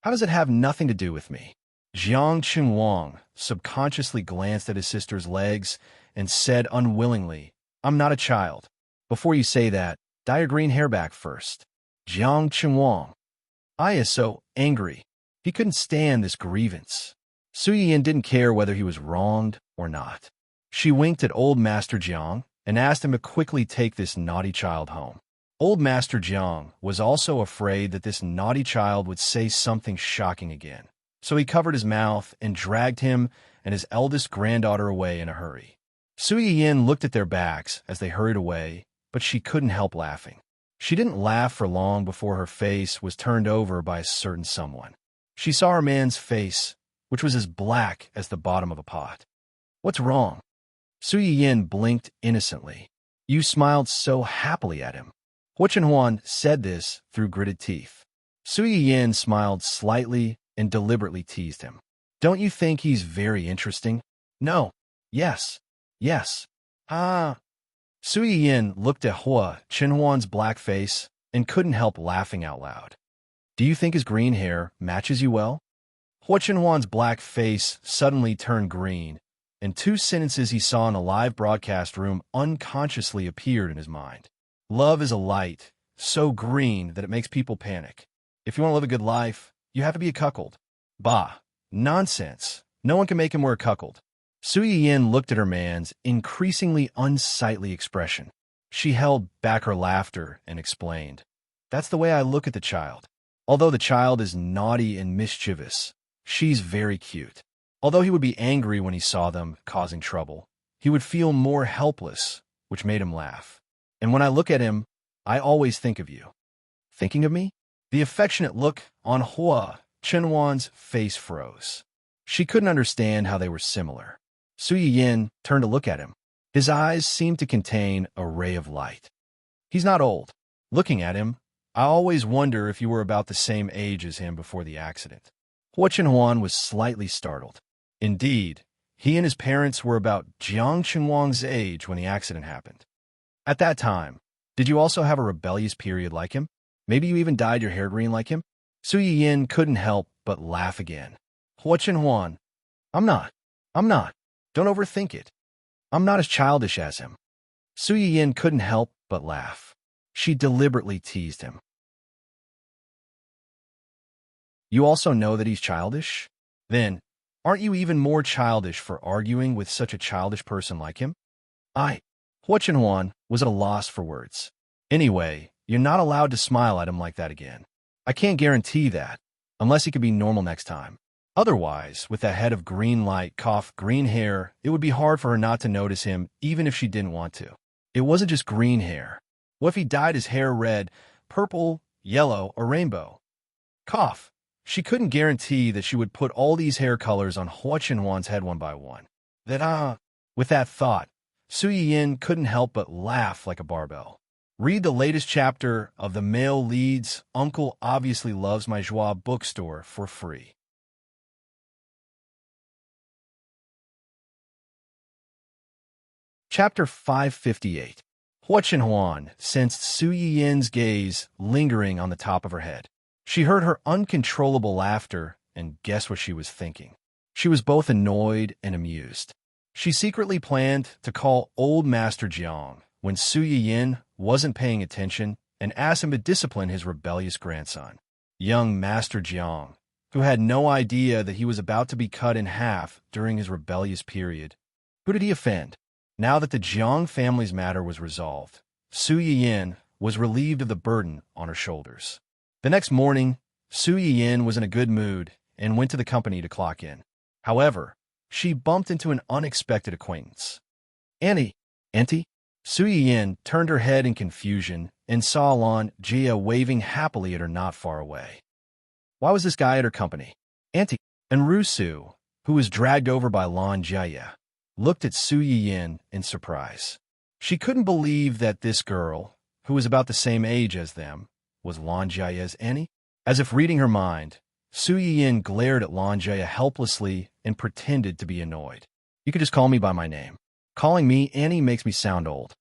How does it have nothing to do with me? Jiang Qinhuang subconsciously glanced at his sister's legs and said unwillingly, "I'm not a child. Before you say that, dye your green hair back first." Jiang Qinhuang. I is so angry. He couldn't stand this grievance. Su Yiyin didn't care whether he was wronged or not. She winked at Old Master Jiang and asked him to quickly take this naughty child home. Old Master Jiang was also afraid that this naughty child would say something shocking again. So he covered his mouth and dragged him and his eldest granddaughter away in a hurry. Su Yiyin looked at their backs as they hurried away, but she couldn't help laughing. She didn't laugh for long before her face was turned over by a certain someone. She saw her man's face, which was as black as the bottom of a pot. "What's wrong?" Su Yiyin blinked innocently. "You smiled so happily at him." Hua Qinhuan said this through gritted teeth. Su Yiyin smiled slightly and deliberately teased him. "Don't you think he's very interesting?" "No. Yes. Yes. Ah." Su Yiyin looked at Hua Qinhuan's black face and couldn't help laughing out loud. "Do you think his green hair matches you well?" Hua Qinhuan's black face suddenly turned green, and two sentences he saw in a live broadcast room unconsciously appeared in his mind. "Love is a light, so green that it makes people panic. If you want to live a good life, you have to be a cuckold." Bah! Nonsense! No one can make him wear a cuckold. Su Yiyin looked at her man's increasingly unsightly expression. She held back her laughter and explained, "That's the way I look at the child. Although the child is naughty and mischievous, she's very cute. Although he would be angry when he saw them causing trouble, he would feel more helpless, which made him laugh. And when I look at him, I always think of you." "Thinking of me?" The affectionate look on Hua Qinhuan's face froze. She couldn't understand how they were similar. Su Yiyin turned to look at him. His eyes seemed to contain a ray of light. "He's not old. Looking at him, I always wonder if you were about the same age as him before the accident." Hua Qinhuan was slightly startled. Indeed, he and his parents were about Jiang Qinhuang's age when the accident happened. "At that time, did you also have a rebellious period like him? Maybe you even dyed your hair green like him?" Su Yiyin couldn't help but laugh again. "Hua Qinhuan, I'm not. Don't overthink it. I'm not as childish as him." Su Yiyin couldn't help but laugh. She deliberately teased him. "You also know that he's childish? Then, aren't you even more childish for arguing with such a childish person like him?" Hua Qinhuan was at a loss for words. "Anyway, you're not allowed to smile at him like that again. I can't guarantee that, unless he could be normal next time. Otherwise, with that head of green light, green hair, it would be hard for her not to notice him even if she didn't want to. It wasn't just green hair. What if he dyed his hair red, purple, yellow, or rainbow?" She couldn't guarantee that she would put all these hair colors on Hua Qinhuan's head one by one. With that thought, Su Yiyin couldn't help but laugh like a barbell. Read the latest chapter of The Male Lead's Uncle Obviously Loves My Joie bookstore for free. Chapter 558. Hua Chenhuan sensed Su Yin's gaze lingering on the top of her head. She heard her uncontrollable laughter and guessed what she was thinking. She was both annoyed and amused. She secretly planned to call old Master Jiang when Su Yin wasn't paying attention and asked him to discipline his rebellious grandson. Young Master Jiang, who had no idea that he was about to be cut in half during his rebellious period. Who did he offend? Now that the Jiang family's matter was resolved, Su Yin was relieved of the burden on her shoulders. The next morning, Su Yin was in a good mood and went to the company to clock in. However, she bumped into an unexpected acquaintance. Auntie. Su Yin turned her head in confusion and saw Lan Jia waving happily at her not far away. Why was this guy at her company? Auntie. And Rusu, who was dragged over by Lan Jia, looked at Su Yin in surprise. She couldn't believe that this girl, who was about the same age as them, was Lan Jia's Annie. As if reading her mind, Su Yin glared at Lan Jia helplessly and pretended to be annoyed. You could just call me by my name. Calling me Annie makes me sound old.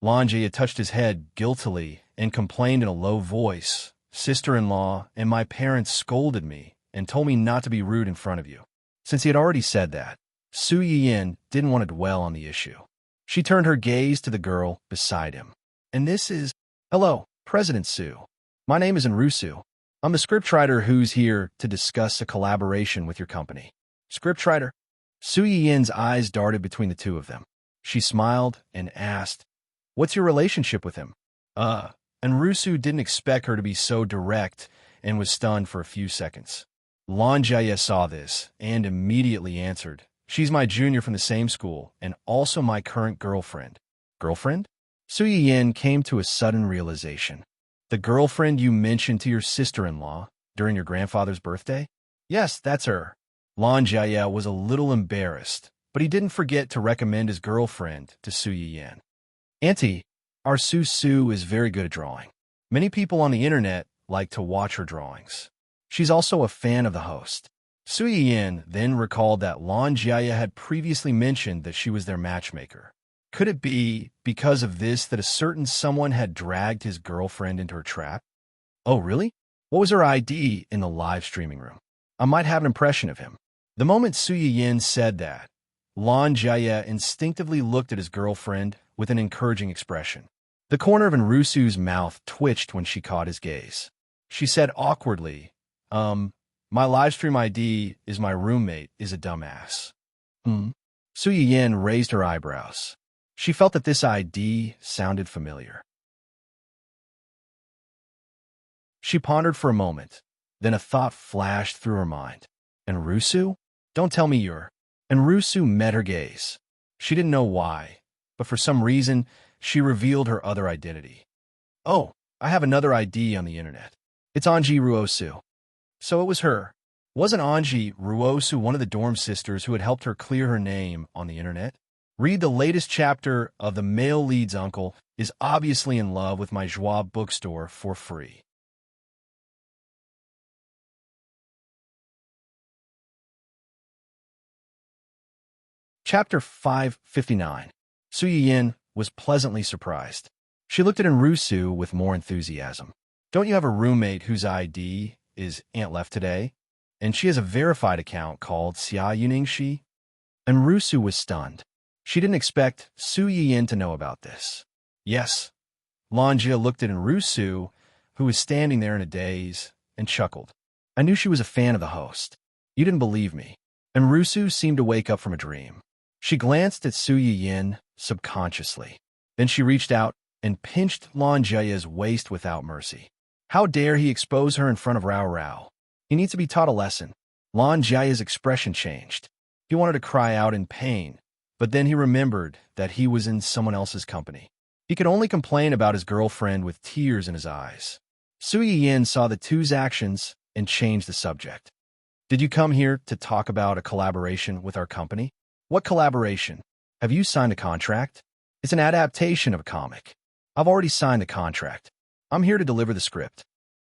Lan Jia touched his head guiltily and complained in a low voice. Sister-in-law and my parents scolded me and told me not to be rude in front of you. Since he had already said that, Su Yin didn't want to dwell on the issue. She turned her gaze to the girl beside him. And this is... Hello, President Su. My name is Enrusu. I'm the scriptwriter who's here to discuss a collaboration with your company. Scriptwriter? Su Yin's eyes darted between the two of them. She smiled and asked, "What's your relationship with him?" And Rusu didn't expect her to be so direct and was stunned for a few seconds. Lan Jia saw this and immediately answered, "She's my junior from the same school and also my current girlfriend." Girlfriend? Su Yin came to a sudden realization. The girlfriend you mentioned to your sister-in-law during your grandfather's birthday? Yes, that's her. Lan Jia was a little embarrassed, but he didn't forget to recommend his girlfriend to Su Yin. Auntie, our Su is very good at drawing. Many people on the internet like to watch her drawings. She's also a fan of the host. Su Yin then recalled that Lan Jia had previously mentioned that she was their matchmaker. Could it be because of this that a certain someone had dragged his girlfriend into her trap? Oh, really? What was her ID in the live streaming room? I might have an impression of him. The moment Su Yin said that, Lan Jia instinctively looked at his girlfriend with an encouraging expression. The corner of Enrusu's mouth twitched when she caught his gaze. She said awkwardly, my livestream ID is my roommate is a dumbass. Su Yin raised her eyebrows. She felt that this ID sounded familiar. She pondered for a moment. Then a thought flashed through her mind. Enrusu? Don't tell me you're... Enrusu met her gaze. She didn't know why, but for some reason, she revealed her other identity. Oh, I have another ID on the internet. It's Anji Ruosu. So it was her. Wasn't Anji Ruosu one of the dorm sisters who had helped her clear her name on the internet? Read the latest chapter of The Male Lead's Uncle is Obviously in Love with My Joie bookstore for free. Chapter 559. Su Yin was pleasantly surprised. She looked at Enrusu with more enthusiasm. Don't you have a roommate whose ID is Aunt Left Today? And she has a verified account called Xia Yuningshi? Enrusu was stunned. She didn't expect Su Yin to know about this. Yes. Lan Jia looked at Enrusu, who was standing there in a daze, and chuckled. I knew she was a fan of the host. You didn't believe me. Enrusu seemed to wake up from a dream. She glanced at Su Yin subconsciously. Then she reached out and pinched Lan Jia's waist without mercy. How dare he expose her in front of Rao Rao? He needs to be taught a lesson. Lan Jia's expression changed. He wanted to cry out in pain, but then he remembered that he was in someone else's company. He could only complain about his girlfriend with tears in his eyes. Su Yin saw the two's actions and changed the subject. Did you come here to talk about a collaboration with our company? What collaboration? Have you signed a contract? It's an adaptation of a comic. I've already signed the contract. I'm here to deliver the script.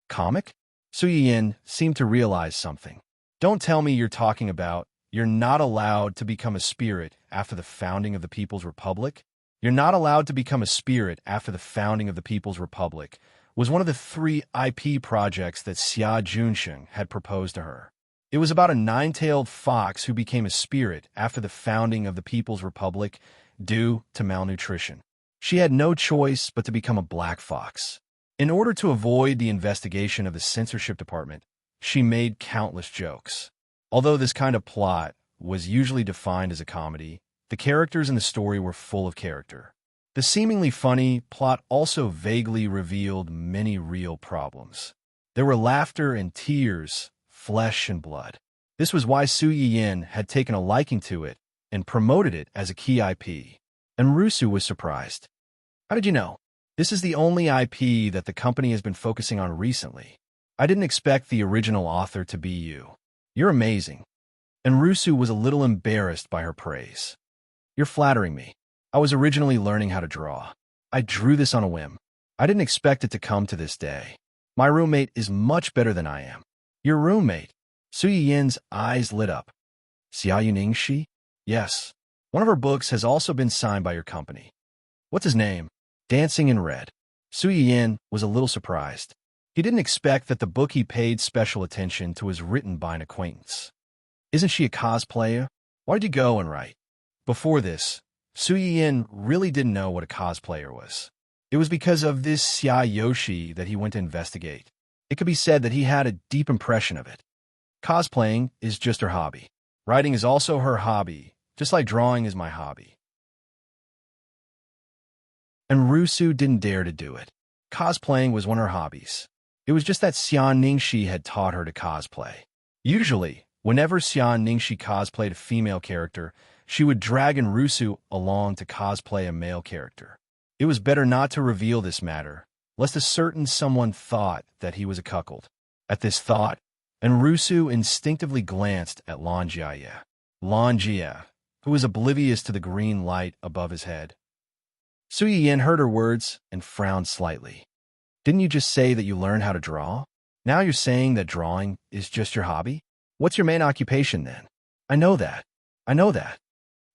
Comic? Su Yin seemed to realize something. Don't tell me you're talking about you're not allowed to become a spirit after the founding of the People's Republic? You're not allowed to become a spirit after the founding of the People's Republic was one of the 3 IP projects that Xia Junsheng had proposed to her. It was about a 9-tailed fox who became a spirit after the founding of the People's Republic due to malnutrition. She had no choice but to become a black fox. In order to avoid the investigation of the censorship department, she made countless jokes. Although this kind of plot was usually defined as a comedy, the characters in the story were full of character. The seemingly funny plot also vaguely revealed many real problems. There were laughter and tears, flesh and blood. This was why Su Yiyin had taken a liking to it and promoted it as a key IP. And Rusu was surprised. How did you know? This is the only IP that the company has been focusing on recently. I didn't expect the original author to be you. You're amazing. And Rusu was a little embarrassed by her praise. You're flattering me. I was originally learning how to draw. I drew this on a whim. I didn't expect it to come to this day. My roommate is much better than I am. Your roommate? Su Yin's eyes lit up. Xia Yuningshi? Yes. One of her books has also been signed by your company. What's his name? Dancing in Red. Su Yin was a little surprised. He didn't expect that the book he paid special attention to was written by an acquaintance. Isn't she a cosplayer? Why did you go and write? Before this, Su Yin really didn't know what a cosplayer was. It was because of this Xia Yoshi that he went to investigate. It could be said that he had a deep impression of it. Cosplaying is just her hobby. Writing is also her hobby, just like drawing is my hobby. And Rusu didn't dare to do it. Cosplaying was one of her hobbies. It was just that Xian Ningxi had taught her to cosplay. Usually, whenever Xian Ningxi cosplayed a female character, she would drag Rusu along to cosplay a male character. It was better not to reveal this matter, lest a certain someone thought that he was a cuckold. At this thought, Rusu instinctively glanced at Lan Jia, who was oblivious to the green light above his head. Su Yin heard her words and frowned slightly. Didn't you just say that you learned how to draw? Now you're saying that drawing is just your hobby? What's your main occupation then? I know that.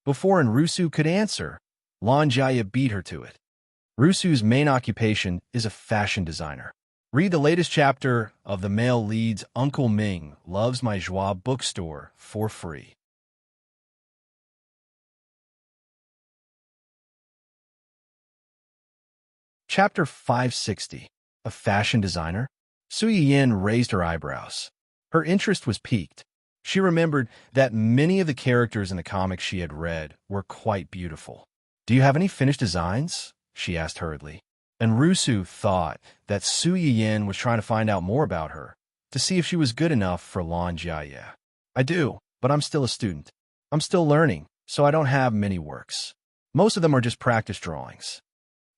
Before Rusu could answer, Lan Jia beat her to it. Rusu's main occupation is a fashion designer. Read the latest chapter of The Male Lead's Uncle Ming Loves My Joie bookstore for free. Chapter 560. A Fashion Designer? Su Yin raised her eyebrows. Her interest was piqued. She remembered that many of the characters in the comics she had read were quite beautiful. Do you have any finished designs? She asked hurriedly. And Rusu thought that Su Yin was trying to find out more about her, to see if she was good enough for Lan Jia. I do, but I'm still a student. I'm still learning, so I don't have many works. Most of them are just practice drawings.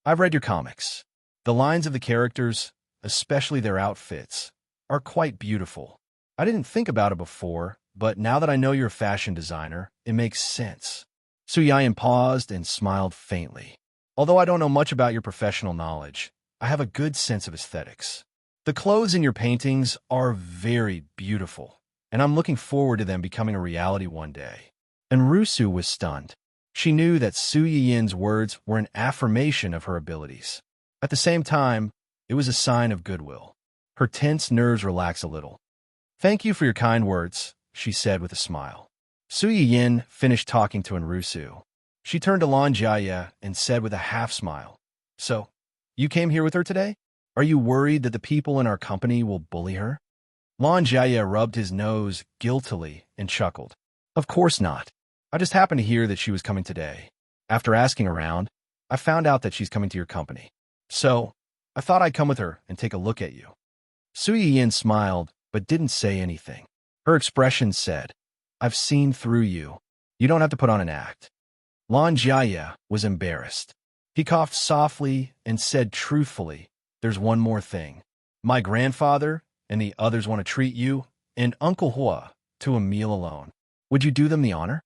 I've read your comics. The lines of the characters, especially their outfits, are quite beautiful. I didn't think about it before, but now that I know you're a fashion designer, it makes sense. Su Yin paused and smiled faintly. Although I don't know much about your professional knowledge, I have a good sense of aesthetics. The clothes in your paintings are very beautiful, and I'm looking forward to them becoming a reality one day. And Rusu was stunned. She knew that Su Yin's words were an affirmation of her abilities. At the same time, it was a sign of goodwill. Her tense nerves relaxed a little. Thank you for your kind words, she said with a smile. Su Yin finished talking to Rusu. She turned to Lan Jia and said with a half-smile, So, you came here with her today? Are you worried that the people in our company will bully her? Lan Jia rubbed his nose guiltily and chuckled. Of course not. I just happened to hear that she was coming today. After asking around, I found out that she's coming to your company. So, I thought I'd come with her and take a look at you. Su Yin smiled, but didn't say anything. Her expression said, I've seen through you. You don't have to put on an act. Lan Jia was embarrassed. He coughed softly and said truthfully, There's one more thing. My grandfather and the others want to treat you and Uncle Hua to a meal alone. Would you do them the honor?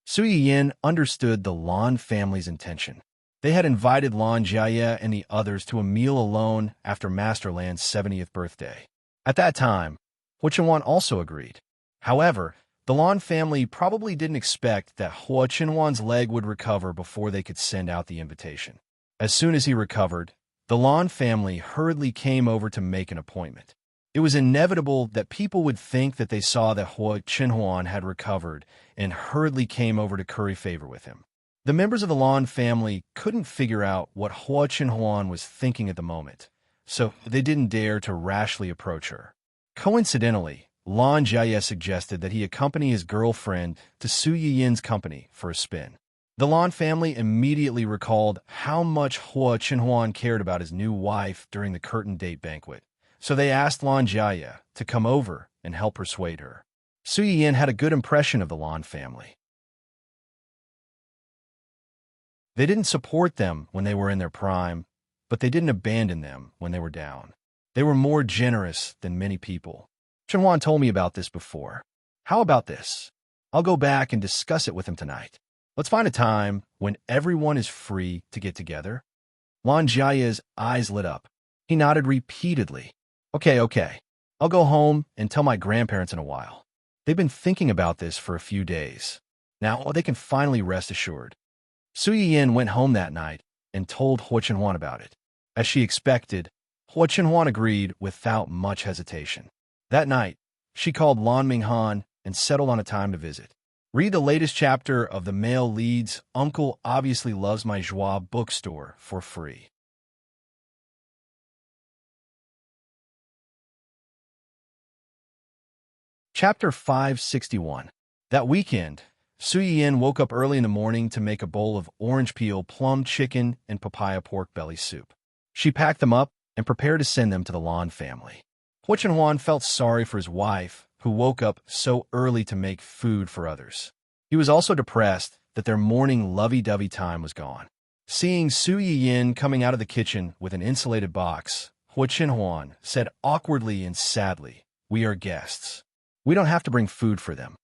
Su Yin understood the Lan family's intention. They had invited Lan Jia and the others to a meal alone after Master Lan's 70th birthday. At that time, Hua Chenwan also agreed. However, The Lan family probably didn't expect that Hua Chenhuan's leg would recover before they could send out the invitation. As soon as he recovered, the Lan family hurriedly came over to make an appointment. It was inevitable that people would think that they saw that Hua Chenhuan had recovered and hurriedly came over to curry favor with him. The members of the Lan family couldn't figure out what Hua Chenhuan was thinking at the moment, so they didn't dare to rashly approach her. Coincidentally, Lan Jiaye suggested that he accompany his girlfriend to Su Yiyin's company for a spin. The Lan family immediately recalled how much Hua Chenhuan cared about his new wife during the curtain date banquet, so they asked Lan Jiaye to come over and help persuade her. Su Yiyin had a good impression of the Lan family. They didn't support them when they were in their prime, but they didn't abandon them when they were down. They were more generous than many people. Chenhuan told me about this before. How about this? I'll go back and discuss it with him tonight. Let's find a time when everyone is free to get together. Lan Jiaye's eyes lit up. He nodded repeatedly. Okay. I'll go home and tell my grandparents in a while. They've been thinking about this for a few days. Now they can finally rest assured. Su Yiyin went home that night and told Hua Chenhuan about it. As she expected, Hua Chenhuan agreed without much hesitation. That night, she called Lan Minghan and settled on a time to visit. Read the latest chapter of the male lead's Uncle Obviously Loves My Joie bookstore for free. Chapter 561. That weekend, Su Yiyin woke up early in the morning to make a bowl of orange peel plum chicken and papaya pork belly soup. She packed them up and prepared to send them to the Lan family. Hua Chenhuan felt sorry for his wife, who woke up so early to make food for others. He was also depressed that their morning lovey-dovey time was gone. Seeing Su Yiyin coming out of the kitchen with an insulated box, Hua Chenhuan said awkwardly and sadly, "We are guests. We don't have to bring food for them.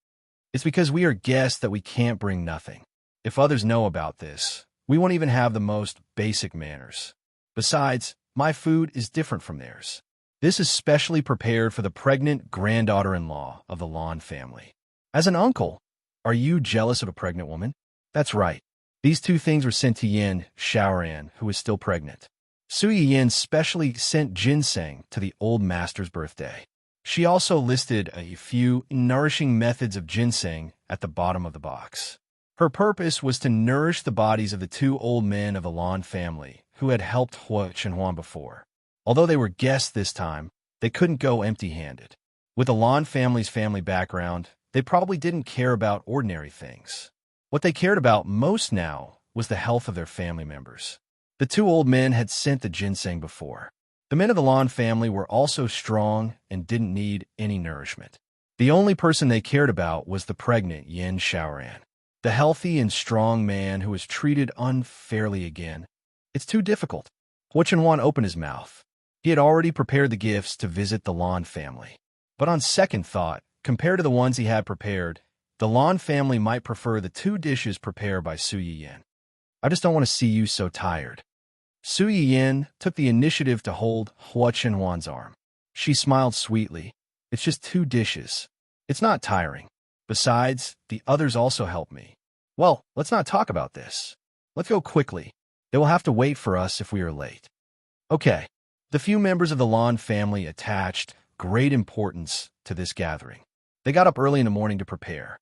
It's because we are guests that we can't bring nothing. If others know about this, we won't even have the most basic manners. Besides, my food is different from theirs. This is specially prepared for the pregnant granddaughter-in-law of the Lan family. As an uncle, are you jealous of a pregnant woman?" That's right. These two things were sent to Yin Shaoran, who was still pregnant. Su Yiyin specially sent ginseng to the old master's birthday. She also listed a few nourishing methods of ginseng at the bottom of the box. Her purpose was to nourish the bodies of the two old men of the Lan family who had helped Hua Chenhuan before. Although they were guests this time, they couldn't go empty-handed. With the Lan family's family background, they probably didn't care about ordinary things. What they cared about most now was the health of their family members. The two old men had sent the ginseng before. The men of the Lan family were also strong and didn't need any nourishment. The only person they cared about was the pregnant Yin Shaoran, the healthy and strong man who was treated unfairly again. It's too difficult. Hua Chenhuan opened his mouth. He had already prepared the gifts to visit the Lan family. But on second thought, compared to the ones he had prepared, the Lan family might prefer the two dishes prepared by Su Yiyin. I just don't want to see you so tired. Su Yiyin took the initiative to hold Hua Chenhuan's arm. She smiled sweetly. It's just two dishes. It's not tiring. Besides, the others also help me. Well, let's not talk about this. Let's go quickly. They will have to wait for us if we are late. Okay. The few members of the Lan family attached great importance to this gathering. They got up early in the morning to prepare.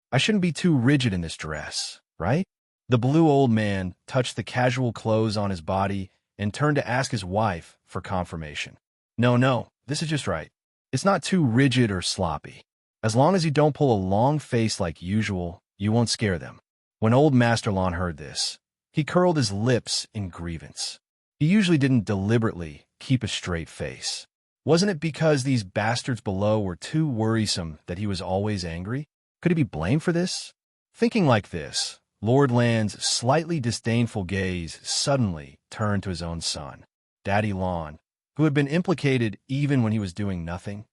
I shouldn't be too rigid in this dress, right? The blue old man touched the casual clothes on his body and turned to ask his wife for confirmation. No, this is just right. It's not too rigid or sloppy. As long as you don't pull a long face like usual, you won't scare them. When old Master Lan heard this, he curled his lips in grievance. He usually didn't deliberately keep a straight face. Wasn't it because these bastards below were too worrisome that he was always angry? Could he be blamed for this? Thinking like this, Lord Lan's slightly disdainful gaze suddenly turned to his own son, Daddy Lan, who had been implicated even when he was doing nothing.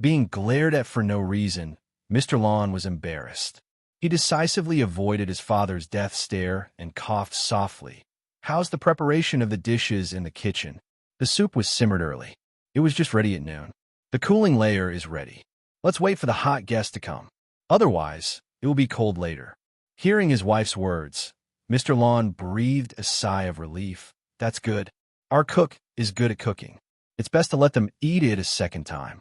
Being glared at for no reason, Mr. Lan was embarrassed. He decisively avoided his father's death stare and coughed softly. "How's the preparation of the dishes in the kitchen?" The soup was simmered early. It was just ready at noon. The cooling layer is ready. Let's wait for the hot guest to come. Otherwise, it will be cold later. Hearing his wife's words, Mr. Lawn breathed a sigh of relief. That's good. Our cook is good at cooking. It's best to let them eat it a second time.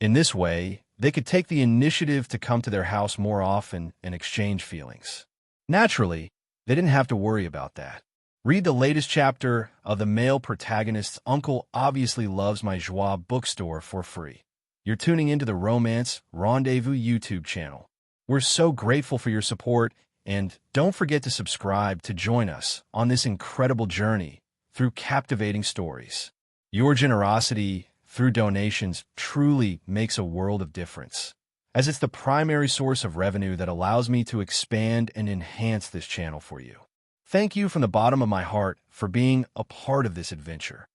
In this way, they could take the initiative to come to their house more often and exchange feelings. Naturally, they didn't have to worry about that. Read the latest chapter of the male protagonist's Uncle Obviously Loves My Joie bookstore for free. You're tuning into the Romance Rendezvous YouTube channel. We're so grateful for your support, and don't forget to subscribe to join us on this incredible journey through captivating stories. Your generosity through donations truly makes a world of difference, as it's the primary source of revenue that allows me to expand and enhance this channel for you. Thank you from the bottom of my heart for being a part of this adventure.